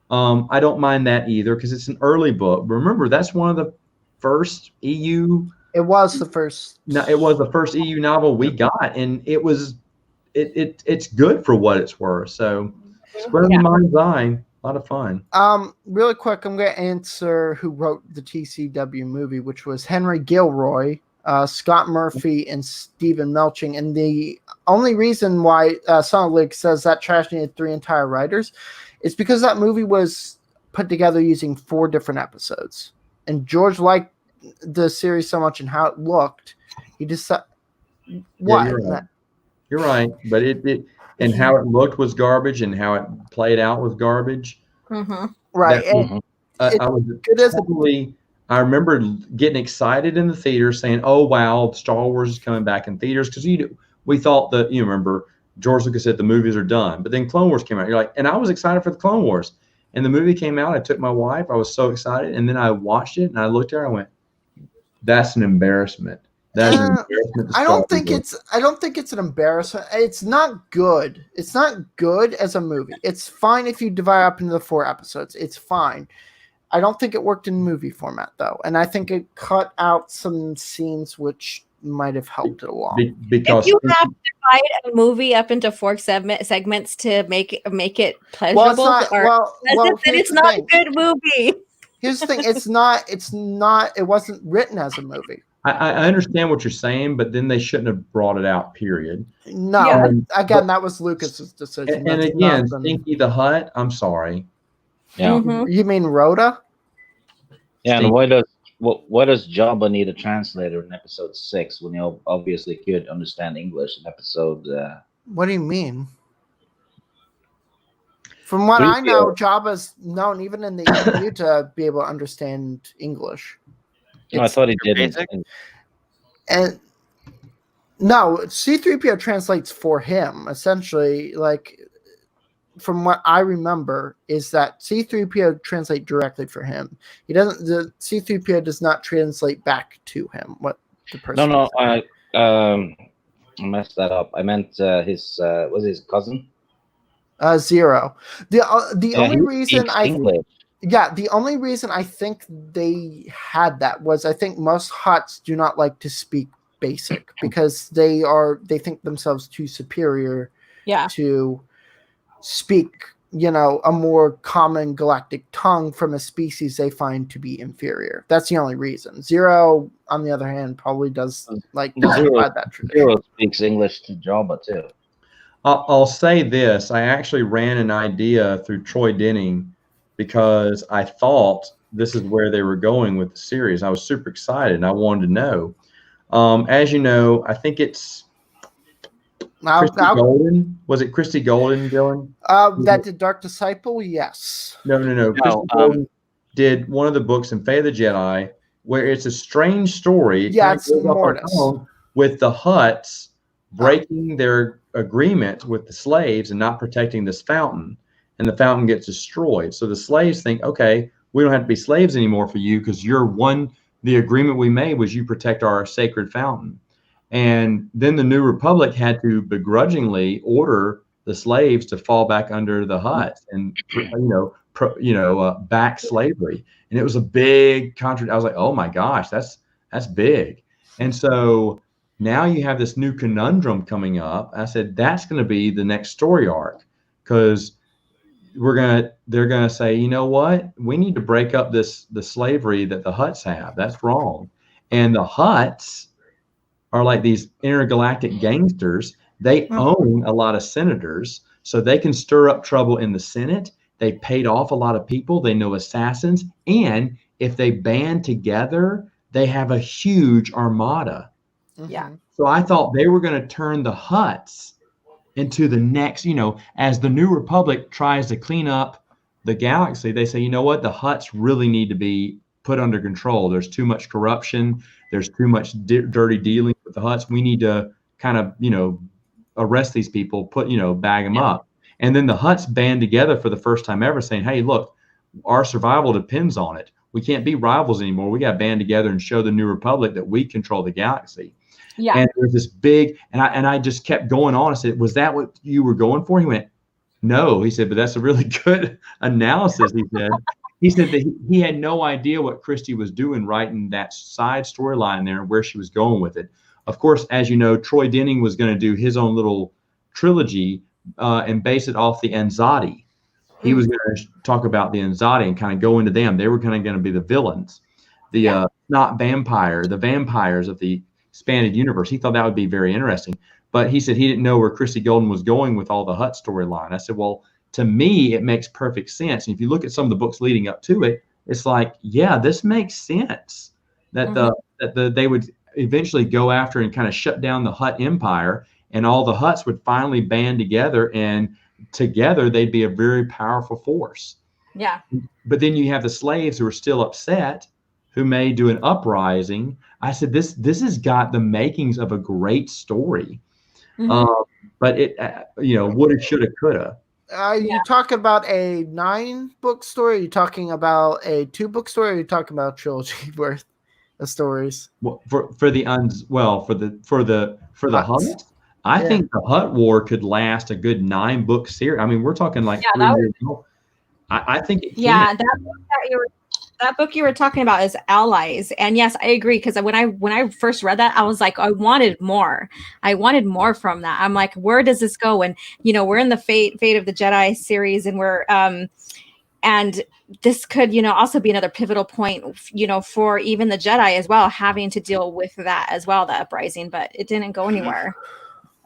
I don't mind that either because it's an early book. Remember, that's one of the first EU. It was the first. No, it was the first EU novel we got, and it's good for what it's worth. So Splinter in the Mind's Eye, a lot of fun. Really quick, I'm going to answer who wrote the TCW movie, which was Henry Gilroy, Scott Murphy, and Stephen Melching. And the only reason why Sonic League says that trash needed 3 entire writers is because that movie was put together using 4 different episodes. And George liked the series so much and how it looked, he just what? Yeah, you're right. But it and how it looked was garbage, and how it played out was garbage. Right. I remember getting excited in the theater saying, oh, wow, Star Wars is coming back in theaters. Because we thought that, remember, George Lucas said the movies are done. But then Clone Wars came out. You're like, and I was excited for the Clone Wars. And the movie came out. I took my wife. I was so excited. And then I watched it, and I looked at her and I went, that's an embarrassment. That is an embarrassment. I don't think it's an embarrassment. It's not good. It's not good as a movie. It's fine if you divide up into the 4 episodes. It's fine. I don't think it worked in movie format though, and I think it cut out some scenes which might have helped it along. Because If you have to divide a movie up into 4 segments to make it pleasurable, Well, it's not. Well, then here's it's the not thing. a good movie. Here's the thing. It's not. It wasn't written as a movie. I understand what you're saying, but then they shouldn't have brought it out. Period. No. Yeah. Again, that was Lucas's decision. And That's again, nothing. Stinky the Hut. I'm sorry. Yeah. Mhm. You mean Rhoda? Yeah, and Stink. why does Jabba need a translator in episode 6 when he obviously could understand English in episode? What do you mean? From what 3PO. I know, Jabba's known even in the EU to be able to understand English. No, I thought he didn't. basic. And no, C-3PO translates for him. Essentially, like from what I remember, is that C-3PO translate directly for him. He doesn't. The C-3PO does not translate back to him what the person. No, is saying. I messed that up. I meant was his cousin? Zero. The only he reason speaks English. the only reason I think they had that was I think most Hutts do not like to speak basic because they think themselves too superior Yeah. to speak, a more common galactic tongue from a species they find to be inferior. That's the only reason. Zero, on the other hand, probably does like Zero- provide that tradition. Hero speaks English to Jabba too. I'll say this. I actually ran an idea through Troy Denning because I thought this is where they were going with the series. I was super excited and I wanted to know. As you know, I think it's Christy Golden. Was it Christy Golden, Dylan? That did Dark Disciple, yes. No. Christy Golden did one of the books in Fate of the Jedi where it's a strange story. It Yeah, kind of it's goes up on Mortis. its own with the Hutts breaking their agreement with the slaves and not protecting this fountain, and the fountain gets destroyed. So the slaves think, okay, we don't have to be slaves anymore for you because the agreement we made was you protect our sacred fountain. And then the New Republic had to begrudgingly order the slaves to fall back under the Hutts and back slavery. And it was a big contradiction. I was like, oh my gosh, that's big. And so now you have this new conundrum coming up. I said, that's going to be the next story arc because they're going to say, you know what? We need to break up the slavery that the Hutts have. That's wrong. And the Hutts are like these intergalactic gangsters. They own a lot of senators, so they can stir up trouble in the Senate. They paid off a lot of people. They know assassins. And if they band together, they have a huge armada. Yeah. So I thought they were going to turn the Hutts into the next, as the New Republic tries to clean up the galaxy, they say, you know what? The Hutts really need to be put under control. There's too much corruption. There's too much dirty dealing with the Hutts. We need to kind of, arrest these people, bag them up. And then the Hutts band together for the first time ever saying, hey, look, our survival depends on it. We can't be rivals anymore. We got to band together and show the New Republic that we control the galaxy. Yeah. And there's this big, and I just kept going on. I said, was that what you were going for? He went, no. He said, but that's a really good analysis. He said that he had no idea what Christie was doing writing that side storyline there and where she was going with it. Of course, as you know, Troy Denning was going to do his own little trilogy and base it off the Anzati. He was going to talk about the Anzati and kind of go into them. They were kind of going to be the villains, the the vampires of the expanded universe. He thought that would be very interesting. But he said he didn't know where Christy Golden was going with all the Hutt storyline. I said, well, to me, it makes perfect sense. And if you look at some of the books leading up to it, it's like, yeah, this makes sense that they would eventually go after and kind of shut down the Hutt empire, and all the Hutts would finally band together, and together they'd be a very powerful force. Yeah. But then you have the slaves who are still upset, who may do an uprising. I said, this has got the makings of a great story. But it, woulda, shoulda, coulda. You talking about a 9-book story? Are you talking about a 2-book story? Or are you talking about a trilogy worth of stories? Well, for the Hutt, I think the Hutt War could last a good 9-book series. I mean, we're talking like 3 years old. I think it can. Yeah, that book that you were that book you were talking about is Allies, and yes, I agree, because when I first read that, I was like, I wanted more. I wanted more from that. I'm like, where does this go? And we're in the Fate of the Jedi series, and we're and this could also be another pivotal point for even the Jedi as well, having to deal with that as well, the uprising, but it didn't go anywhere.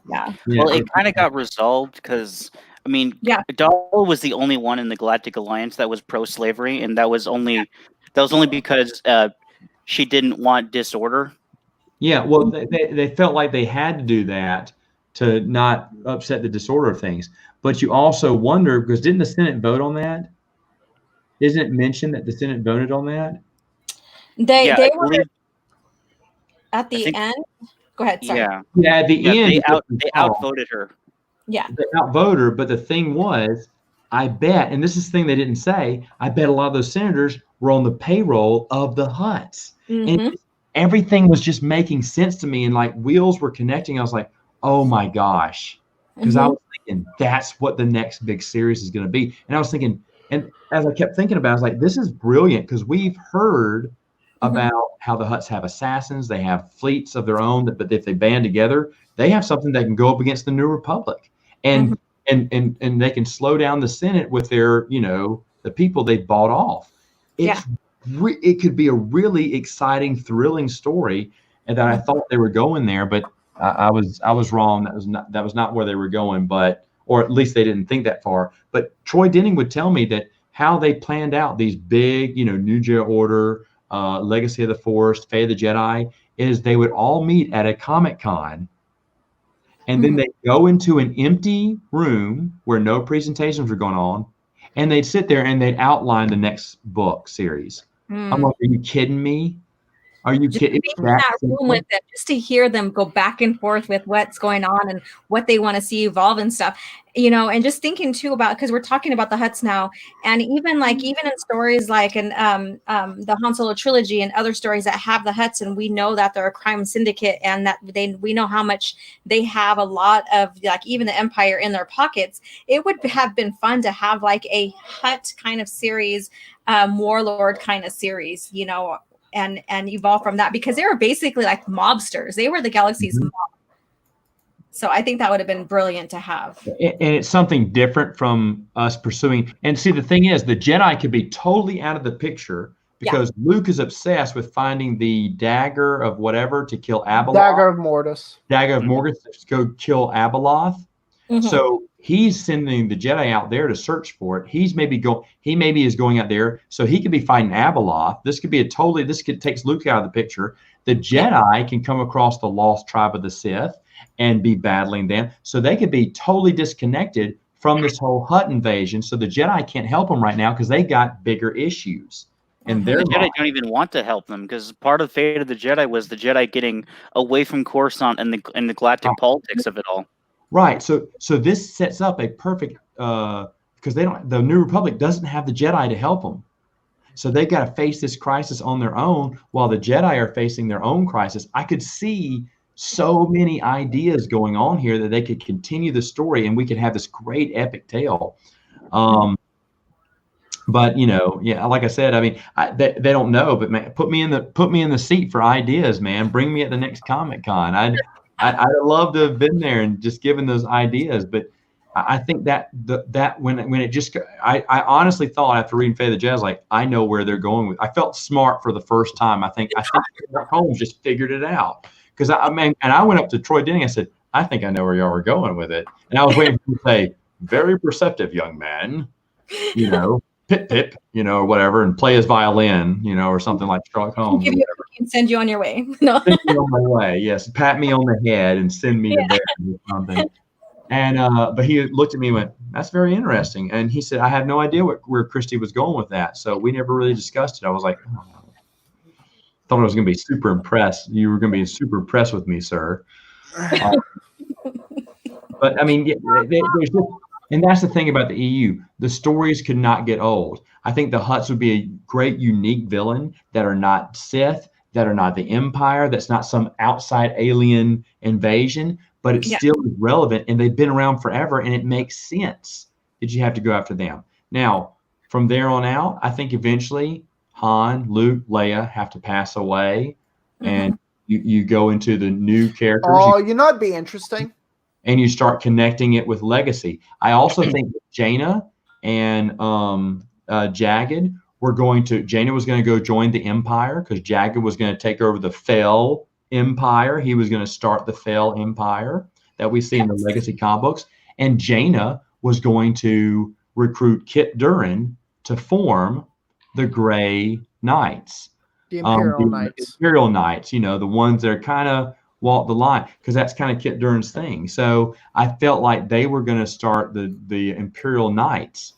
Yeah. Well, it kind of got resolved because, I mean, Dahl was the only one in the Galactic Alliance that was pro-slavery, and that was only because she didn't want disorder. Yeah, well, they felt like they had to do that to not upset the disorder of things. But you also wonder, because didn't the Senate vote on that? Isn't it mentioned that the Senate voted on that? They were at the end. Go ahead. Sorry. Yeah, at the end, they outvoted her. Yeah. They outvoted her, but the thing was, I bet, and this is the thing they didn't say, I bet a lot of those senators were on the payroll of the Hutts. And everything was just making sense to me, and like wheels were connecting. I was like, oh my gosh. Because I was thinking, that's what the next big series is going to be. And I was thinking, and as I kept thinking about it, I was like, this is brilliant, because we've heard about how the Hutts have assassins, they have fleets of their own, but if they band together, they have something that can go up against the New Republic. And they can slow down the Senate with their, the people they bought off. It could be a really exciting, thrilling story, and that I thought they were going there, but I was wrong. That was not where they were going, or at least they didn't think that far. But Troy Denning would tell me that how they planned out these big, New Jedi Order, Legacy of the Force, Fate of the Jedi, is they would all meet at a Comic-Con, and then they go into an empty room where no presentations were going on, and they'd sit there and they'd outline the next book series. I'm like, are you kidding me? Are you kidding? Being in that room with them, just to hear them go back and forth with what's going on and what they want to see evolve and stuff, and just thinking too about, because we're talking about the Hutts now, and even in stories like in the Han Solo trilogy and other stories that have the Hutts, and we know that they're a crime syndicate, and that we know how much they have a lot of, like, even the Empire in their pockets. It would have been fun to have like a Hutt kind of series, warlord kind of series, and evolve from that, because they were basically like mobsters. They were the galaxy's mob. So I think that would have been brilliant to have. And it's something different from us pursuing. And see, the thing is, the Jedi could be totally out of the picture, because Luke is obsessed with finding the dagger of whatever to kill Abeloth. Dagger of Mortis. Dagger of Mortis to go kill Abeloth. So he's sending the Jedi out there to search for it. He maybe is going out there so he could be fighting Abeloth. This takes Luke out of the picture. The Jedi can come across the lost tribe of the Sith and be battling them. So they could be totally disconnected from this whole Hutt invasion. So the Jedi can't help them right now because they got bigger issues. And the Jedi don't even want to help them, because part of the Fate of the Jedi was the Jedi getting away from Coruscant and the galactic politics of it all. Right. So this sets up a perfect, because the New Republic doesn't have the Jedi to help them. So they've got to face this crisis on their own while the Jedi are facing their own crisis. I could see so many ideas going on here that they could continue the story and we could have this great epic tale. But like I said, I mean, they don't know, but man, put me in the seat for ideas, man. Bring me at the next Comic-Con. I'd love to have been there and just given those ideas, but I think that when it just, I honestly thought after reading Fate of the Jedi, like, I know where they're going with. I felt smart for the first time. I think Holmes just figured it out, because I went up to Troy Denning. I said, I think I know where y'all were going with it, and I was waiting for him to say, "Very perceptive young man," pip pip, or whatever, and play his violin, or something like Sherlock Holmes. Send you on your way. No. Send me on my way. Yes, pat me on the head and send me to bed or something. And but he looked at me and went, "That's very interesting." And he said, "I had no idea where Christy was going with that, so we never really discussed it." I was like, thought I was going to be super impressed. You were going to be super impressed with me, sir. But I mean, and that's the thing about the EU. The stories could not get old. I think the Hutts would be a great, unique villain that are not Sith, that are not the Empire, that's not some outside alien invasion, but it's still relevant, and they've been around forever, and it makes sense that you have to go after them. Now, from there on out, I think eventually Han, Luke, Leia have to pass away, and you go into the new characters. Oh, you know, it'd be interesting. And you start connecting it with legacy. I also think that Jaina and Jagged Jaina was going to go join the Empire because Jagged was going to take over the Fel Empire. He was going to start the Fel Empire that we see in the Legacy comic books. And Jaina was going to recruit Kit Durin to form the Grey Knights. The Imperial Knights. Imperial Knights, you know, the ones that are kind of walk the line, because that's kind of Kit Durin's thing. So I felt like they were going to start the Imperial Knights.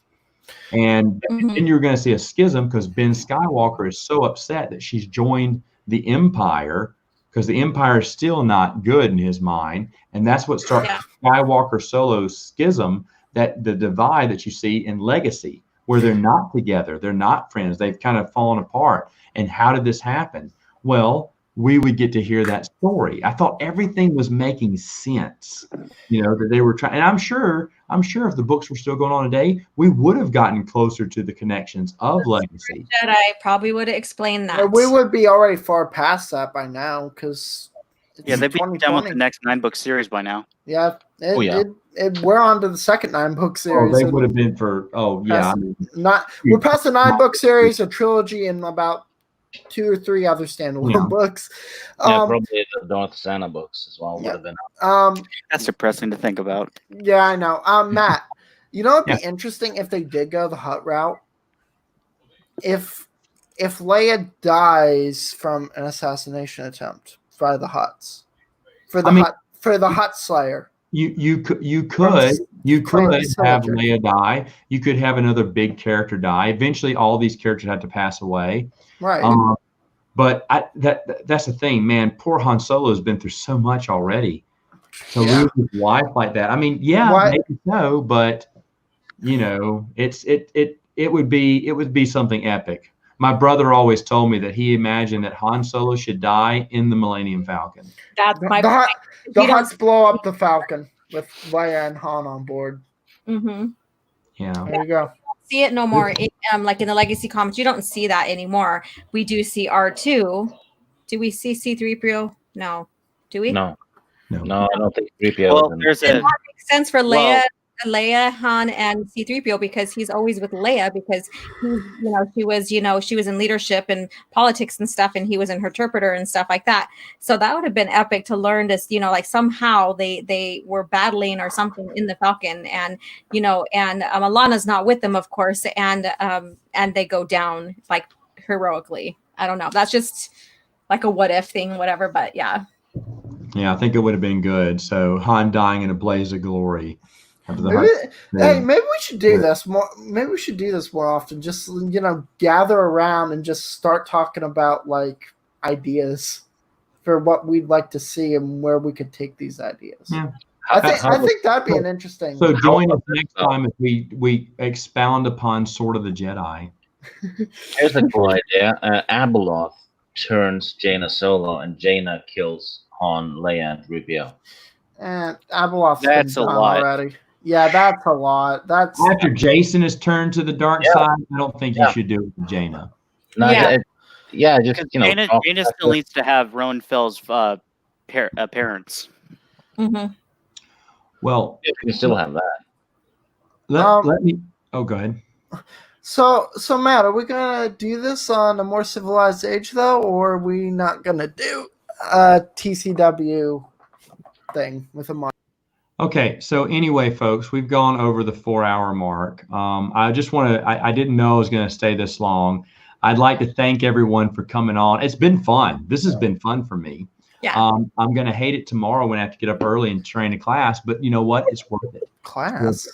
And then you're going to see a schism because Ben Skywalker is so upset that she's joined the Empire because the Empire is still not good in his mind. And that's what starts Skywalker Solo schism, that the divide that you see in Legacy, where they're not together. They're not friends. They've kind of fallen apart. And how did this happen? Well, we would get to hear that story. I thought everything was making sense, you know, that they were trying. And I'm sure if the books were still going on today, we would have gotten closer to the connections of Legacy. Jedi probably would have explained that. We would be already far past that by now, because they'd be done with the next 9-book series by now. Yeah, we're on to the second 9-book series. Oh, they would have been for. Oh, yeah. We're past the 9-book series, a trilogy, and about 2 or 3 other standalone books. Probably the Darth Santa books as well would have been. That's depressing to think about. Yeah, I know. Matt, you know, it'd be interesting if they did go the Hutt route. If Leia dies from an assassination attempt by the Hutts, for the Hutt Slayer. You could have Leia die. You could have another big character die. Eventually, all these characters had to pass away. Right. But that's the thing, man. Poor Han Solo has been through so much already. To lose his wife like that. I mean, maybe so, but you know, it would be something epic. My brother always told me that he imagined that Han Solo should die in the Millennium Falcon. That's my the Hutts blow up the Falcon with Leia and Han on board. Yeah. There you go. See it no more. Like in the Legacy comics, you don't see that anymore. We do see R2. Do we see C-3PO? No. Do we? No, I don't think 3PO. Well, there's that makes sense for Leia, Han, and C-3PO, because he's always with Leia, because she was in leadership and politics and stuff, and he was an interpreter and stuff like that. So that would have been epic to learn this, like somehow they were battling or something in the Falcon, and Alana's not with them, of course, and they go down like heroically. I don't know. That's just like a what if thing, whatever. But yeah. Yeah, I think it would have been good. So Han dying in a blaze of glory. Maybe we should do this more. Maybe we should do this more often. Just gather around and just start talking about like ideas for what we'd like to see and where we could take these ideas. Yeah. I think that'd be an interesting. So join us next time if we expound upon Sword of the Jedi. Here's a cool idea. Abeloth turns Jaina Solo, and Jaina kills Han, Leia, and 3PO. And Abeloth's That's a lot already. Yeah, that's a lot. That's after Jason is turned to the dark side. I don't think you should do it with Jaina. No, just Jaina still needs to have Rowan Fell's parents. Well, you can still have that. Let me. Oh, go ahead. So Matt, are we gonna do this on a more civilized age though, or are we not gonna do a TCW thing with a mic? Okay, so anyway, folks, we've gone over the 4-hour mark. I just want to, I didn't know I was going to stay this long. I'd like to thank everyone for coming on. It's been fun. This has been fun for me. Yeah. I'm going to hate it tomorrow when I have to get up early and train a class, but you know what? It's worth it. Class?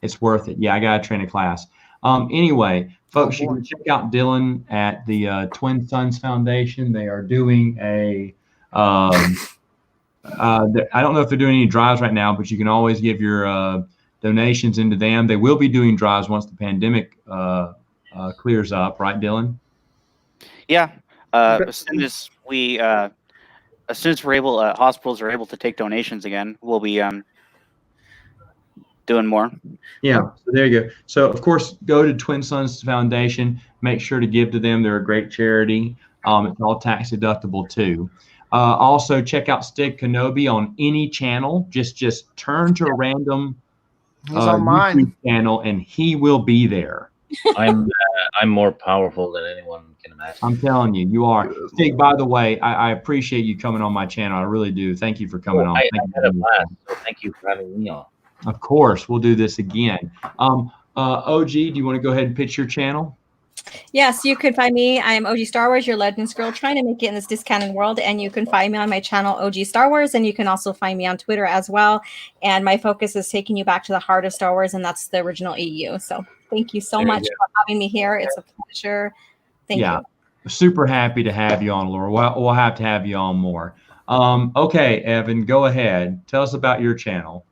It's worth it. Yeah, I got to train a class. Anyway, folks, you can check out Dylan at the Twin Sons Foundation. They are doing a... I don't know if they're doing any drives right now, but you can always give your donations into them. They will be doing drives once the pandemic clears up, right, Dylan? Yeah. As soon as we're able, hospitals are able to take donations again, we'll be doing more. Yeah, so there you go. So of course, go to Twin Sons Foundation. Make sure to give to them. They're a great charity. It's all tax deductible too. Also, check out Stig Kenobi on any channel. Just turn to a random He's on mine. YouTube channel, and he will be there. I'm more powerful than anyone can imagine. I'm telling you, you are. Stig, by the way, I appreciate you coming on my channel. I really do. Thank you for coming on. I Thank you had a blast. So thank you for having me on. Of course, we'll do this again. OG, do you want to go ahead and pitch your channel? Yes, you can find me. I'm OG Star Wars, your Legends girl, trying to make it in this discounted world. And you can find me on my channel, OG Star Wars. And you can also find me on Twitter as well. And my focus is taking you back to the heart of Star Wars, and that's the original EU. So thank you so much for having me here. It's a pleasure. Thank you. Super happy to have you on, Laura. We'll have to have you on more. Okay, Evan, go ahead. Tell us about your channel.